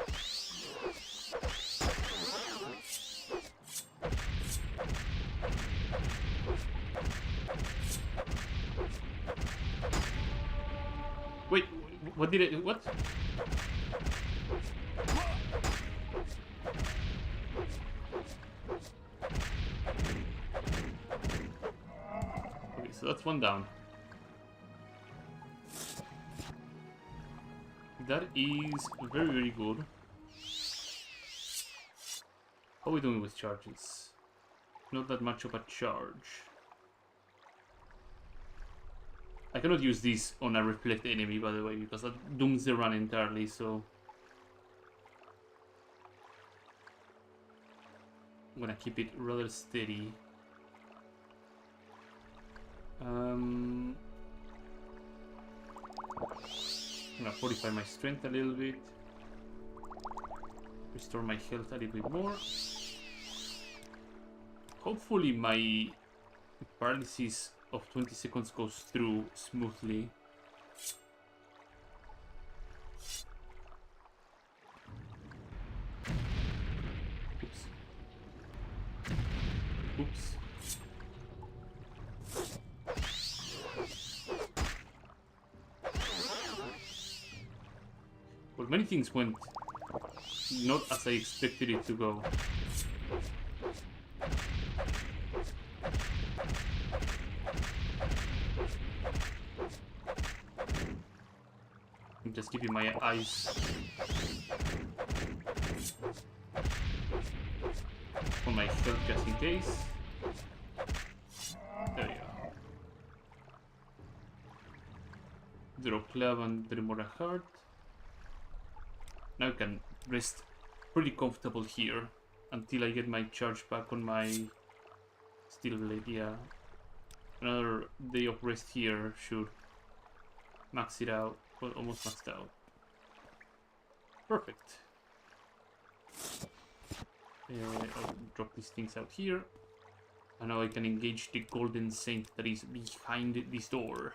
Wait, what did it... what? Okay, so that's one down. That is very, very good. How are we doing with charges? Not that much of a charge. I cannot use this on a reflect enemy, by the way, because that dooms the run entirely, so... I'm gonna keep it rather steady. I'm gonna fortify my strength a little bit. Restore my health a little bit more. Hopefully my paralysis of 20 seconds goes through smoothly. Oops. Oops. Well, many things went not as I expected it to go. I'm just keeping my eyes on my health just in case. There you go. Draw Club and Dremora Heart. Now I can rest pretty comfortable here until I get my charge back on my Steel Blade. Yeah, another day of rest here should max it out. Well, almost maxed out. Perfect. I'll drop these things out here. And now I can engage the Golden Saint that is behind this door.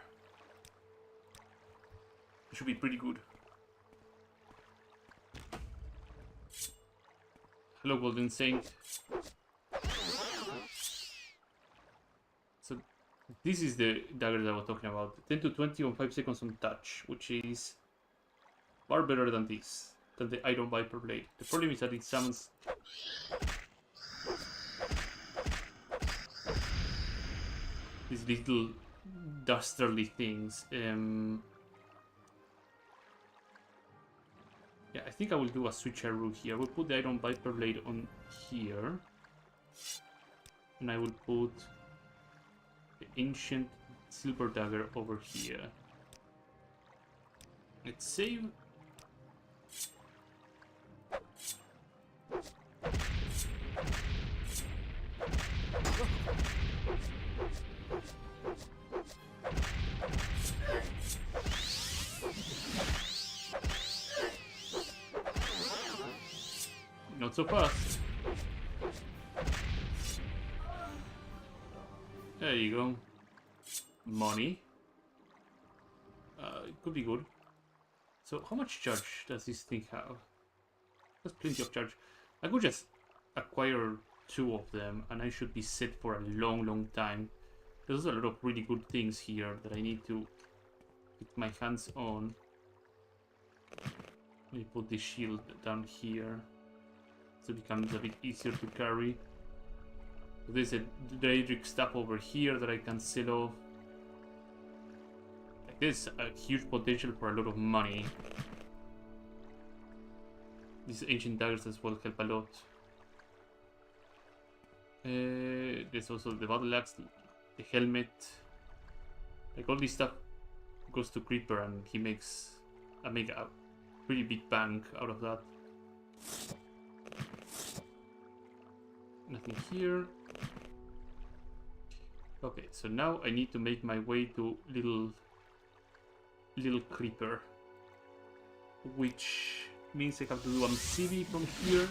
It should be pretty good. Hello, Golden Saint. So this is the dagger that I was talking about. 10 to 20 on 5 seconds on touch, which is far better than this, than the Iron Viper Blade. The problem is that it summons these little dastardly things. Yeah, I think I will do a switcheroo here. We'll put the Iron Viper Blade on here. And I will put ancient silver dagger over here. Let's save. Not so fast. There you go. Money. It could be good. So how much charge does this thing have? There's plenty of charge. I could just acquire 2 of them and I should be set for a long time. There's a lot of really good things here that I need to get my hands on. Let me put the shield down here so it becomes a bit easier to carry. There's a Daedric staff over here that I can sell off. Like, there's a huge potential for a lot of money. These ancient daggers as well help a lot. There's also the battle axe, the helmet. Like, all this stuff goes to Creeper and he makes a pretty big bank out of that. Nothing here. Okay, so now I need to make my way to little Creeper, which means I have to do a CV from here.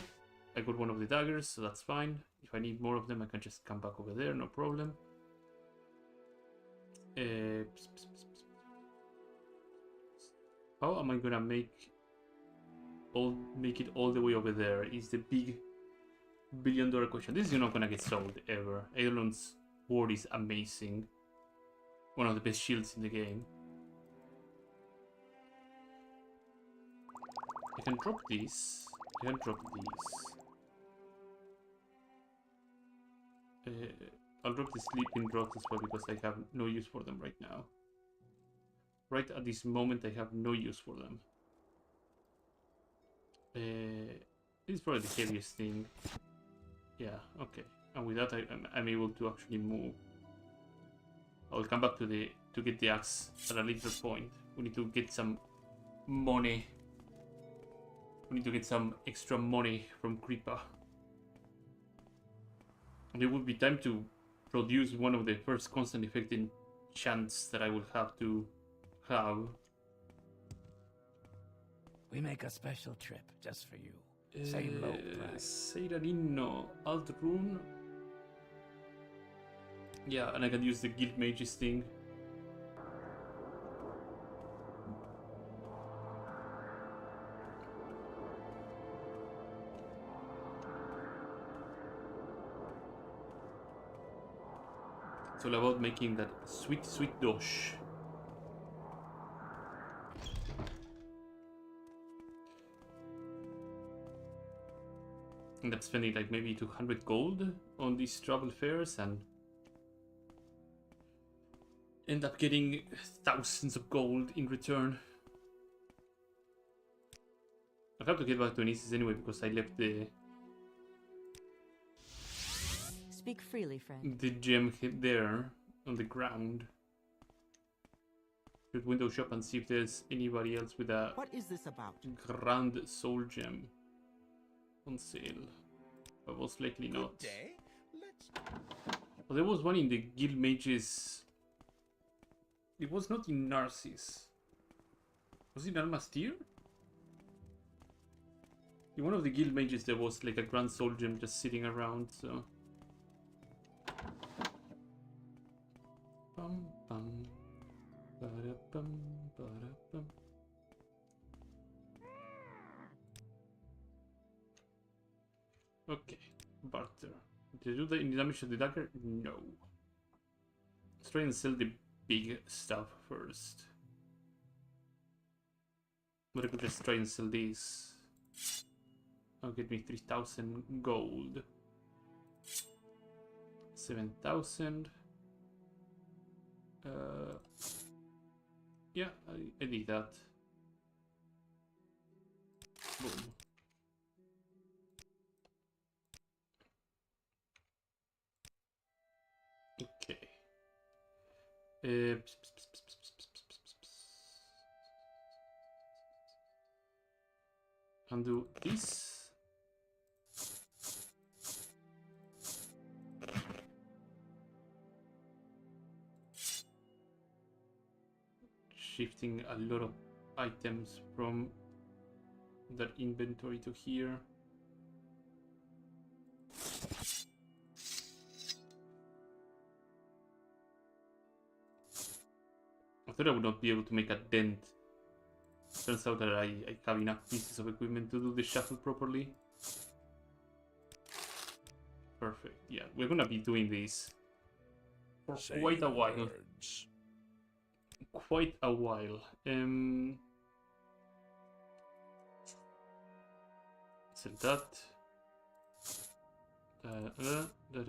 I got one of the daggers, so that's fine. If I need more of them, I can just come back over there, no problem. How am I gonna make it all the way over there? Is the big billion-dollar question. This is not gonna get sold ever. Eidolon's Ward is amazing. One of the best shields in the game. I can drop these. I can drop these. I'll drop the sleeping drugs as well because I have no use for them right now. Right at this moment, I have no use for them. This is probably the heaviest thing. Yeah, okay. And with that, I'm able to actually move. I'll come back to get the axe at a later point. We need to get some money. We need to get some extra money from Creeper. And it will be time to produce one of the first constant effect enchants that I will have to have. We make a special trip just for you. Same low price. Seiranino, Alt Rune. Yeah, and I can use the Guild Mages thing. It's all about making that sweet, sweet dosh. End up spending like maybe 200 gold on these travel fairs and end up getting thousands of gold in return. I have to get back to Anisis anyway because I left the Speak freely, friend. gem there on the ground. Should window shop and see if there's anybody else with a What is this about? grand soul gem on sale. But most likely not. Day. Let's Well, there was one in the Guild Mages. It was not in Narcissus. Was it Almastir? In one of the Guild Mages there was like a Grand Soul Gem just sitting around, so... Bum, bum. Ba-da-bum, ba-da-bum. Okay, barter. Did you do the damage to the dagger? No. Let's try and sell the big stuff first. But I could just try and sell these. I'll get me 3,000 gold. 7,000. Yeah, I need that. Boom. Okay. Undo this. Shifting a lot of items from that inventory to here. I thought I would not be able to make a dent. Turns out that I have enough pieces of equipment to do the shuffle properly. Perfect. Yeah, we're gonna be doing this for quite a while. Quite a while. Sell that. And there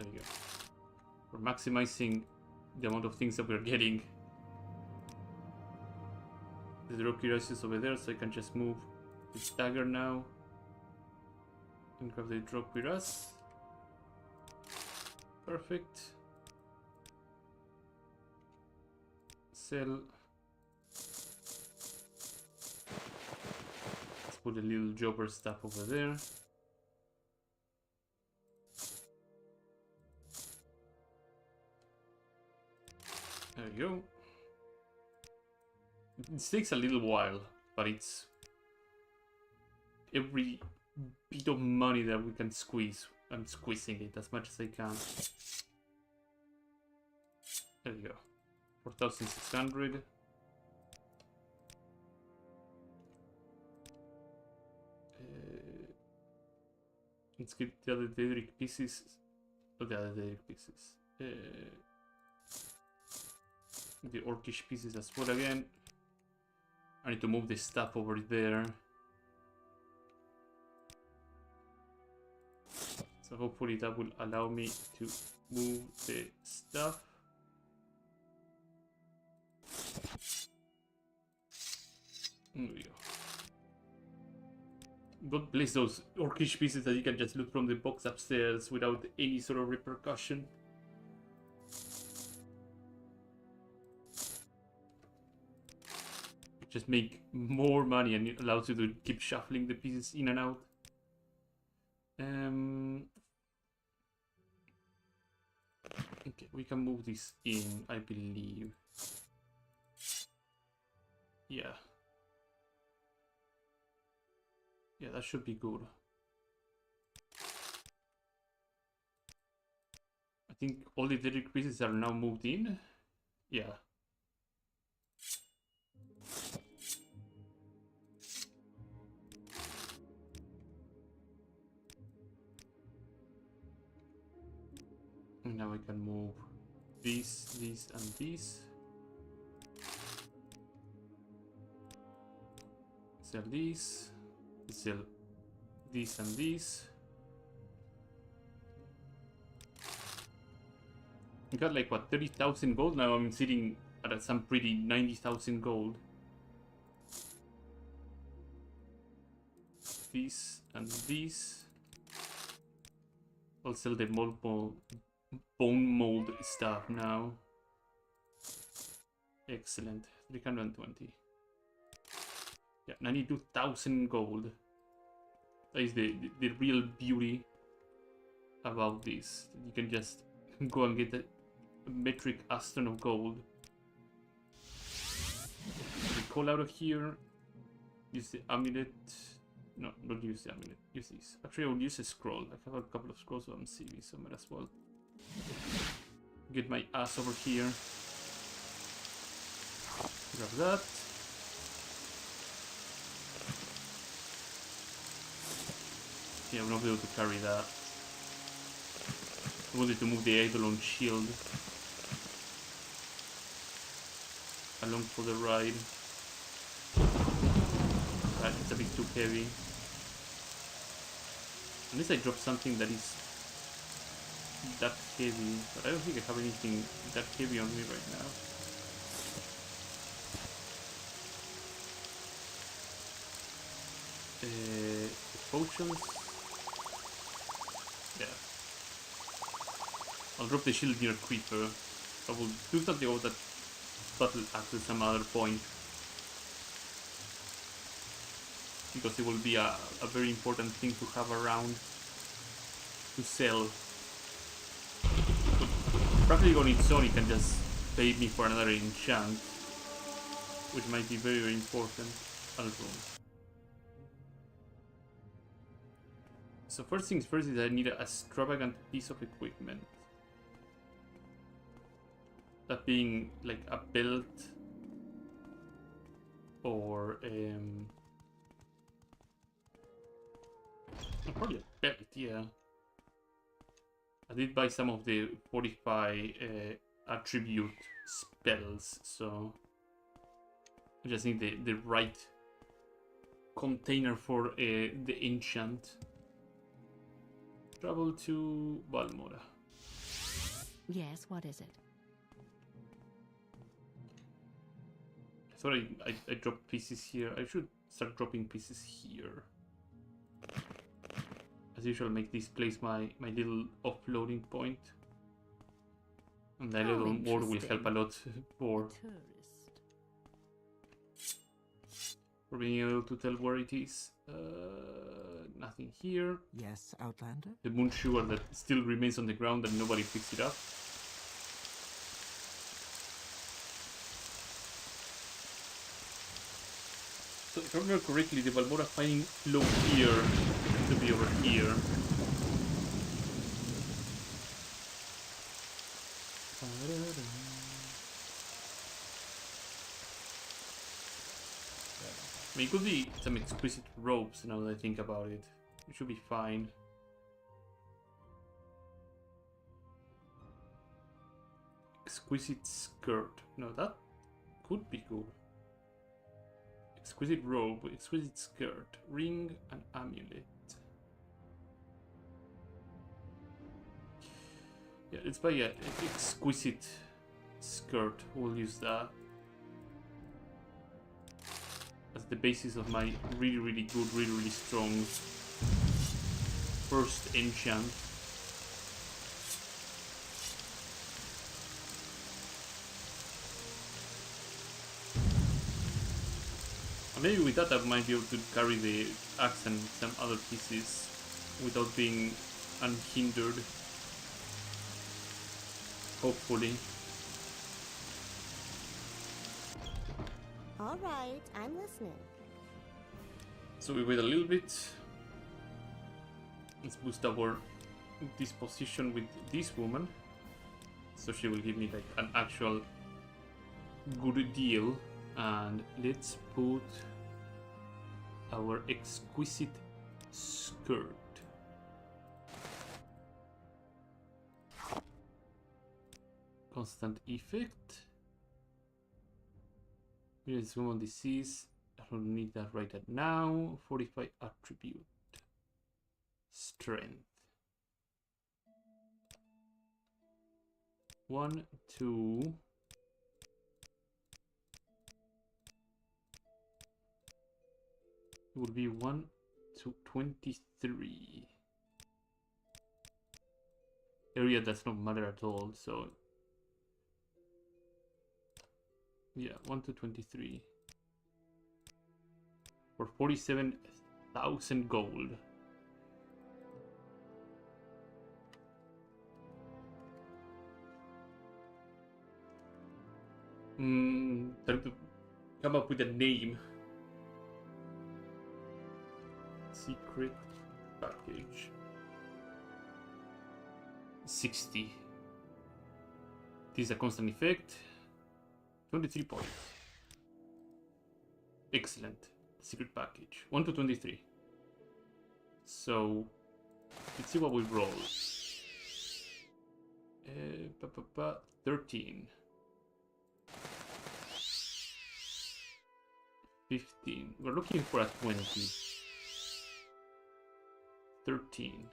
you go. We're maximizing the amount of things that we're getting. The rock is over there, so I can just move this dagger now and grab the drop with us. Perfect. Sell. Let's put a little jobber stuff over there. There you go. It takes a little while, but it's every bit of money that we can squeeze. I'm squeezing it as much as I can. There you go. 4,600. Let's get the other Daedric pieces. Oh, the other Daedric pieces. The orcish pieces as well again. I need to move the stuff over there. So hopefully that will allow me to move the stuff. There we go. God bless those orcish pieces that you can just loot from the box upstairs without any sort of repercussion. Just make more money, and it allows you to keep shuffling the pieces in and out. Okay, we can move this in, I believe. Yeah. Yeah, that should be good. I think all the Daedric pieces are now moved in. Yeah. And now I can move these, and these. Sell these. Sell these and these. I got like what, 30,000 gold? Now I'm sitting at some pretty 90,000 gold. These and these. I'll sell the multiple bone mold stuff now. Excellent. 320. Yeah, 92,000 gold. That is the real beauty about this. You can just go and get a metric aston of gold. We call out of here. Use the amulet. No, don't use the amulet. Use this. Actually, I will use a scroll. I have a couple of scrolls on CV, so I might as well get my ass over here. Grab that. Yeah, I'm not able to carry that. I wanted to move the Eidolon shield along for the ride. But it's a bit too heavy. Unless I drop something that is that heavy, but I don't think I have anything that heavy on me right now. potions. Yeah. I'll drop the shield near Creeper. I will do something about that battle axe at some other point. Because it will be a very important thing to have around to sell. So, practically on its own, it can just pay me for another enchant, which might be very, very important also. So first things first is I need a extravagant piece of equipment. That being like a belt or probably a belt, yeah. I did buy some of the Fortify attribute spells, so I just need the right container for the enchant. Travel to Balmora. Yes, what is it? I thought I dropped pieces here. I should start dropping pieces here. As usual, make this place my little offloading point. And that How little ward will help a lot for being able to tell where it is. Nothing here. Yes, Outlander? The moon sugar that still remains on the ground and nobody picks it up. So if I remember correctly, the Balmora fighting flow here to be over here. I mean, it could be some exquisite robes now that I think about it. It should be fine. Exquisite skirt. No, that could be cool. Exquisite robe, exquisite skirt, ring, and amulet. Yeah, let's buy an exquisite skirt. We'll use that as the basis of my really, really good, really, really strong first enchant. And maybe with that I might be able to carry the axe and some other pieces without being unhindered. Hopefully. All right, I'm listening. So we wait a little bit. Let's boost our disposition with this woman. So she will give me like an actual good deal. And let's put our exquisite skirt. Constant effect. Here's woman disease. I don't need that right now. 45 attribute. Strength. 1, 2. It would be 1 to 23. Area does not matter at all, so yeah, 1 to 23 for 47,000 gold. Time to come up with a name. Secret package. 60. This is a constant effect. 23 points. Excellent. Secret package. 1 to 23. So let's see what we roll. 13. 15. We're looking for a 20. 13.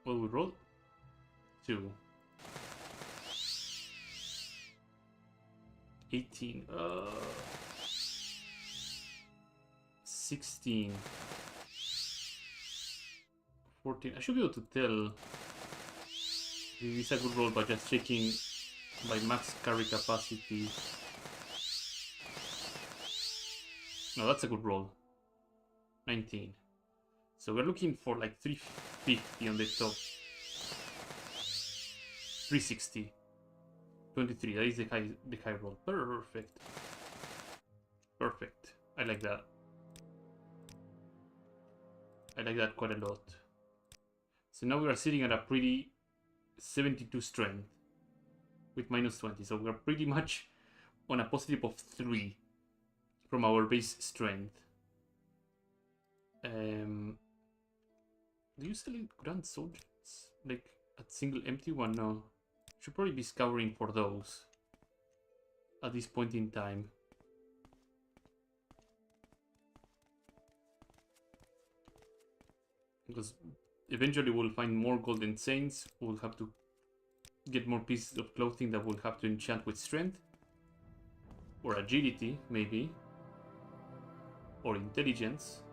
Well, we roll 2. 18. 16. 14. I should be able to tell if it's a good roll by just checking my max carry capacity. No, that's a good roll. 19. So we're looking for like 350 on the top. 360. 23. That is the high roll. Perfect. Perfect. I like that. I like that quite a lot. So now we are sitting at a pretty 72 strength with minus 20. So we're pretty much on a positive of 3 from our base strength. Do you sell Grand Soldiers? Like a single empty one? No. Should probably be scouring for those at this point in time. Because eventually we'll find more Golden Saints. We'll have to get more pieces of clothing that we'll have to enchant with strength. Or agility, maybe. Or intelligence.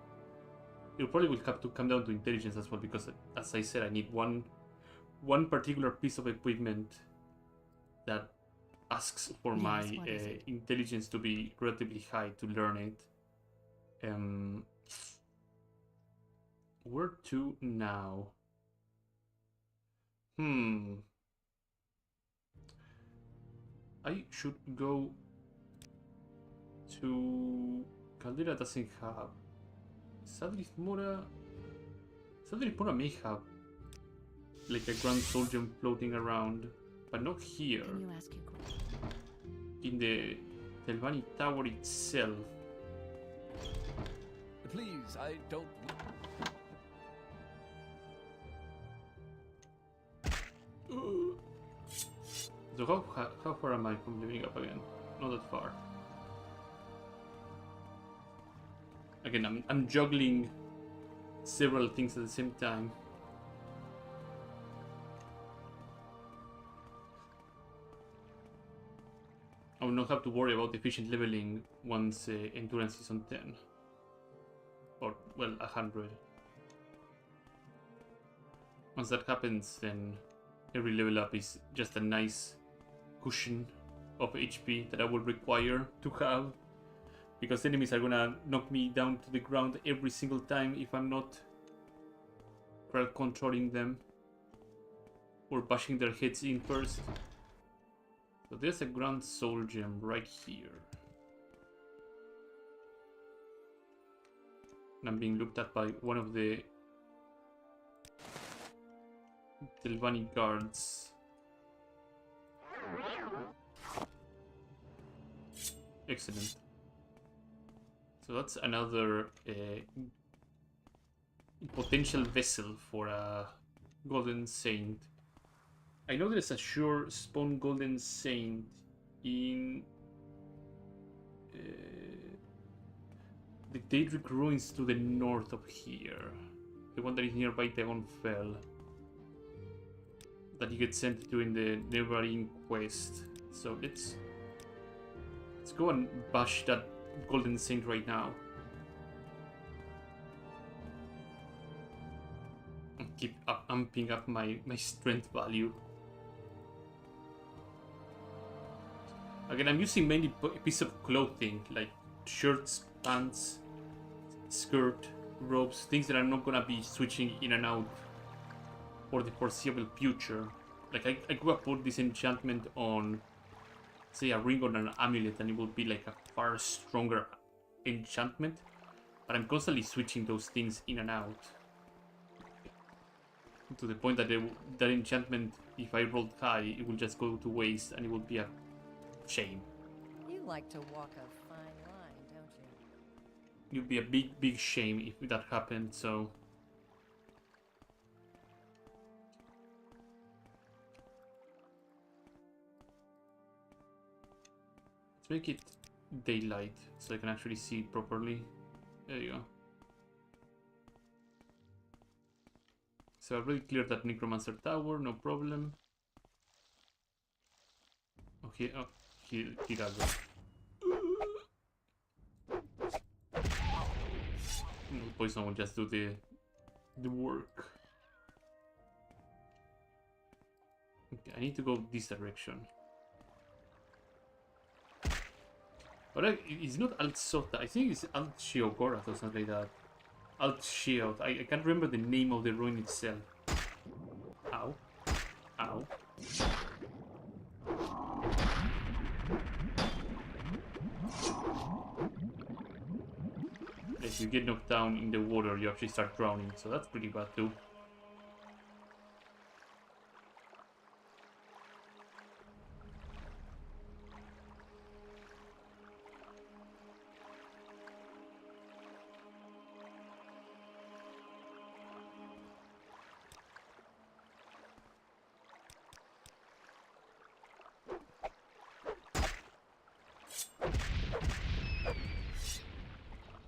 It probably will have to come down to intelligence as well, because as I said, I need one particular piece of equipment that asks for my intelligence to be relatively high to learn it. Where to now? I should go to... Caldera doesn't have... Sadrith Mora may have like a Grand Soldier floating around, but not here. Can you ask your question? In the Telvanni Tower itself. Please, I don't. So how far am I from living up again? Not that far. Again, I'm juggling several things at the same time. I will not have to worry about efficient leveling once endurance is on 10. Or, well, 100. Once that happens, then every level up is just a nice cushion of HP that I will require to have. Because enemies are gonna knock me down to the ground every single time if I'm not crowd controlling them. Or bashing their heads in first. So there's a Grand Soul Gem right here. And I'm being looked at by one of the Telvanni guards. Excellent. So that's another potential vessel for a Golden Saint. I know there's a sure spawn Golden Saint in the Daedric Ruins to the north of here. The one that is nearby Dagon Fell. That you get sent to in the Neverine quest. So let's go and bash that Golden Saint right now. And keep amping up my strength value. Again, I'm using mainly a piece of clothing, like shirts, pants, skirt, robes, things that I'm not gonna be switching in and out for the foreseeable future. Like I could put this enchantment on, say, a ring or an amulet, and it will be like a far stronger enchantment. But I'm constantly switching those things in and out. To the point that that enchantment, if I rolled high, it will just go to waste, and it will be a shame. You like to walk a fine line, don't you? It would be a big shame if that happened, so... Let's make it daylight so I can actually see it properly. There you go. So I already cleared that Necromancer Tower, no problem. Okay, oh, he got it. poison will just do the work. Okay, I need to go this direction. But it's not Alt Sota. I think it's Alt Shiogorath or something like that. Alt Shield. I can't remember the name of the ruin itself. Ow. Ow. If you get knocked down in the water, you actually start drowning, so that's pretty bad too.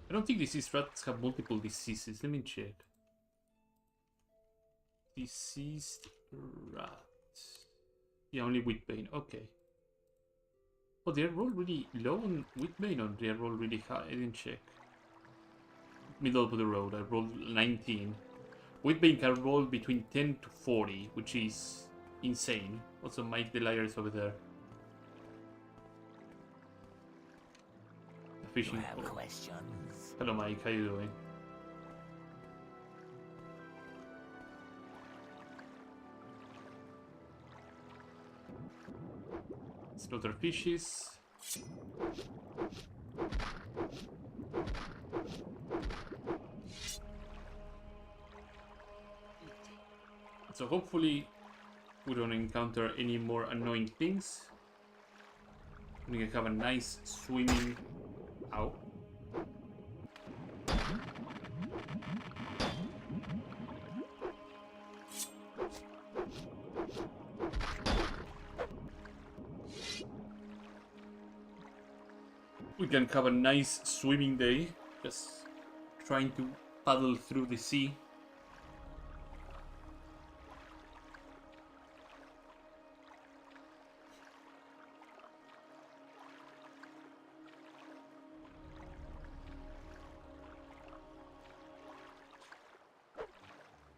I don't think diseased rats have multiple diseases. Let me check. Diseased rats. Yeah, only Wheatbane. Okay. Oh, they're all really low on Wheatbane, or they're all really high? I didn't check. Middle of the road. I rolled 19. Wheatbane can roll between 10 to 40, which is insane. Also, Mike the Liar is over there. Fishing. You have questions? Hello, Mike. How you doing? Slaughter fishes. So hopefully we don't encounter any more annoying things. We can have a nice swimming. Ow. We can have a nice swimming day, just trying to paddle through the sea.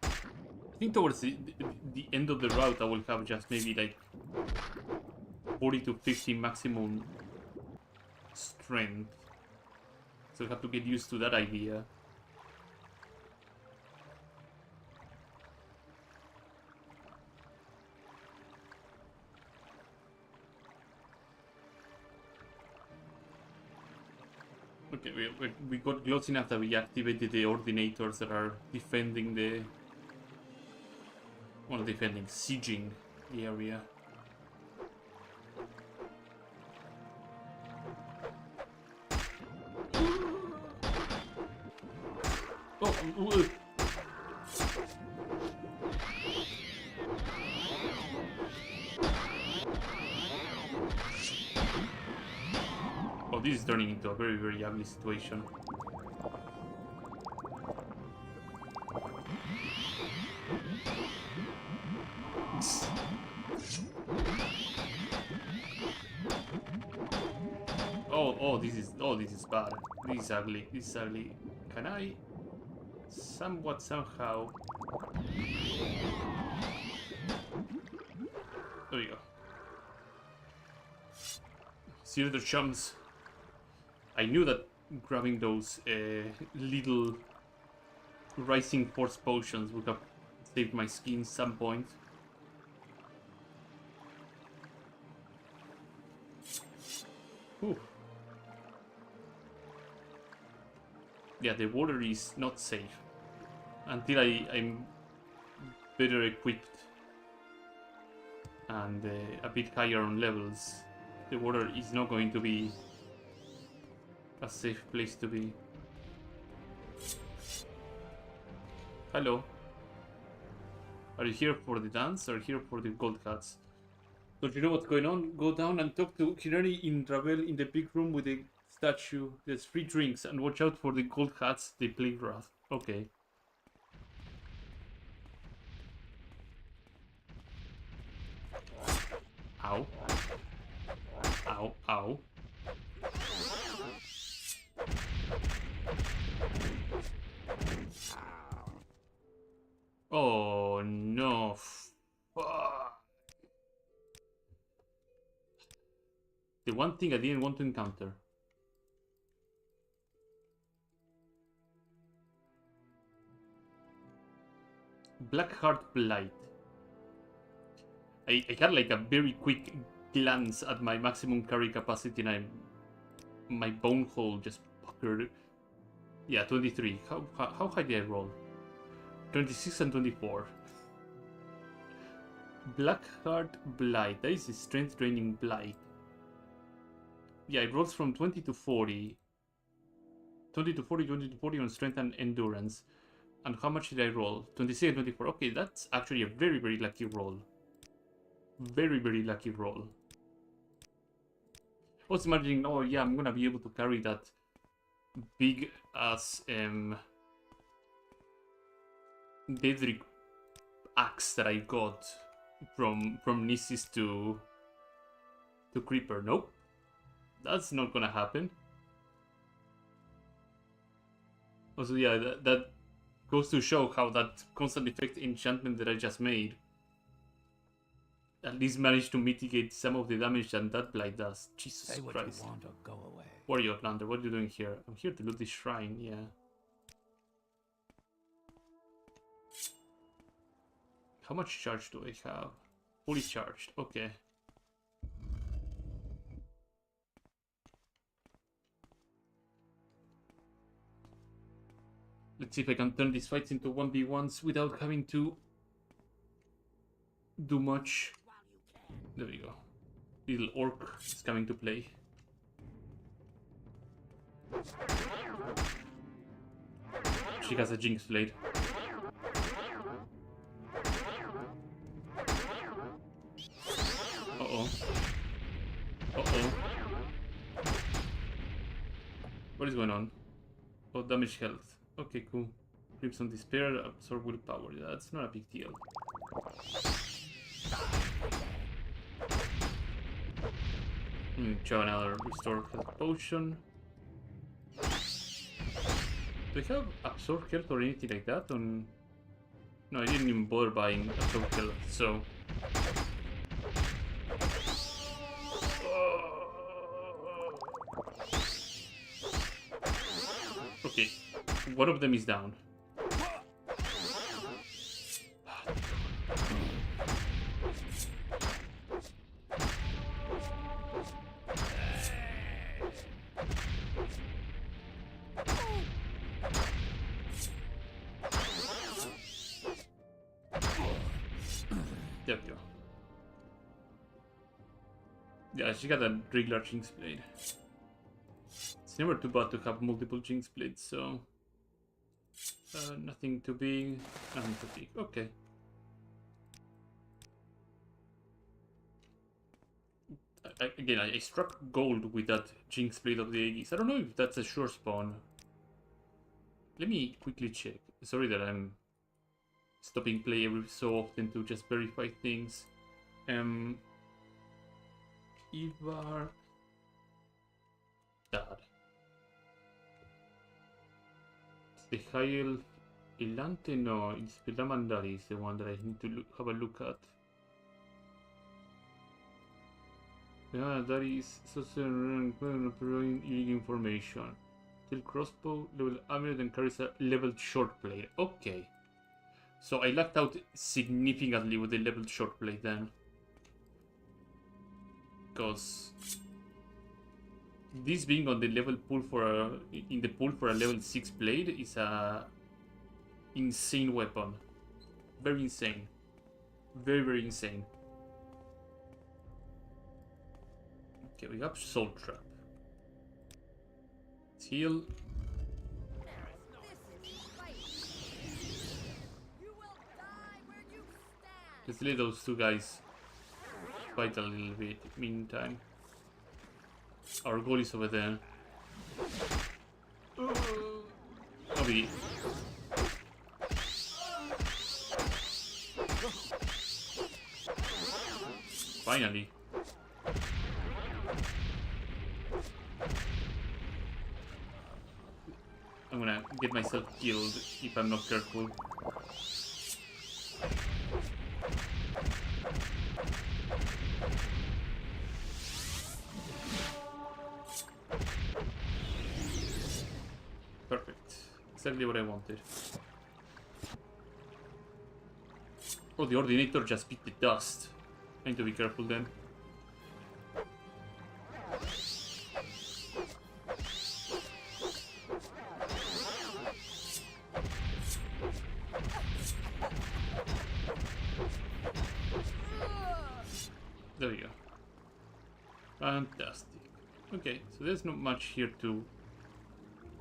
I think towards the end of the route I will have just maybe like 40 to 50 maximum strength. So I have to get used to that idea. Okay, we got close enough that we activated the ordinators that are defending the... Well, defending, sieging the area. Oh, oh, this is turning into a very, very ugly situation. This is bad. This is ugly. This is ugly. Can I somehow? There we go. See the chums. I knew that grabbing those little rising force potions would have saved my skin some point. Ooh. Yeah, the water is not safe until I'm better equipped and a bit higher on levels. The water is not going to be a safe place to be. Hello. Are you here for the dance or here for the gold cuts? Don't you know what's going on? Go down and talk to Hinari in Ravel in the big room with the statue. There's free drinks and watch out for the gold hats. They play rough. Okay. Ow. Ow, ow. The one thing I didn't want to encounter. Blackheart Blight. I had like a very quick glance at my maximum carry capacity and my bone hole just puckered. Yeah, 23. How high did I roll? 26 and 24. Blackheart Blight. That is a strength draining blight. Yeah, it rolls from 20 to 40. 20 to 40, 20 to 40 on strength and endurance. And how much did I roll? 26 and 24. Okay, that's actually a very, very lucky roll. Very, very lucky roll. I was imagining, oh yeah, I'm gonna be able to carry that big ass Daedric axe that I got from Nissis to Creeper. Nope. That's not gonna happen. Also, yeah, that goes to show how that constant effect enchantment that I just made at least managed to mitigate some of the damage that blight does. Jesus Say what Christ. you want or go away. What are you, Outlander? What are you doing here? I'm here to loot this shrine, yeah. How much charge do I have? Fully charged, okay. Let's see if I can turn these fights into 1v1s without having to do much. There we go. Little orc is coming to play. She has a Jinx Blade. Uh-oh. Uh-oh. What is going on? Oh, damage health. Okay, cool. Crimson Despair, absorb willpower. Yeah, that's not a big deal. Try another restore health potion. Do I have absorb health or anything like that on? No, I didn't even bother buying absorb health, so. Okay, one of them is down. There we go. Yeah, she got a regular Jinx Blade. It's never too bad to have multiple Jinx Blades, so... nothing too big, nothing too big. Okay. Again, I struck gold with that Jinx Blade of the Aegis. I don't know if that's a sure spawn. Let me quickly check. Sorry that I'm stopping play every so often to just verify things. Ivar... Dad. The High Elf Ilante? No, it's Pilamandari is the one that I need to have a look at. That is providing information. Till crossbow, level amulet, and carries a leveled short blade. Okay. So I lucked out significantly with the leveled short blade then. Because this being on the level pool for a in the pool for a level 6 blade is a insane weapon. Very insane. Very, very insane. Okay, we have Soul Trap. Let's heal. Let's let those two guys fight a little bit. Meantime, our goal is over there. Okay. Finally. I'm gonna get myself killed if I'm not careful. Exactly what I wanted. Oh, the Ordinator just beat the dust. I need to be careful then. There we go. Fantastic. Okay, so there's not much here to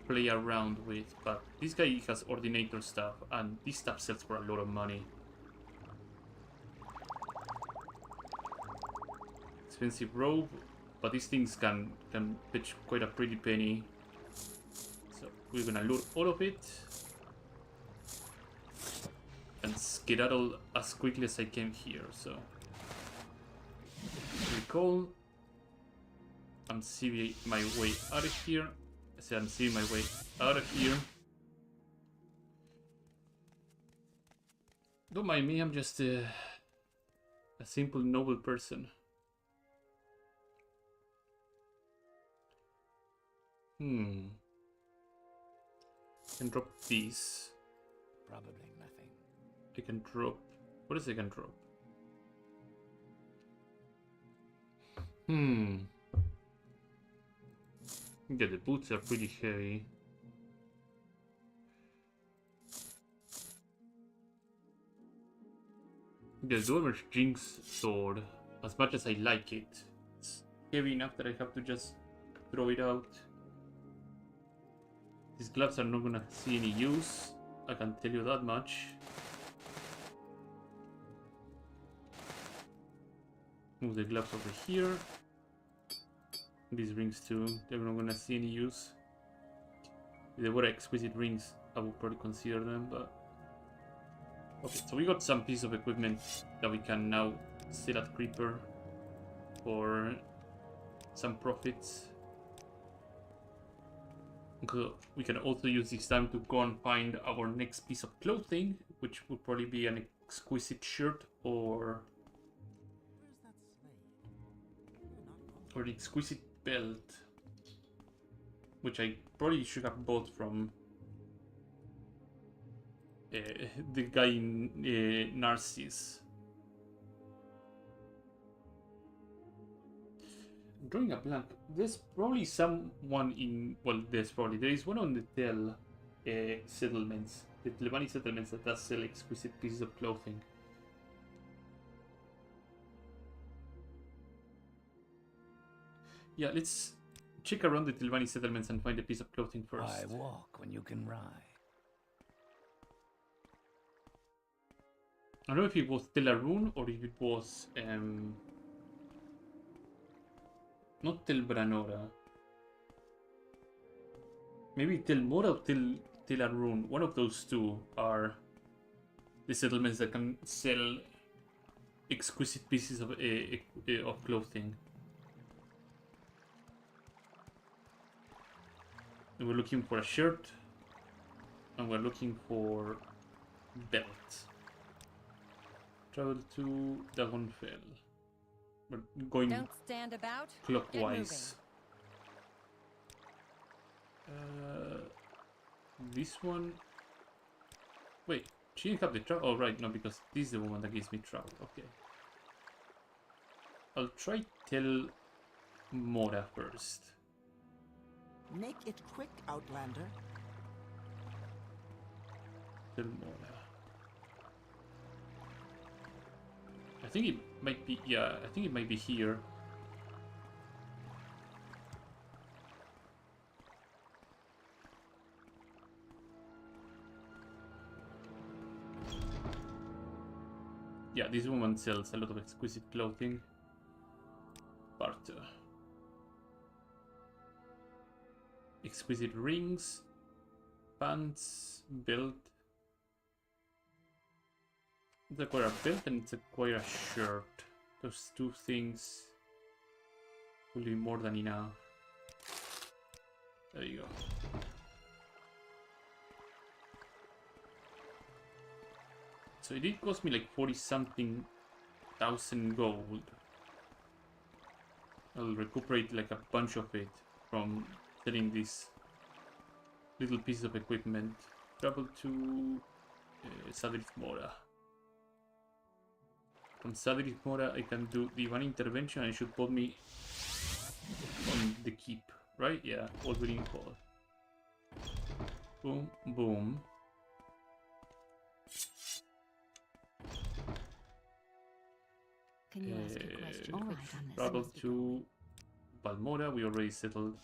play around with, but this guy has Ordinator stuff, and this stuff sells for a lot of money. Expensive robe, but these things can fetch quite a pretty penny. So we're gonna loot all of it and skedaddle as quickly as I came here. So recall. I'm seeing my way out of here. I said I'm seeing my way out of here. Don't mind me, I'm just a simple noble person. I can drop these. Probably nothing. I can drop... What else I can drop? Yeah, the boots are pretty heavy. The Dwarven's Jinx sword, as much as I like it, it's heavy enough that I have to just throw it out. These gloves are not gonna see any use, I can tell you that much. Move the gloves over here. These rings too, they're not gonna see any use. If they were exquisite rings, I would probably consider them, but... Okay, so we got some piece of equipment that we can now sell at Creeper for some profits. Okay, we can also use this time to go and find our next piece of clothing, which would probably be an exquisite shirt or an exquisite belt, which I probably should have bought from the guy in Narcissus. I'm drawing a blank. There's probably someone in... Well, there is one on the Tel settlements. The Telvanni settlements that does sell exquisite pieces of clothing. Yeah, let's check around the Telvanni settlements and find a piece of clothing first. Why walk when you can ride? I don't know if it was Telarun or if it was not Tel Branora. Maybe Tel Mora or Telarun. One of those two are the settlements that can sell exquisite pieces of clothing. We're looking for a shirt and we're looking for belt. Travel to Dagonfell. We're going Don't stand about. clockwise. This one. Wait, she didn't have the travel. Oh, right, no, because this is the woman that gives me travel. Okay. I'll try Tel Mora first. Make it quick, Outlander. Tel Mora. I think it might be, yeah, I think it might be here. Yeah, this woman sells a lot of exquisite clothing. Barter. Exquisite rings, pants, belt. It's acquire a belt and it's acquire a shirt. Those two things will be more than enough. There you go. So it did cost me like 40-something thousand gold. I'll recuperate like a bunch of it from selling this little pieces of equipment. Travel to Sadrith Mora. From Sadrith Mora, I can do the one intervention and it should put me on the keep, right? Yeah, Wolverine Hall. Boom, boom. Can you ask a question? All right, I'm Travel listening. to Balmora. We already settled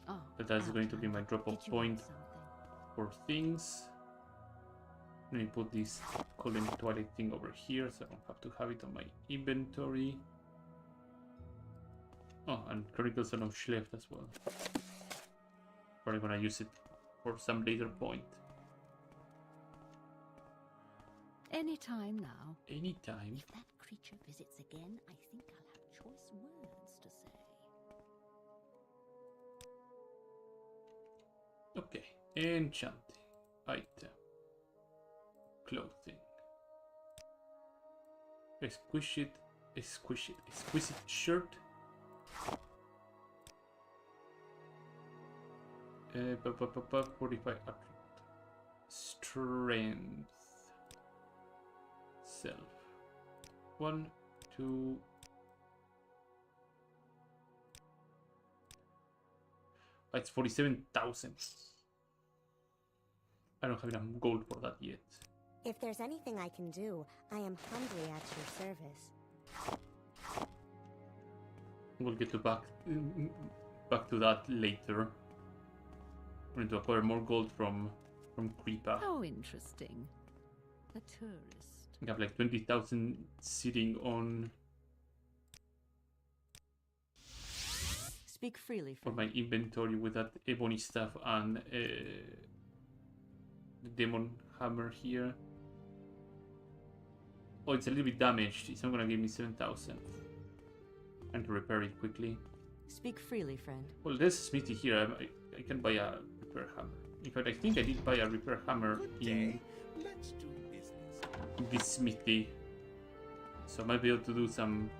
Oh, that that's going to be my Outlander. drop-off Did you want point something? for things. Let me put this Colony Twilight thing over here so I don't have to have it on my inventory. Oh, and Chronicles of Schlecht as well. Probably gonna use it for some later point. Anytime now. Anytime. If that creature visits again, I think I'll have choice words to say. Okay. Enchanting. Item. Clothing. Exquisite shirt. 45 attribute. Strength. Self. 1, 2. It's 47,000. I don't have enough gold for that yet. If there's anything I can do, I am humbly at your service. We'll get to back to that later. We need to acquire more gold from Creeper. How interesting. A tourist. I have like 20,000 sitting on Speak freely, for friend. my inventory with that ebony stuff and the demon hammer here. Oh, it's a little bit damaged. It's not gonna give me 7,000. And to repair it quickly. Speak freely, friend. Well, there's a smithy here. I can buy a repair hammer. In fact, I think I did buy a repair hammer in Let's do business. this smithy. So I might be able to do some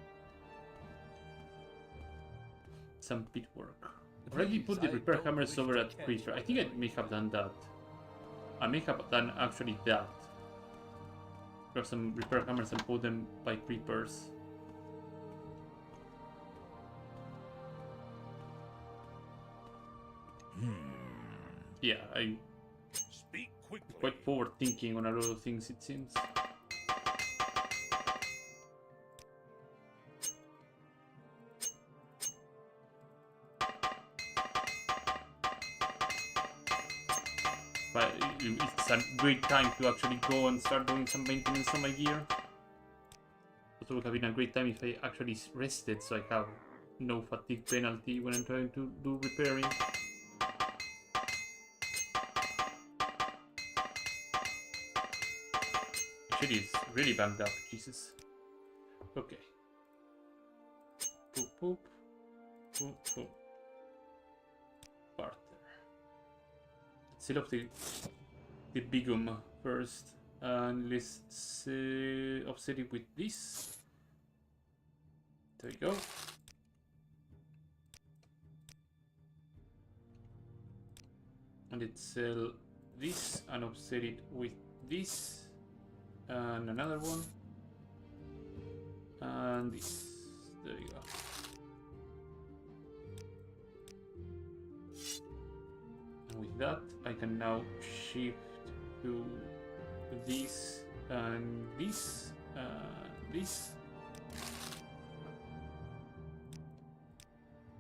pit work. Already put the Please, I repair don't hammers wish over to at catch Creeper. I you. think I may have done that. I may have done actually that. Grab some repair hammers and put them by creepers. Yeah, I Speak quickly. quite forward thinking on a lot of things, it seems. But it's a great time to actually go and start doing some maintenance on my gear. Also would have been a great time if I actually rested so I have no fatigue penalty when I'm trying to do repairing. Shit is really banged up, Jesus. Okay. Boop boop. Boop boop. Barter. Let's seal off the bigum first. And let's offset it with this. There we go. And let's sell this and offset it with this. And another one. And this. There you go. And with that, I can now shift to this and this and this.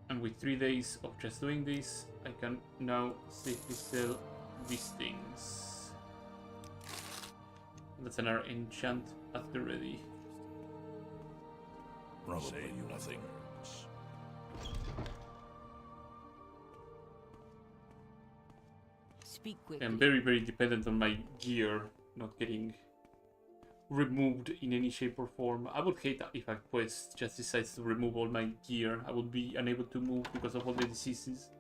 And with 3 days of just doing this, I can now safely sell these things. That's another enchant at the ready. Probably nothing. Speak quickly. I'm very, very dependent on my gear not getting removed in any shape or form. I would hate if a quest just decides to remove all my gear. I would be unable to move because of all the diseases.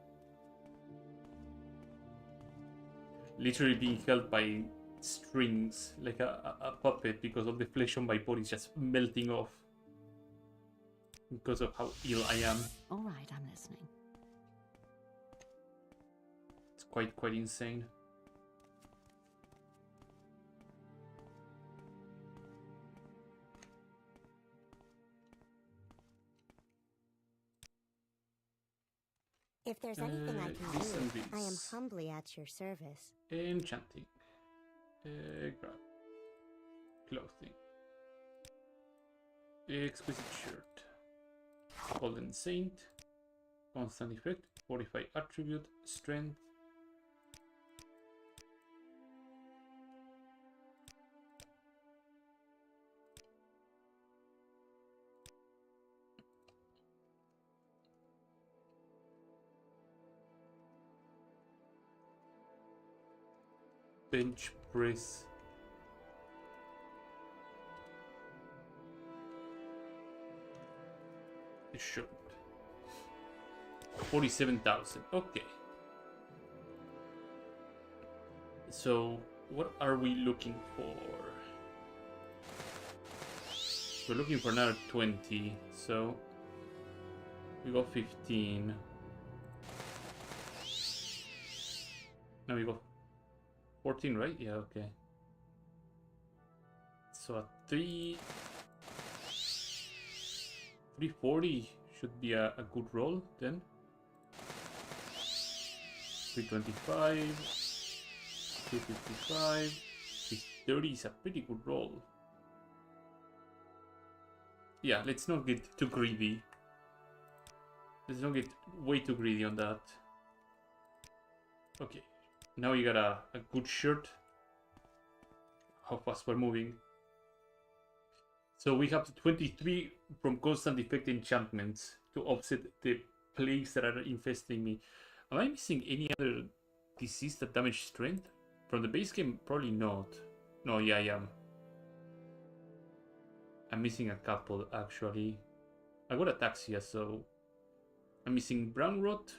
Literally being held by strings like a puppet because all the flesh on my body is just melting off because of how ill I am. All right, I'm listening. Let's quite insane. If there's anything I can this and do, I am this. humbly at your service. Enchanting. Grab. Clothing. Exquisite shirt. Golden Saint. Constant effect. Fortify attribute. Strength. Bench press. The shirt. 47,000. Okay. So, what are we looking for? We're looking for another 20. So, we got 15. Now we got 14, right? Yeah, okay. So at 340 should be a good roll then. 325, 255, 330 is a pretty good roll. Yeah, let's not get too greedy. Let's not get way too greedy on that. Okay. Now you got a good shirt. How fast we're moving. So we have 23 from constant effect enchantments to offset the plagues that are infesting me. Am I missing any other disease that damage strength? From the base game, probably not. No, yeah, I am. I'm missing a couple, actually. I got ataxia, so... I'm missing brown rot.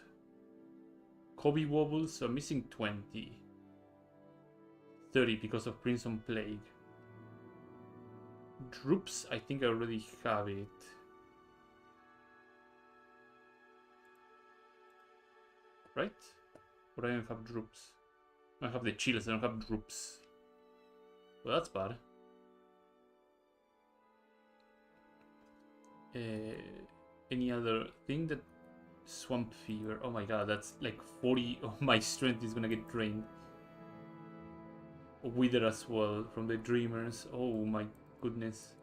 Kobe wobbles, so I'm missing 20. 30 because of Crimson Plague. Droops, I think I already have it. Right? Or I don't have droops. I have the chills, I don't have droops. Well, that's bad. Any other thing that... Swamp fever. Oh my god, that's like 40 of my strength is gonna get drained. Wither as well from the dreamers. Oh my goodness.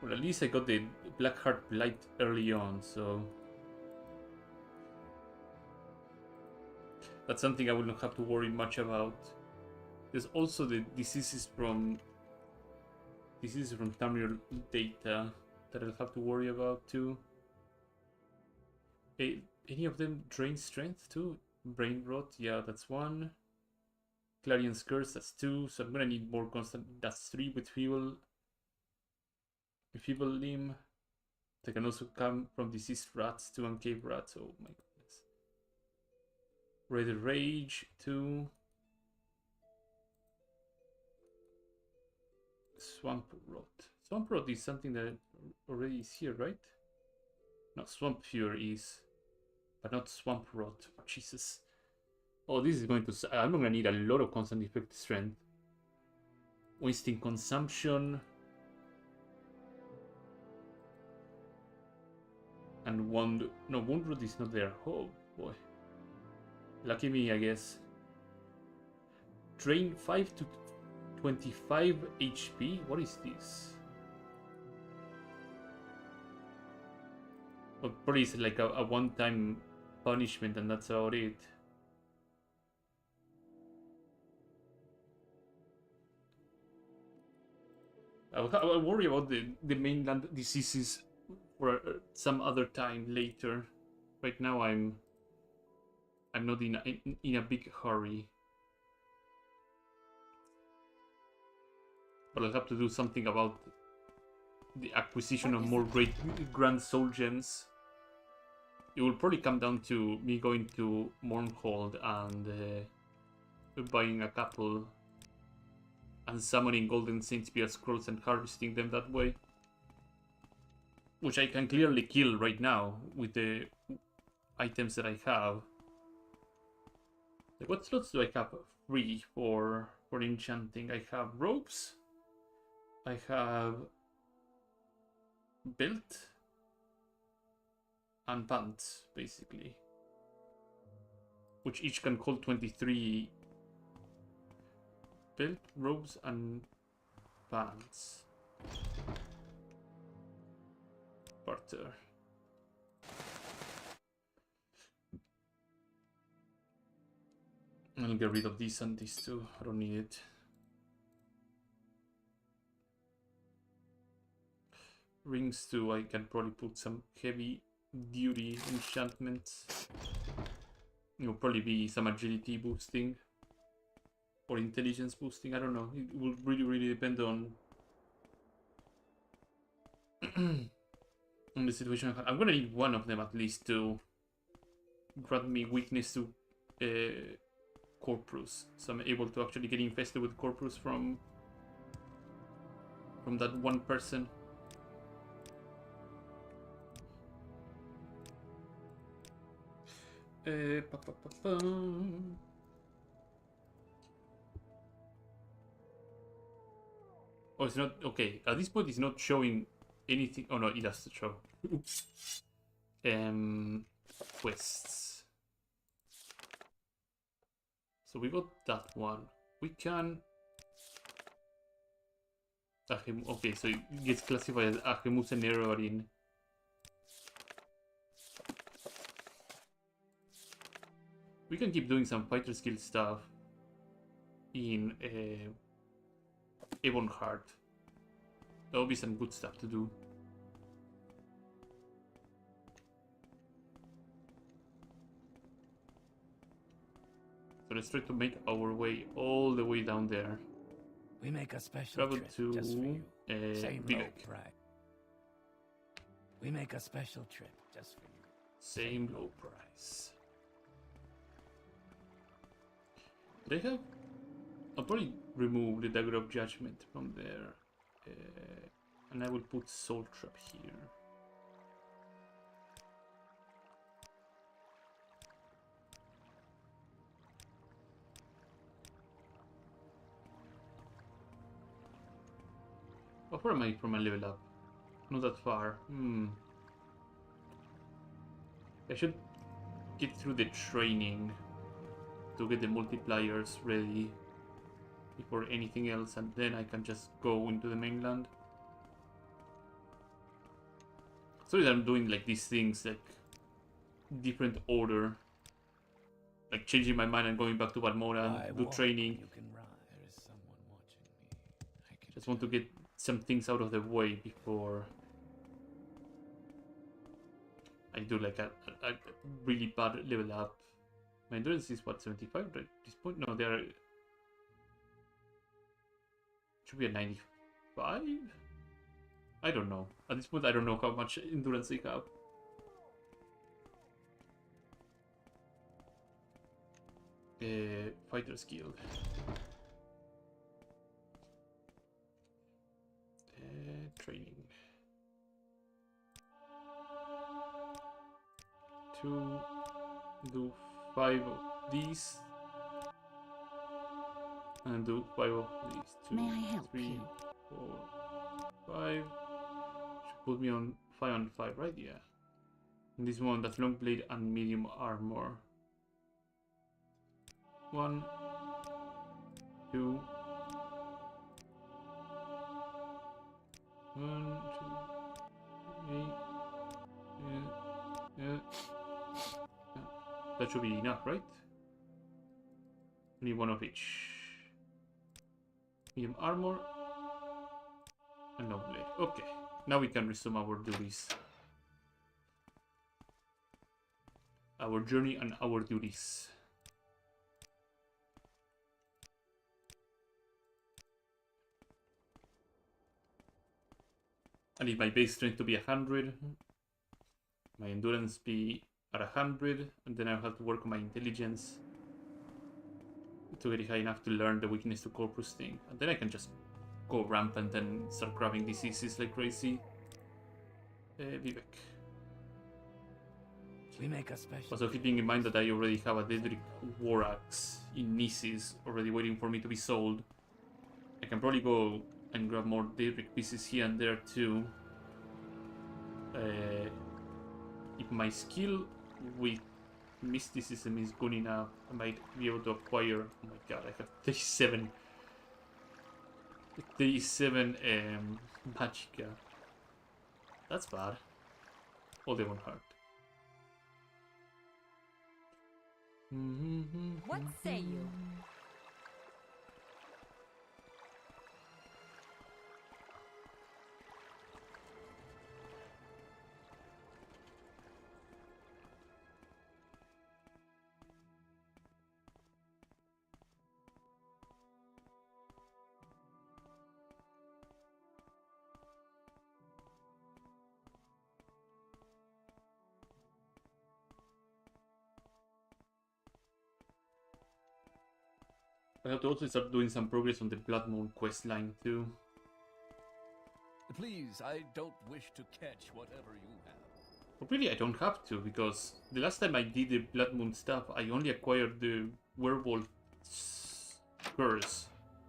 Well, at least I got the Blackheart Blight early on, so... That's something I will not have to worry much about. There's also the diseases from Tamriel data that I'll have to worry about too. Any of them drain strength too? Brain rot, yeah, that's one. Clarion's Curse, that's 2. So I'm gonna need more constant. That's 3 with feeble limb. They can also come from diseased rats too and cave rats. Oh my goodness. Red Rage 2. Swamp rot. Swamp rot is something that already is here, right? No, Swamp Fury is, but not Swamp rot. Oh, Jesus. Oh, this is going to... I'm gonna need a lot of constant effect strength. Wasting consumption. And wound... No, wound rot is not there. Oh, boy. Lucky me, I guess. Drain 5 to 25 HP? What is this? Well, probably it's like a one-time punishment and that's about it. I'll worry about the mainland diseases for some other time later. Right now I'm not in a big hurry. But I'll have to do something about the acquisition of more great Grand Soul Gems. It will probably come down to me going to Mournhold and buying a couple and summoning Golden Saint Spear Scrolls and harvesting them that way. Which I can clearly kill right now with the items that I have. Like, what slots do I have free for enchanting? I have ropes. I have built and pants, basically, which each can hold 23 built, robes, and pants. Barter. I'll get rid of these and these too. I don't need it. Rings too. I can probably put some heavy duty enchantments. It will probably be some agility boosting or intelligence boosting. I don't know. It will really depend on on the situation. I'm gonna need one of them at least to grant me weakness to Corpus, so I'm able to actually get infested with Corpus from that one person. Oh, it's not okay. At this point, it's not showing anything. Oh no, it does show. Oops. Quests. So we got that one. We can. Okay, so it gets classified as Achemus and Eroarin. We can keep doing some fighter skill stuff in Ebonheart. That will be some good stuff to do. So let's try to make our way all the way down there. We make a special Travel trip to just for you. Same low Vivek. price. We make a special trip just for you. Same low price. They have. I'll probably remove the Dagger of Judgment from there, and I will put Soul Trap here. How far am I from my level up? Not that far. I should get through the training to get the multipliers ready before anything else, and then I can just go into the mainland. Sorry that I'm doing like these things like different order, like changing my mind and going back to Valmora and do training. You can ride. There is someone watching me. I can Just want to get some things out of the way before I do like a really bad level up. My endurance is what, 75 at this point? No, they are. Should be a 95? I don't know. At this point, I don't know how much endurance they have. Fighter's Guild. Training. 2, do 5 of these, and do 5 of these. 2, May I help 3, you? 4, 5. Should put me on 5 on 5, right? Yeah. And this one, that's long blade and medium armor. 1, 2. 1, 2, 8. Yeah. That should be enough, right? Need one of each. Medium armor and long blade. Okay, now we can resume our duties. Our journey and our duties. I need my base strength to be 100. My endurance be at 100, and then I'll have to work on my intelligence to get it high enough to learn the weakness to Corpus thing. And then I can just go rampant and start grabbing diseases like crazy. Vivek. We make a special. Also keeping in mind that I already have a Daedric War Axe in Nisis already waiting for me to be sold. I can probably go and grab more Daedric pieces here and there too. If my skill with mysticism is good enough, I might be able to acquire. Oh my god, I have 37 Magicka. That's bad. Oh, they won't hurt. What say you? I have to also start doing some progress on the Blood Moon quest line too. Please, I don't wish to catch whatever you have. But really, I don't have to, because the last time I did the Blood Moon stuff, I only acquired the werewolf curse,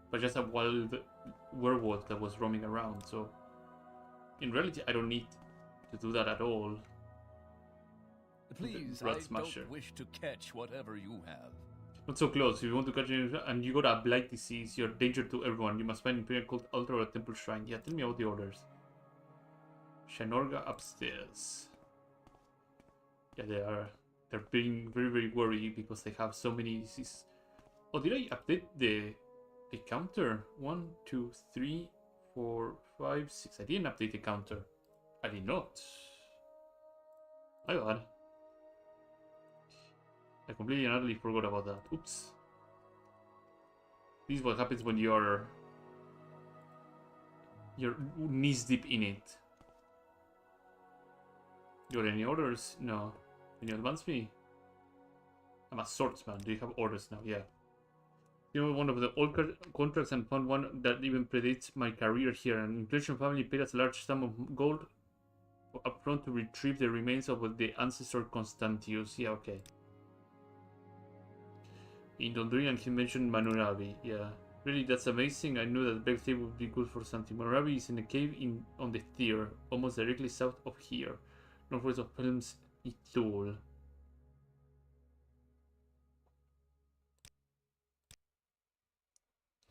but just a wild werewolf that was roaming around. So, in reality, I don't need to do that at all. Please, Rat I Smasher. don't wish to catch whatever you have. Not so close. If you want to catch it and you got a blight disease, you're a danger to everyone. You must find Imperial Cult Altar or a Temple Shrine. Yeah, tell me all the orders. Shanorga upstairs. Yeah, they're being very, very worried because they have so many diseases. Oh, did I update the counter? 1, 2, 3, 4, 5, 6. I didn't update the counter. I did not. My bad. I completely and utterly forgot about that. Oops. This is what happens when you're knees deep in it. You got any orders? No. Can you advance me? I'm a swordsman. Do you have orders now? Yeah. You know, one of the old contracts and found one that even predates my career here. An Inclusion family paid us a large sum of gold upfront to retrieve the remains of the ancestor Constantius. Yeah, okay. In Dondurian, he mentioned Manurabi. Yeah, really, that's amazing. I knew that birthday would be good for something. Manurabi is in a cave on the Thir, almost directly south of here, northwest of Helm's Ithul.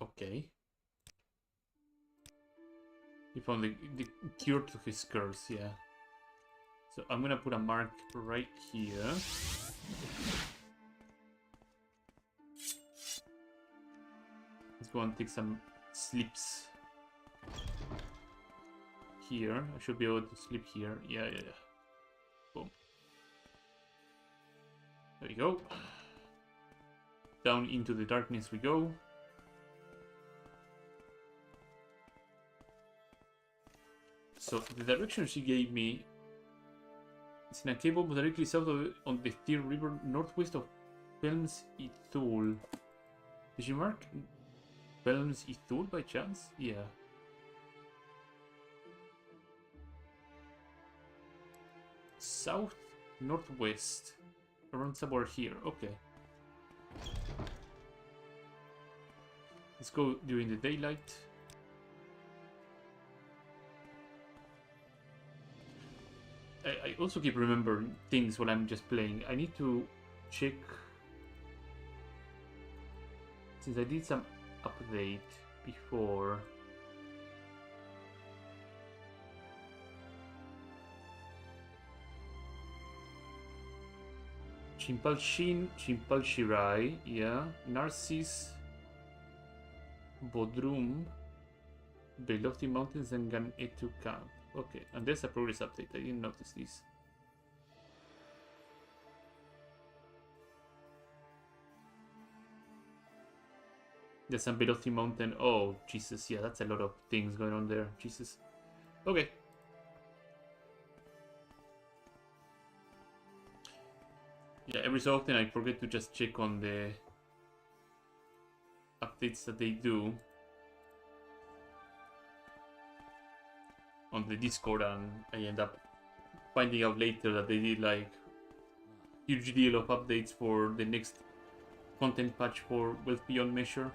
Okay. He found the cure to his curse, yeah. So I'm gonna put a mark right here. Let's go and take some sleeps here. I should be able to sleep here. Yeah. Boom. There we go. Down into the darkness we go. So the direction she gave me is in a cave directly south of on the Thir River, northwest of Helm's Ithul. Did she mark Helm's Ithul by chance? Yeah. South northwest, around somewhere here. Okay. Let's go during the daylight. I also keep remembering things while I'm just playing. I need to check, since I did some update before. Chimpalshin, Chimpalshirai, yeah. Narcis, Bodrum, Belofti Mountains, and Gan Etu Camp. Okay, and there's a progress update. I didn't notice this. There's some Belofti Mountain. Oh, Jesus, yeah, that's a lot of things going on there. Jesus. Okay. Yeah, every so often I forget to just check on the updates that they do on the Discord, and I end up finding out later that they did like huge deal of updates for the next content patch for Wealth Beyond Measure,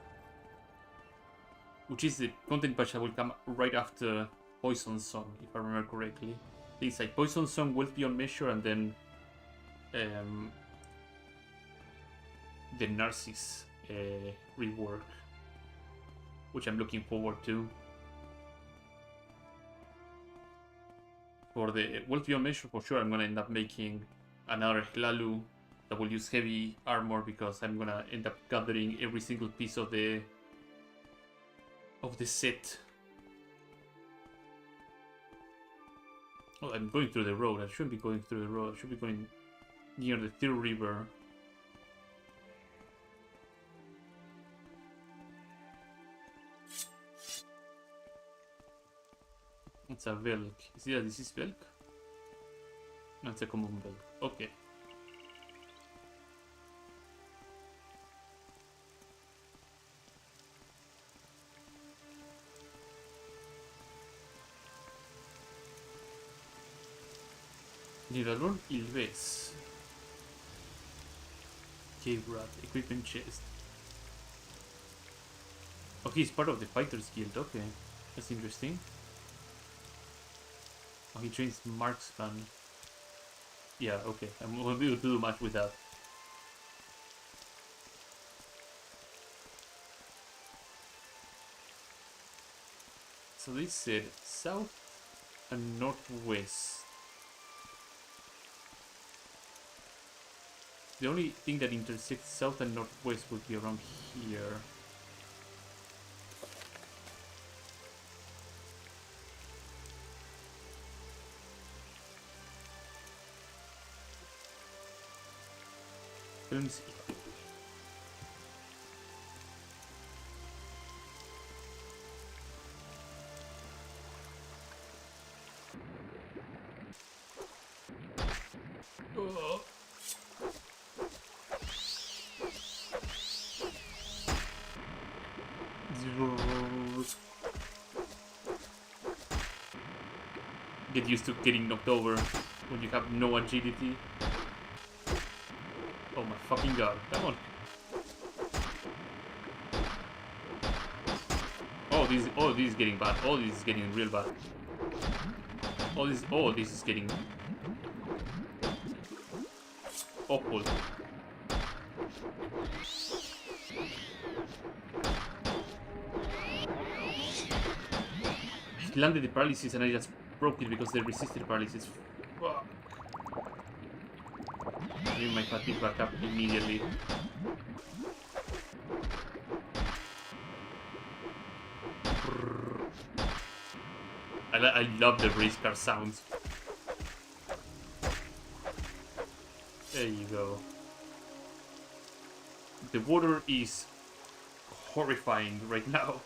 which is the content patch that will come right after Poison Song, if I remember correctly. It's like Poison Song, Wealth Beyond Measure, and then the Narcissus rework, which I'm looking forward to. For the Wealth Beyond Measure, for sure, I'm gonna end up making another Hlalu that will use heavy armor, because I'm gonna end up gathering every single piece of the set. Oh, I'm going through the road. I shouldn't be going through the road. I should be going near the Third River. It's a Velk. This is Velk? No, it's a common Velk. Okay. Nivelor Ilves. Cave Rat. Equipment chest. Oh, he's part of the Fighters Guild. Okay. That's interesting. Oh, he trains marksman. Yeah, okay. I'm not going to do much with that. So they said south and northwest. The only thing that intersects south and northwest would be around here. Let me see. Oh. Get used to getting knocked over when you have no agility. Oh my fucking god, come on. Oh, this is getting bad. Oh, this is getting real bad. Oh, this is getting awful. He landed the paralysis and I just broke it because they resisted paralysis. Fuck. I need my fatigue back up immediately. I love the race car sounds. There you go. The water is horrifying right now.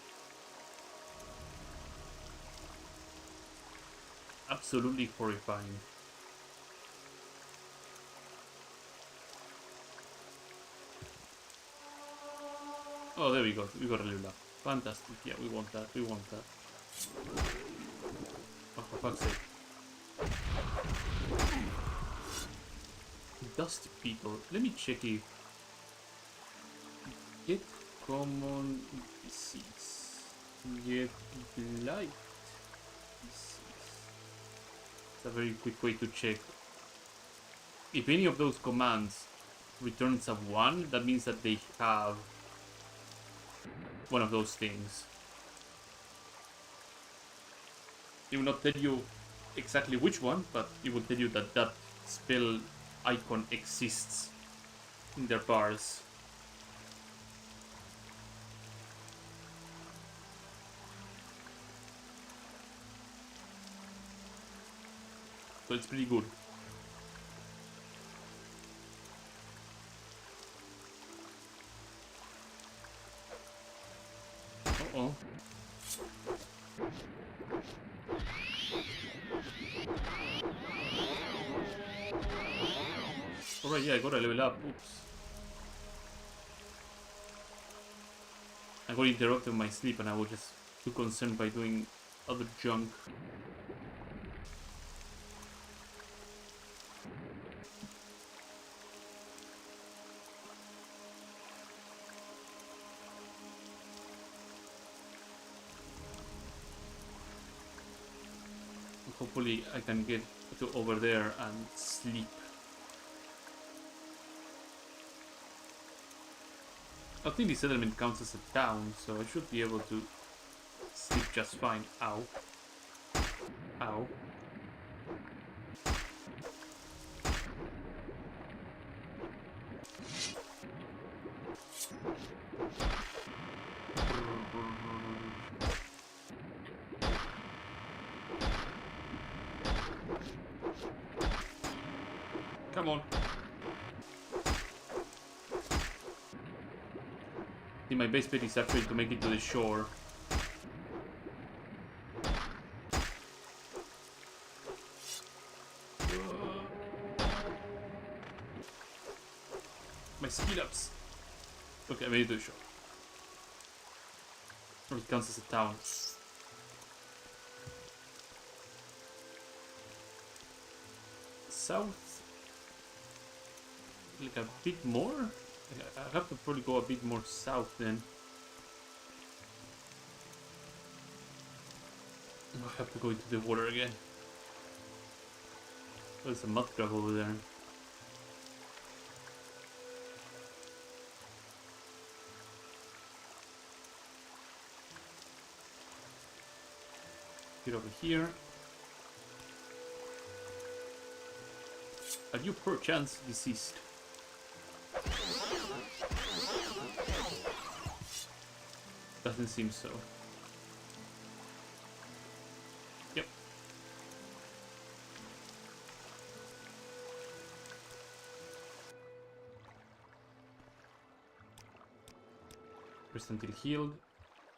Absolutely horrifying. Oh, there we go. We got a Lula. Fantastic. Yeah, we want that. We want that. Oh, for fuck's sake. Dust people. Let me check if... Get common disease. Get blight disease. It's a very quick way to check. If any of those commands returns a 1, that means that they have one of those things. It will not tell you exactly which one, but it will tell you that that spell icon exists in their bars. So it's pretty good. Uh-oh. Alright, yeah, I gotta level up. Oops. I got interrupted in my sleep and I was just too concerned by doing other junk. Hopefully I can get to over there and sleep. I think the settlement counts as a town, so I should be able to sleep just fine. Ow. Ow. Come on. See, my base bet is actually to make it to the shore. My skill ups. Okay, I made it to the shore. Or it counts as a town. South. Like a bit more? I have to probably go a bit more south then. I have to go into the water again. Oh, there's a mud crab over there. Get over here. Are you perchance deceased? Doesn't seem so. Yep. Rest until healed.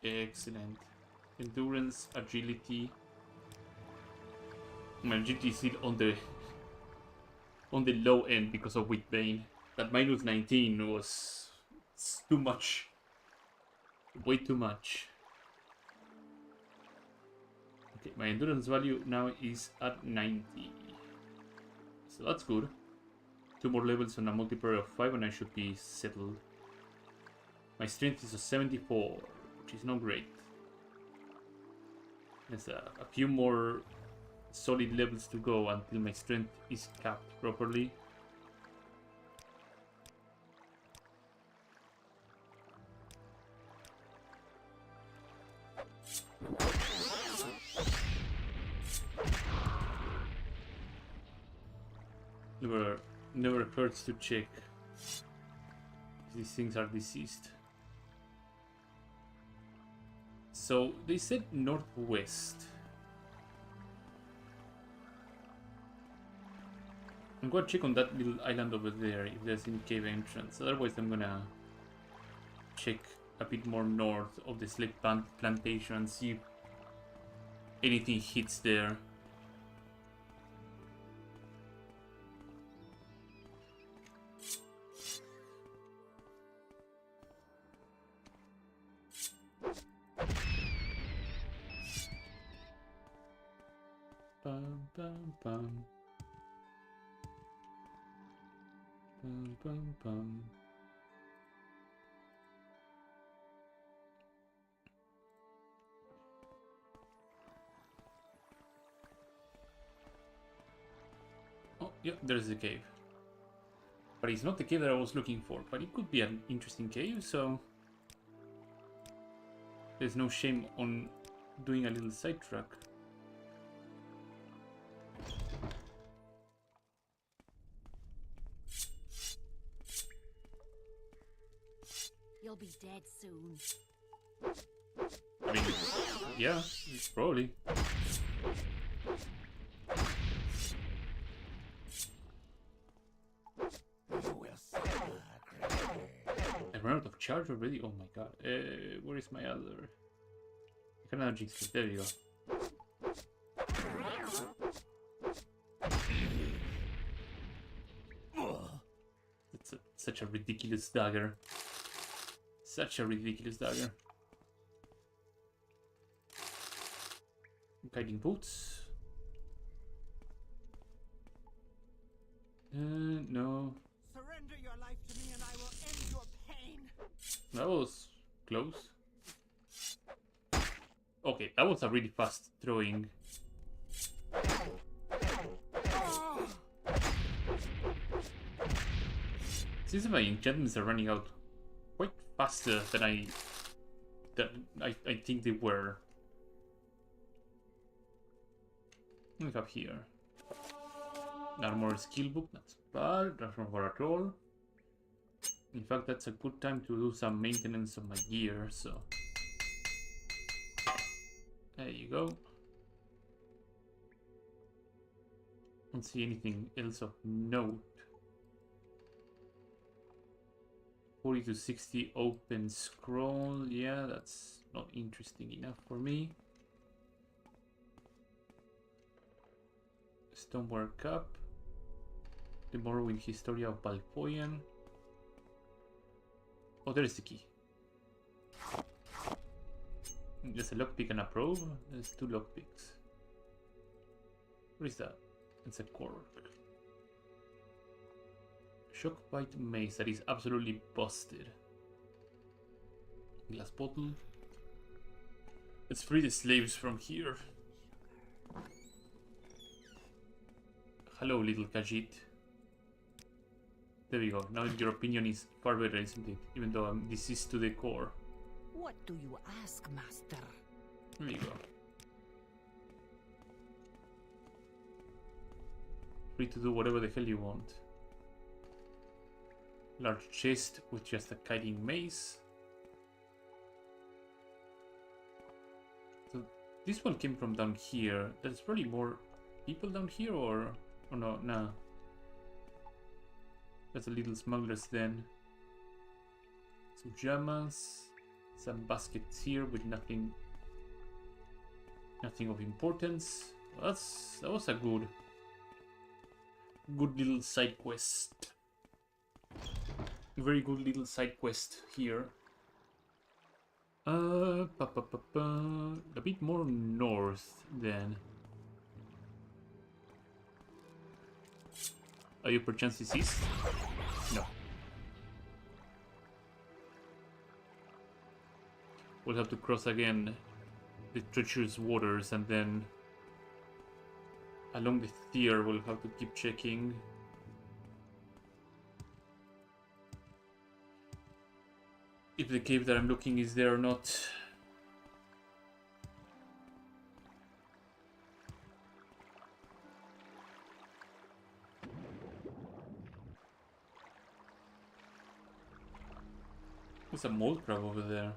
Excellent. Endurance, agility. My agility is still on the low end because of weak bane. That minus 19 was too much. Way too much. Okay, my endurance value now is at 90. So that's good. 2 more levels on a multiplier of 5 and I should be settled. My strength is a 74, which is not great. There's a few more solid levels to go until my strength is capped properly. Never hurts to check if these things are deceased. So they said northwest. I'm gonna check on that little island over there if there's any cave entrance. Otherwise I'm gonna check a bit more north of the slave plantation and see if anything hits there. Bum, bum, bum. Bum, bum, bum. Oh, yeah, there's the cave. But it's not the cave that I was looking for, but it could be an interesting cave, so there's no shame on doing a little sidetrack. You'll be dead soon. I mean, yeah, probably. I ran out of charge already? Oh my god. Where is my other? I can now jinx it. There you go. That's such a ridiculous dagger. Such a ridiculous dagger. Guiding boots. No. Surrender your life to me and I will end your pain. That was close. Okay, that was a really fast throwing Seems my enchantments are running out quite faster than I think they were. What do we have here? Armor skill book, that's bad, that's not bad at all. In fact, that's a good time to do some maintenance on my gear, so... There you go. Don't see anything else of note. 40 to 60 open scroll, yeah, that's not interesting enough for me. Stoneware Cup. The Morrowind Historia of Balpoian. Oh, there's the key. There's a lockpick and a probe. There's 2 lockpicks. What is that? It's a cork. Shockbite mace that is absolutely busted. Glass bottle. Let's free the slaves from here. Hello, little Khajiit. There we go. Now your opinion is far better, isn't it? Even though I'm diseased to the core. What do you ask, master? There you go. Free to do whatever the hell you want. Large chest with just a kiting mace. So this one came from down here. There's probably more people down here, or no? Nah. That's a little smuggler's den. Some Jamas, some baskets here with nothing of importance. That was a good little side quest. Very good little side quest here. A bit more north then. Are you perchance deceased? No. We'll have to cross again the treacherous waters, and then along the tier we'll have to keep checking. If the cave that I'm looking is there or not. There's a mole crab over there.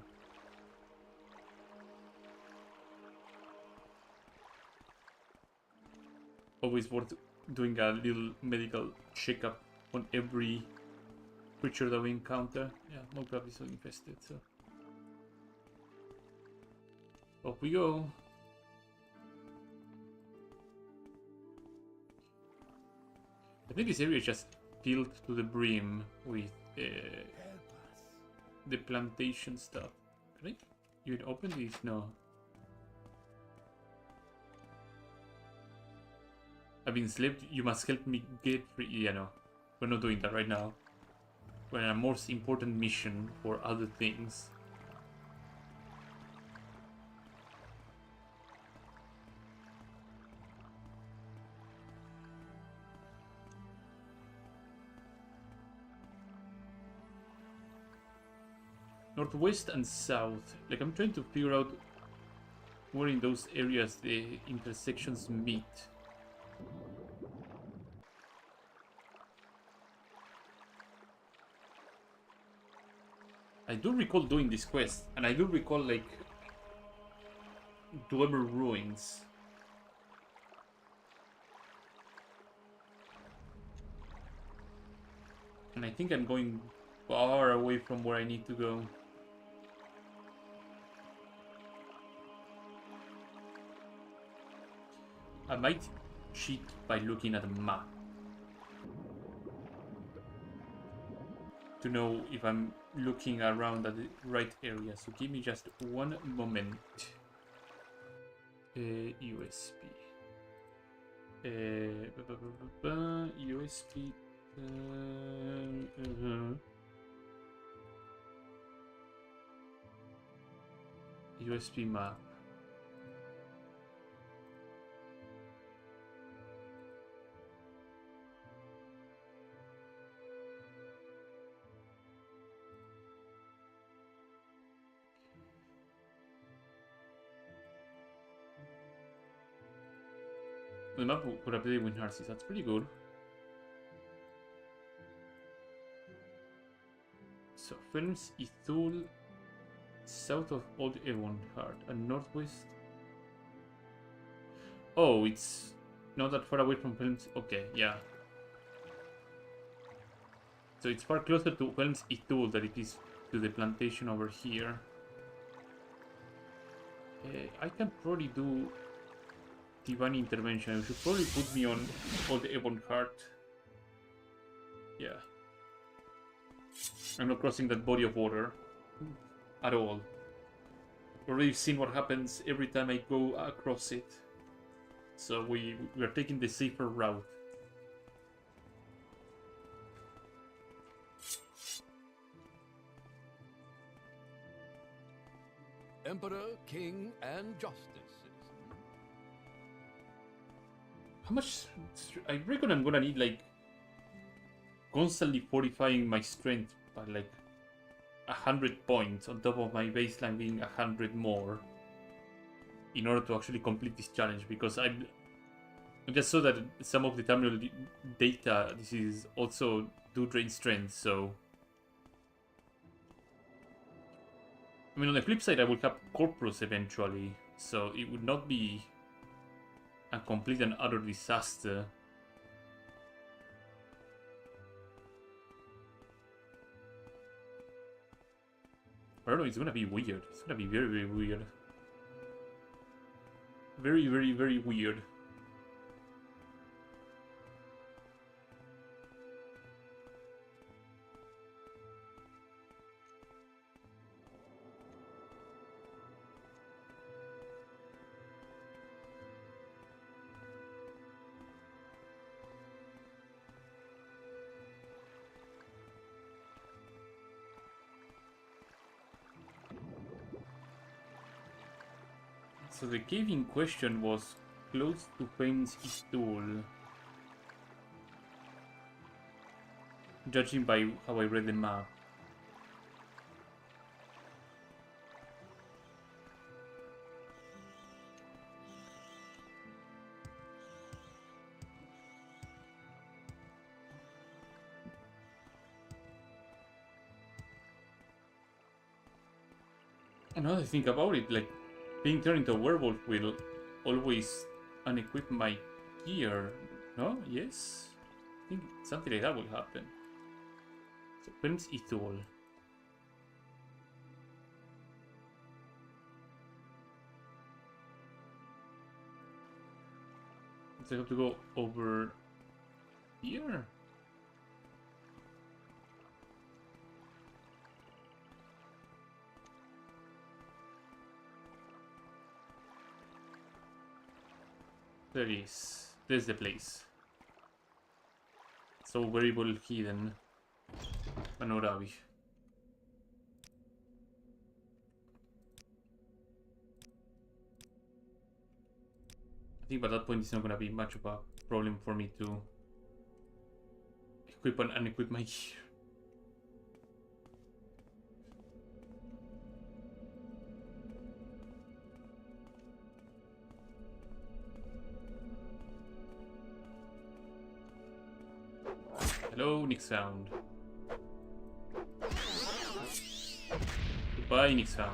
Always worth doing a little medical checkup on every creature that we encounter. Yeah, mole crab is so infested, so. Off we go. I think this area is just filled to the brim with the plantation stuff. Can I even open these? No. I've been enslaved. You must help me get free. Yeah, no. We're not doing that right now. We're on a more important mission for other things. Northwest and south. Like, I'm trying to figure out where in those areas the intersections meet. I do recall doing this quest, and I do recall, like, Dwemer Ruins. And I think I'm going far away from where I need to go. I might cheat by looking at a map to know if I'm looking around at the right area. So give me just one moment. USB. USB. USB map. The map would update with Narcissus. That's pretty good. So, Films Ithul, south of Old Eonhard, and northwest. Oh, it's not that far away from Films. Okay, yeah. So it's far closer to Films Ithul than it is to the plantation over here. I can probably do Divine Intervention. You should probably put me on Old Eonhard. Yeah. I'm not crossing that body of water at all. Already seen what happens every time I go across it. So we are taking the safer route. Emperor, King, and Justice, citizen. How much? I reckon I'm gonna need like constantly fortifying my strength by like 100 points on top of my baseline being 100 more in order to actually complete this challenge, because I just saw that some of the Tamriel data this is also do drain strength, so I mean on the flip side I will have Corpus eventually, so it would not be a complete and utter disaster. I don't know, it's gonna be weird. It's gonna be very, very weird. Very, very, very weird. So the cave in question was close to Fane's Istol, judging by how I read the map. And now that I think about it, like, being turned into a werewolf will always unequip my gear, no? Yes? I think something like that will happen. So, Films Ithol. So I have to go over here? There it is. There's the place. So very well hidden. Panoravi. I think by that point it's not gonna be much of a problem for me to equip and unequip my gear. Hello, Nick Sound. Goodbye, Nick Sound.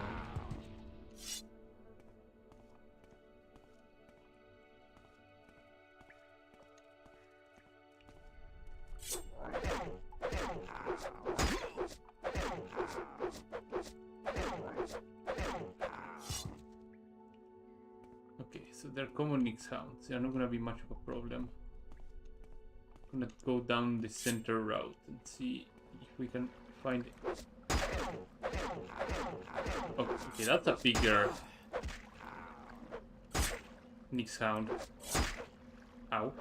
Okay, so they're common Nick Sounds. They're not gonna be much of a problem. Gonna go down the center route and see if we can find it. Oh, okay, that's a bigger Nick Sound. Ow.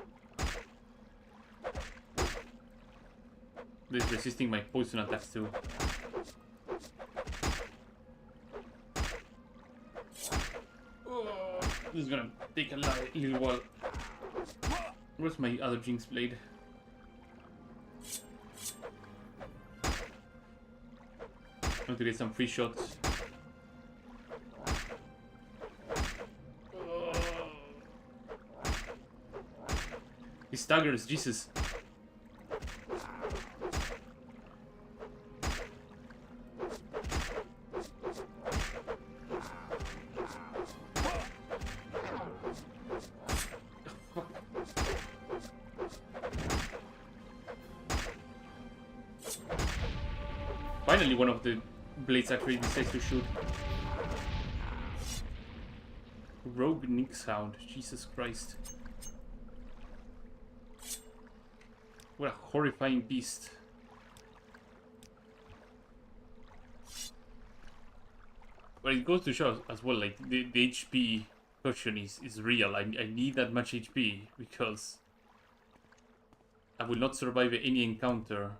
This is resisting my poison attacks too. Oh, this is gonna take a little while. Where's my other Jinx blade? I want to get some free shots. He staggers, Jesus. Finally, one of the blades actually decides to shoot. Rogue Nick Hound, Jesus Christ. What a horrifying beast. But it goes to show as well, like, the HP question is real. I need that much HP because I will not survive any encounter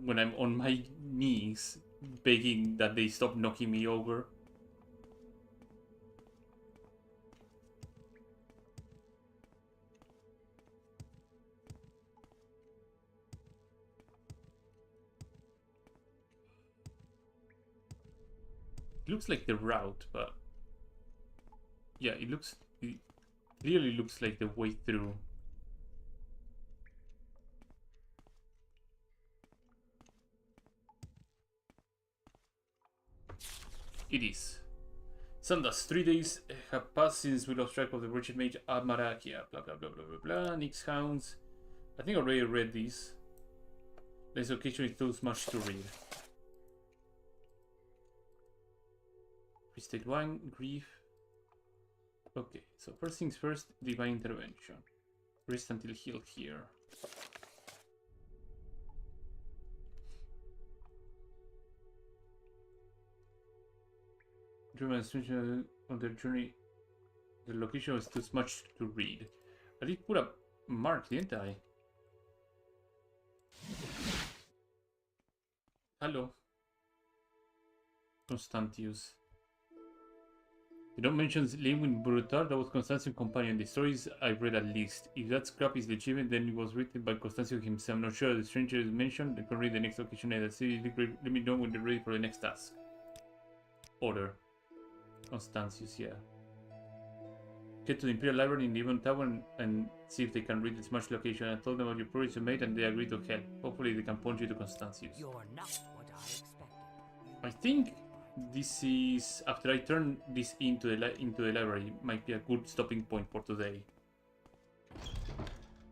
when I'm on my knees begging that they stop knocking me over. It looks like the route, but yeah, it clearly looks like the way through. It is. Sandas, 3 days have passed since we lost track of the wretched mage Amarakia. Blah blah blah blah blah blah. Nick's hounds. I think I already read these. There's occasionally too much to read. State 1, grief. Okay, so first things first, divine intervention. Rest until healed here. German on their journey. The location was too much to read. I did put a mark, didn't I? Hello. Constantius. You don't mention Lewin Brutar, that was Constantius' companion. The stories I've read at least. If that scrap is legitimate, then it was written by Constantius himself. I'm not sure the stranger is mentioned. I can read the next location. Let me know when they're ready for the next task. Order. Constantius, yeah. Get to the Imperial Library in the Evon Tower and see if they can read its much location. I told them about your progress you made and they agreed to help. Hopefully they can point you to Constantius. You're not what I expected. I think this is, after I turn this into the library, might be a good stopping point for today.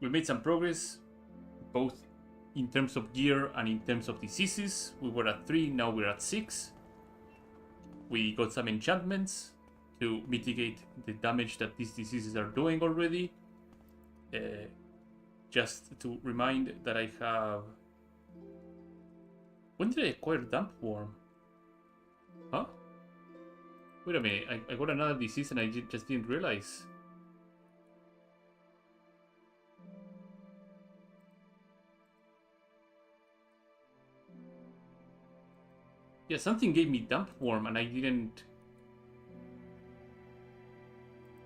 We made some progress, both in terms of gear and in terms of diseases. We were at 3, now we're at 6. We got some enchantments to mitigate the damage that these diseases are doing already. Just to remind that I have... When did I acquire Damp Worm? Huh? Wait a minute, I got another disease and I just didn't realize. Yeah, something gave me Damp Worm and I didn't...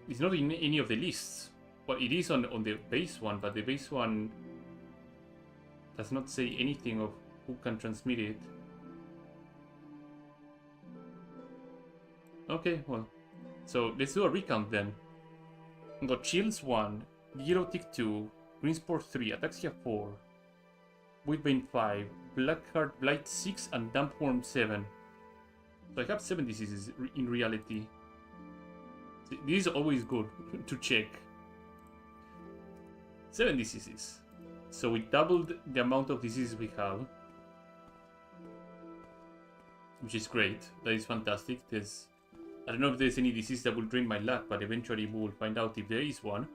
It's not in any of the lists. Well, it is on the base one, but the base one does not say anything of who can transmit it. Okay, well, so let's do a recount then. We got Chills 1, Girotic 2, Greensport 3, Ataxia 4, Wheatbane 5, Blackheart Blight 6, and Dampworm 7. So I have 7 diseases in reality. This is always good to check. 7 diseases. So we doubled the amount of diseases we have. Which is great. That is fantastic. I don't know if there's any disease that will drain my luck, but eventually we will find out if there is one.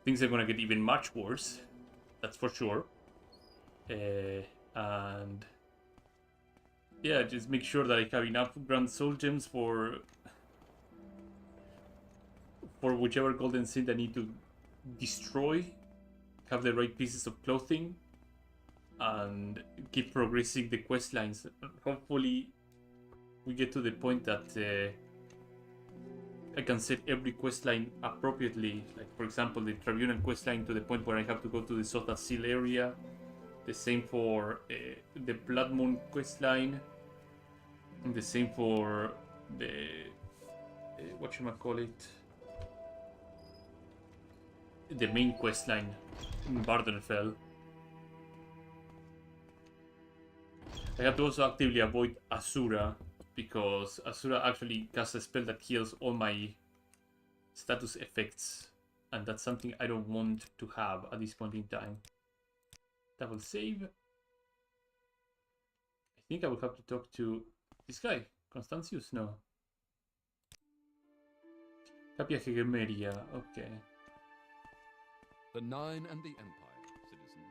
Things are gonna get even much worse. That's for sure. And... yeah, just make sure that I have enough Grand Soul Gems for whichever Golden Synth I need to destroy. Have the right pieces of clothing. And keep progressing the quest lines. Hopefully we get to the point that I can set every quest line appropriately. Like for example the Tribunal quest line to the point where I have to go to the Sotha Seal area. The same for the Blood Moon quest line. And the same for the Whatchamacallit, the main quest line in Bardenfell. I have to also actively avoid Asura, because Asura actually casts a spell that heals all my status effects, and that's something I don't want to have at this point in time. Double save. I think I will have to talk to this guy, Constantius? No. Capia Hegemeria, okay. The Nine and the Empire, citizen.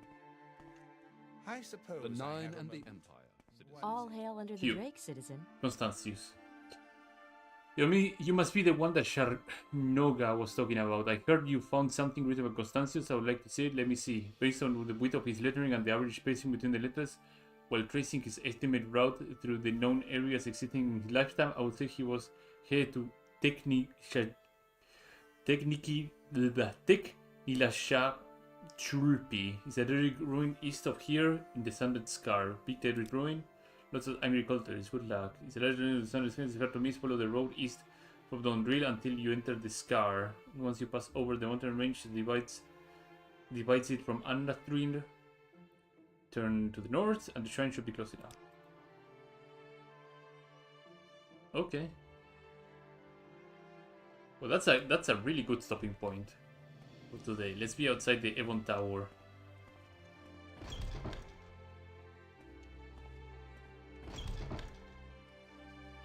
I suppose The I Nine have a and the moment. Empire, citizen. All hail under the Hugh. Drake, citizen. Constantius. You must be the one that Sharnoga was talking about. I heard you found something written about Constantius. I would like to see it. Let me see. Based on the width of his lettering and the average spacing between the letters, while tracing his estimated route through the known areas existing in his lifetime, I would say he was headed to Nilasha Chulpi. It's a derrick ruin east of here in the Sanded Scar. Big derrick ruin. Lots of angry cultists. Good luck. It's a legend of the Sanded Scar. It's hard to miss. Follow the road east from Dondril until you enter the Scar. Once you pass over the mountain range, it divides it from Annathrin. Turn to the north, and the shrine should be close enough. Okay. Well, that's a really good stopping point for today. Let's be outside the Evon Tower.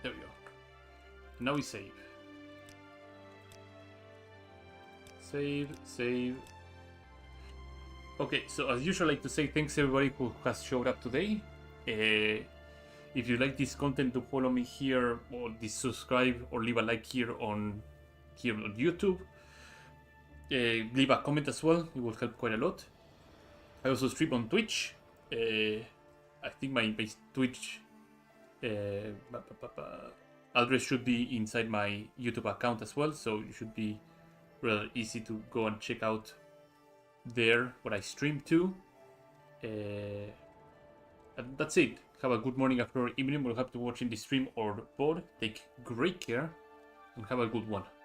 There we go. Now we save. Save. Okay, so as usual, I like to say thanks everybody who has showed up today. If you like this content, to follow me here, or subscribe, or leave a like here on YouTube. Leave a comment as well; it will help quite a lot. I also stream on Twitch. I think my Twitch address should be inside my YouTube account as well, so it should be rather easy to go and check out there what I stream to. And that's it. Have a good morning, afternoon, evening. We'll have to watching the stream or board. Take great care and have a good one.